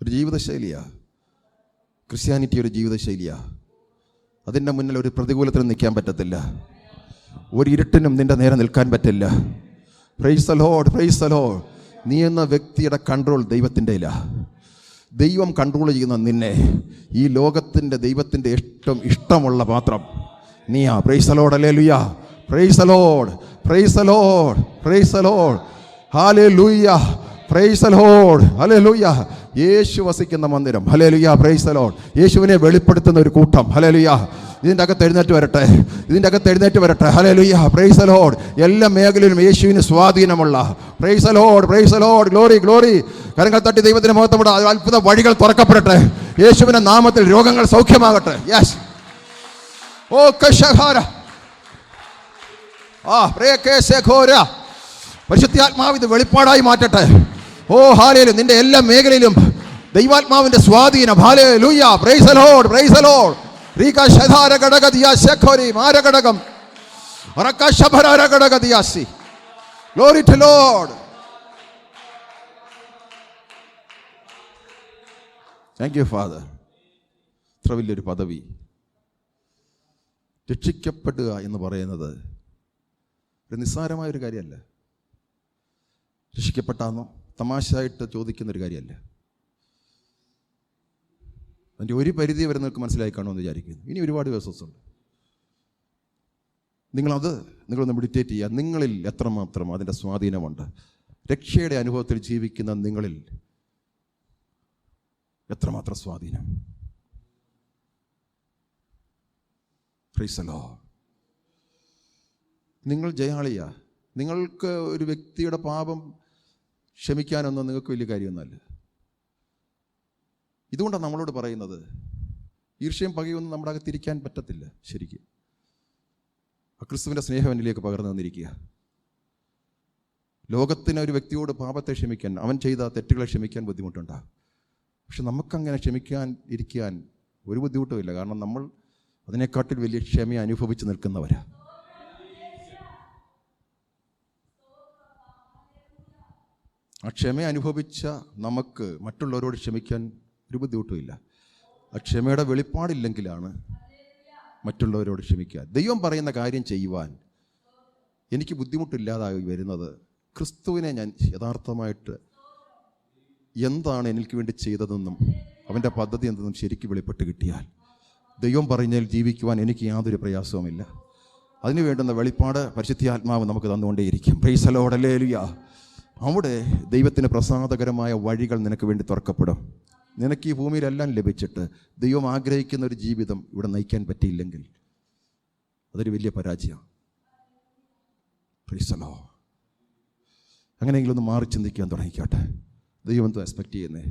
ഒരു ജീവിതശൈലിയാ ക്രിസ്ത്യാനിറ്റി, ഒരു ജീവിതശൈലിയാ. അതിൻ്റെ മുന്നിൽ ഒരു പ്രതികൂലത്തിനും നിൽക്കാൻ പറ്റത്തില്ല, ഒരു ഇരുട്ടിനും നിന്റെ നേരെ നിൽക്കാൻ പറ്റില്ല. Price the Lord, praise the Lord. നീ എന്ന വ്യക്തിയുടെ കൺട്രോൾ ദൈവത്തിൻ്റെ ഇല്ല. ദൈവം കൺട്രോൾ ചെയ്യുന്ന നിന്നെ, ഈ ലോകത്തിൻ്റെ ദൈവത്തിൻ്റെ ഏറ്റവും ഇഷ്ടമുള്ള പാത്രം നീയാ. Praise the Lord, hallelujah, praise the Lord, praise the Lord, praise the Lord, hallelujah, praise the Lord. ഹല്ലേലൂയ. യേശു വസിക്കുന്ന മന്ദിരം. ഹല്ലേലൂയ. Praise the lord. യേശുവിനെ വെളിപ്പെടുത്തുന്ന ഒരു കൂട്ടം. ഹല്ലേലൂയ. ഇതിൻ്റെ അകത്ത് എഴുന്നേറ്റ് വരട്ടെ, ഇതിൻ്റെ അകത്ത് എഴുന്നേറ്റ് വരട്ടെ. ഹല്ലേലൂയ. Praise the Lord. എല്ലാ മേഖലയിലും യേശുവിന് സ്വാധീനമുള്ള. Price the Lord. Praise the Lord. Glory glory. കരങ്ങൾ തട്ടി ദൈവത്തിന് മഹത്വപ്പെടാം. അത്ഭുത വഴികൾ തുറക്കപ്പെടട്ടെ. യേശുവിന്റെ നാമത്തിൽ രോഗങ്ങൾ സൗഖ്യമാകട്ടെ. യെസ്. ഓ കശഹാര. പരിശുദ്ധാത്മാവ് ഇത് വെളിപ്പാടായി മാറ്റട്ടെ. ഓ ഹല്ലേലൂയ. നിന്റെ എല്ലാ മേഖലയിലും ദൈവാത്മാവിന്റെ സ്വാധീനം. ഹല്ലേലൂയ. Praise the Lord. Praise the lord. റീക ശധാര ഘടകദിയ ശഖോരി മാരഘടകം അറക ശഭരാര ഘടകദിയാസി. Glory to lord. Thank you father. ഇത്ര വലിയൊരു പദവി. രക്ഷിക്കപ്പെടുക എന്ന് പറയുന്നത് ഒരു നിസ്സാരമായൊരു കാര്യമല്ല. രക്ഷിക്കപ്പെട്ടാന്നോ തമാശയായിട്ട് ചോദിക്കുന്നൊരു കാര്യമല്ല. അതിൻ്റെ ഒരു പരിധി വരെ നിങ്ങൾക്ക് മനസ്സിലായി കാണുമെന്ന് വിചാരിക്കുന്നു. ഇനി ഒരുപാട് ദിവസമുണ്ട്. നിങ്ങളൊന്ന് മെഡിറ്റേറ്റ് ചെയ്യുക. നിങ്ങളിൽ എത്രമാത്രം അതിൻ്റെ സ്വാധീനമുണ്ട്. രക്ഷയുടെ അനുഭവത്തിൽ ജീവിക്കുന്ന നിങ്ങളിൽ എത്രമാത്രം സ്വാധീനം. Price the Lord. നിങ്ങൾ ജയാളിയാ. നിങ്ങൾക്ക് ഒരു വ്യക്തിയുടെ പാപം ക്ഷമിക്കാനൊന്നും നിങ്ങൾക്ക് വലിയ കാര്യമൊന്നുമല്ല. ഇതുകൊണ്ടാണ് നമ്മളോട് പറയുന്നത് ഈർഷ്യയും പകയൊന്നും നമ്മുടെ അകത്തിരിക്കാൻ പറ്റത്തില്ല. ശരിക്കും ക്രിസ്തുവിൻ്റെ സ്നേഹം എന്നിലേക്ക് പകർന്നു തന്നിരിക്കുക. ലോകത്തിന് ഒരു വ്യക്തിയോട് പാപത്തെ ക്ഷമിക്കാൻ, അവൻ ചെയ്ത തെറ്റുകളെ ക്ഷമിക്കാൻ ബുദ്ധിമുട്ടുണ്ടാകും. പക്ഷെ നമുക്കങ്ങനെ ക്ഷമിക്കാൻ ഇരിക്കാൻ ഒരു ബുദ്ധിമുട്ടുമില്ല. കാരണം നമ്മൾ അതിനെക്കാട്ടിൽ വലിയ ക്ഷമ അനുഭവിച്ച് നിൽക്കുന്നവരാ. ആ ക്ഷമ അനുഭവിച്ച നമുക്ക് മറ്റുള്ളവരോട് ക്ഷമിക്കാൻ ഒരു ബുദ്ധിമുട്ടുമില്ല. ആ ക്ഷമയുടെ വെളിപ്പാടില്ലെങ്കിലാണ് മറ്റുള്ളവരോട് ക്ഷമിക്കാൻ. ദൈവം പറയുന്ന കാര്യം ചെയ്യുവാൻ എനിക്ക് ബുദ്ധിമുട്ടില്ലാതായി വരുന്നത് ക്രിസ്തുവിനെ ഞാൻ യഥാർത്ഥമായിട്ട് എന്താണ് എനിക്ക് വേണ്ടി ചെയ്തതെന്നും അവൻ്റെ പദ്ധതി എന്തെന്നും ശരിക്കും വെളിപ്പെട്ട് കിട്ടിയാൽ ദൈവം പറഞ്ഞാൽ ജീവിക്കുവാൻ എനിക്ക് യാതൊരു പ്രയാസവുമില്ല. അതിന് വേണ്ടുന്ന വെളിപ്പാട് പരിശുദ്ധാത്മാവ് നമുക്ക് തന്നുകൊണ്ടേയിരിക്കും. Praise the Lord. ഹല്ലേലൂയ. അവിടെ ദൈവത്തിന് പ്രസാദകരമായ വഴികൾ നിനക്ക് വേണ്ടി തുറക്കപ്പെടും. നിനക്ക് ഈ ഭൂമിയിലെല്ലാം ലഭിച്ചിട്ട് ദൈവം ആഗ്രഹിക്കുന്ന ഒരു ജീവിതം ഇവിടെ നയിക്കാൻ പറ്റിയില്ലെങ്കിൽ അതൊരു വലിയ പരാജയമാണ്. Praise the lord. അങ്ങനെയെങ്കിലും ഒന്ന് മാറി ചിന്തിക്കാൻ തുടങ്ങിക്കോട്ടെ. ദൈവം എന്തോ എക്സ്പെക്റ്റ് ചെയ്യുന്നത്.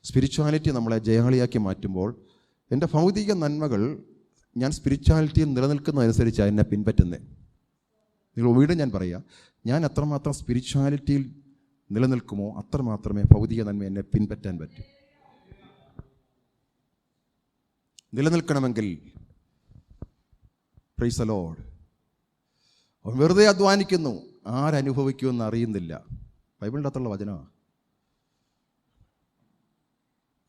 സ്പിരിച്വാലിറ്റി നമ്മളെ ജയാളിയാക്കി മാറ്റുമ്പോൾ എൻ്റെ ഭൗതിക നന്മകൾ ഞാൻ സ്പിരിച്വാലിറ്റിയിൽ നിലനിൽക്കുന്നതനുസരിച്ചാണ് എന്നെ പിൻപറ്റുന്നത്. നിങ്ങൾ വീണ്ടും ഞാൻ പറയാം, ഞാൻ എത്രമാത്രം സ്പിരിച്വാലിറ്റിയിൽ നിലനിൽക്കുമോ അത്രമാത്രമേ ഭൗതിക നന്മ എന്നെ പിൻപറ്റാൻ പറ്റൂ. നിലനിൽക്കണമെങ്കിൽ പ്രൈസ് ദി ലോർഡ്. അവൻ വെറുതെ അധ്വാനിക്കുന്നു, ആരനുഭവിക്കുമെന്ന് അറിയുന്നില്ല. ബൈബിളിൻ്റെ അകത്തുള്ള വചനമാണ്.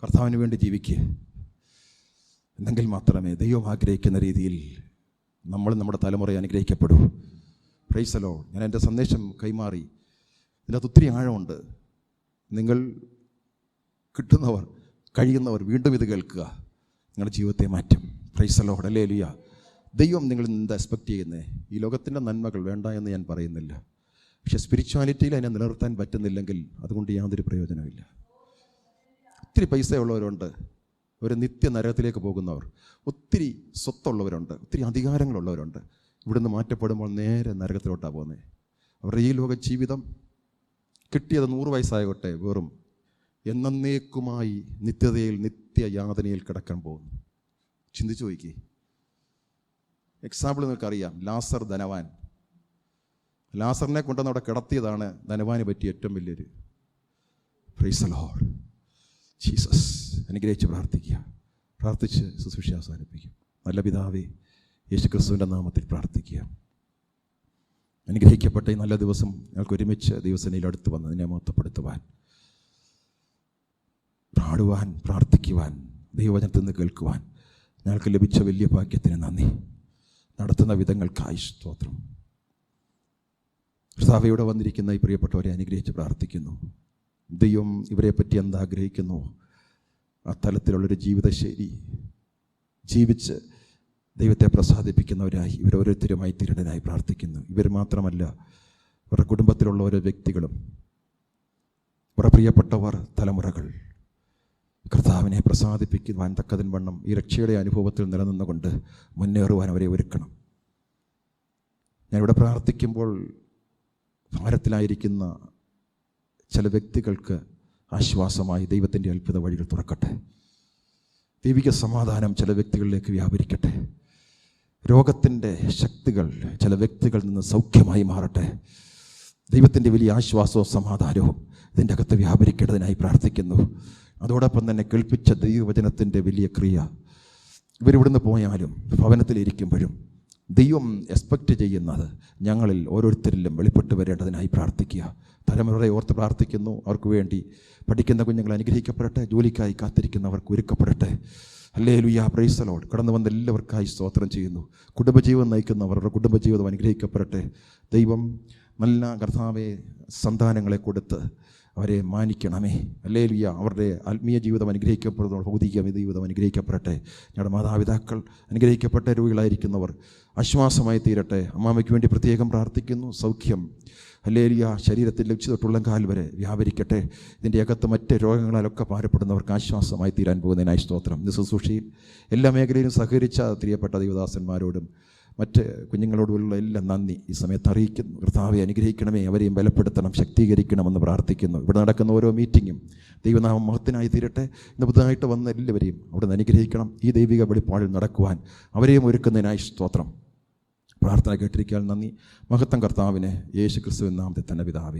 കർത്താവിന് വേണ്ടി ജീവിക്കുക എന്നെങ്കിൽ മാത്രമേ ദൈവം ആഗ്രഹിക്കുന്ന രീതിയിൽ നമ്മൾ നമ്മുടെ തലമുറ അനുഗ്രഹിക്കപ്പെടൂ. Price the Lord. ഞാൻ എൻ്റെ സന്ദേശം കൈമാറി. ഇതിനകത്ത് ഒത്തിരി ആഴമുണ്ട്. നിങ്ങൾ കിട്ടുന്നവർ, കഴിയുന്നവർ വീണ്ടും ഇത് കേൾക്കുക. നിങ്ങളുടെ ജീവിതത്തെ മാറ്റും. Praise the Lord. ഹല്ലേലൂയ. ദൈവം നിങ്ങളിൽ നിന്ന് എന്താ എക്സ്പെക്റ്റ് ചെയ്യുന്നത്? ഈ ലോകത്തിൻ്റെ നന്മകൾ വേണ്ട എന്ന് ഞാൻ പറയുന്നില്ല. പക്ഷേ സ്പിരിച്വാലിറ്റിയിൽ അതിനെ നിലനിർത്താൻ പറ്റുന്നില്ലെങ്കിൽ അതുകൊണ്ട് യാതൊരു പ്രയോജനമില്ല. ഒത്തിരി പൈസയുള്ളവരുണ്ട്, ഒരു നിത്യ നരകത്തിലേക്ക് പോകുന്നവർ. ഒത്തിരി സ്വത്തുള്ളവരുണ്ട്, ഒത്തിരി അധികാരങ്ങളുള്ളവരുണ്ട്. ഇവിടുന്ന് മാറ്റപ്പെടുമ്പോൾ നേരെ നരകത്തിലോട്ടാണ് പോകുന്നത്. അവരുടെ ഈ ലോക ജീവിതം കിട്ടിയത് 100 വയസ്സാകട്ടെ വെറും എന്നേക്കുമായി നിത്യതയിൽ നിത്യയാതനയിൽ കിടക്കാൻ പോകുന്നു. ചിന്തിച്ചു നോക്കി. എക്സാമ്പിൾ നിങ്ങൾക്കറിയാം, ലാസർ ധനവാൻ. ലാസറിനെ കൊണ്ടുവന്ന് അവിടെ കിടത്തിയതാണ് ധനവാന് പറ്റിയ ഏറ്റവും വലിയൊരു. Price the Lord. ജീസസ്. അനുഗ്രഹിച്ച് പ്രാർത്ഥിക്കുക. പ്രാർത്ഥിച്ച് ശുശ്രൂഷ അവസാനിപ്പിക്കും. നല്ല പിതാവേ, യേശു ക്രിസ്തുവിൻ്റെ നാമത്തിൽ പ്രാർത്ഥിക്കുക. അനുഗ്രഹിക്കപ്പെട്ട ഈ നല്ല ദിവസം ഞങ്ങൾക്ക് ഒരുമിച്ച് ദൈവസേനയിൽ അടുത്ത് വന്ന് നിന്നെ മഹത്വപ്പെടുത്തുവാൻ, പാടുവാൻ, പ്രാർത്ഥിക്കുവാൻ, ദൈവവചനത്തിൽ നിന്ന് കേൾക്കുവാൻ ഞങ്ങൾക്ക് ലഭിച്ച വലിയ ഭാഗ്യത്തിന് നന്ദി. നടത്തുന്ന വിധങ്ങൾക്കായി സ്തോത്രം. കർത്താവേ, വന്നിരിക്കുന്ന ഈ പ്രിയപ്പെട്ടവരെ അനുഗ്രഹിച്ച് പ്രാർത്ഥിക്കുന്നു. ദൈവം ഇവരെ പറ്റി എന്താഗ്രഹിക്കുന്നു ആ തലത്തിലുള്ളൊരു ജീവിതശൈലി ജീവിച്ച് ദൈവത്തെ പ്രസാദിപ്പിക്കുന്നവരായി ഇവരോരോരുത്തരുമായി തീരണനായി പ്രാർത്ഥിക്കുന്നു. ഇവർ മാത്രമല്ല, അവരുടെ കുടുംബത്തിലുള്ള ഓരോ വ്യക്തികളും പ്രിയപ്പെട്ടവർ, തലമുറകൾ കർത്താവിനെ പ്രസാദിപ്പിക്കുവാൻ തക്കതിൻ വണ്ണം ഈ രക്ഷയുടെ അനുഭവത്തിൽ നിലനിന്നുകൊണ്ട് മുന്നേറുവാൻ അവരെ ഒരുക്കണം. ഞാനിവിടെ പ്രാർത്ഥിക്കുമ്പോൾ ഭാരത്തിലായിരിക്കുന്ന ചില വ്യക്തികൾക്ക് ആശ്വാസമായി ദൈവത്തിൻ്റെ അത്ഭുത വഴികൾ തുറക്കട്ടെ. ദൈവിക സമാധാനം ചില വ്യക്തികളിലേക്ക് വ്യാപരിക്കട്ടെ. രോഗത്തിൻ്റെ ശക്തികൾ ചില വ്യക്തികളിൽ നിന്ന് സൗഖ്യമായി മാറട്ടെ. ദൈവത്തിൻ്റെ വലിയ ആശ്വാസവും സമാധാനവും ഇതിൻ്റെ അകത്ത് വ്യാപരിക്കേണ്ടതിനായി പ്രാർത്ഥിക്കുന്നു. അതോടൊപ്പം തന്നെ കേൾപ്പിച്ച ദൈവവചനത്തിൻ്റെ വലിയ ക്രിയ ഇവരിവിടുന്ന് പോയാലും ഭവനത്തിലിരിക്കുമ്പോഴും ദൈവം എക്സ്പെക്റ്റ് ചെയ്യുന്നത് ഞങ്ങളിൽ ഓരോരുത്തരിലും വെളിപ്പെട്ട് വരേണ്ടതിനായി പ്രാർത്ഥിക്കുക. തലമുറയെ ഓർത്ത് പ്രാർത്ഥിക്കുന്നു. അവർക്ക് വേണ്ടി പഠിക്കുന്ന കുഞ്ഞുങ്ങൾ അനുഗ്രഹിക്കപ്പെടട്ടെ. ജോലിക്കായി കാത്തിരിക്കുന്നവർക്ക് ഒരുക്കപ്പെടട്ടെ. ഹല്ലേലൂയ, പ്രൈസ് ദി ലോർഡ്. കടന്നു വന്ന എല്ലാവർക്കായി സ്തോത്രം ചെയ്യുന്നു. കുടുംബജീവിതം നയിക്കുന്നവരുടെ കുടുംബജീവിതം അനുഗ്രഹിക്കപ്പെടട്ടെ. ദൈവം നല്ല കർത്താവെ സന്താനങ്ങളെ കൊടുത്ത് അവരെ മാനിക്കണമേ. ഹല്ലേലൂയ. അവരുടെ ആത്മീയ ജീവിതം അനുഗ്രഹിക്കപ്പെടുന്ന ഭൗതിക ജീവിതം അനുഗ്രഹിക്കപ്പെടട്ടെ. ഞങ്ങളുടെ മാതാപിതാക്കൾ അനുഗ്രഹിക്കപ്പെട്ട രോഗികളായിരിക്കുന്നവർ ആശ്വാസമായി തീരട്ടെ. അമ്മാമയ്ക്ക് വേണ്ടി പ്രത്യേകം പ്രാർത്ഥിക്കുന്നു. സൗഖ്യം ഹല്ലേലൂയ ശരീരത്തിൽ ലഭിച്ചു തൊട്ടുള്ള കാൽ വരെ വ്യാപരിക്കട്ടെ. ഇതിൻ്റെ അകത്ത് മറ്റ് രോഗങ്ങളാലൊക്കെ ഭാരപ്പെടുന്നവർക്ക് ആശ്വാസമായി തീരാൻ പോകുന്നതിനായി സ്തോത്രം. ശുശ്രൂഷയിൽ എല്ലാ മേഖലയിലും സഹകരിച്ച പ്രിയപ്പെട്ട ദൈവദാസന്മാരോടും മറ്റ് കുഞ്ഞുങ്ങളോടുള്ള എല്ലാം നന്ദി ഈ സമയത്ത് അറിയിക്കുന്നു. കർത്താവെ അനുഗ്രഹിക്കണമേ, അവരെയും ബലപ്പെടുത്തണം, ശക്തീകരിക്കണമെന്ന് പ്രാർത്ഥിക്കുന്നു. ഇവിടെ നടക്കുന്ന ഓരോ മീറ്റിങ്ങും ദൈവനാമം മഹത്തിനായി തീരട്ടെ. ഇന്ന് പുതുതായിട്ട് വന്ന എല്ലാവരെയും അവിടെ നിന്ന് അനുഗ്രഹിക്കണം. ഈ ദൈവിക വെളിപ്പാടിൽ നടക്കുവാൻ അവരെയും ഒരുക്കുന്നതിനായി സ്തോത്രം. പ്രാർത്ഥന കേട്ടിരിക്കാൻ നന്ദി. മഹത്വം കർത്താവിനെ യേശു ക്രിസ്തുവിൻ നാമത്തിൽ തന്നെ പിതാവേ.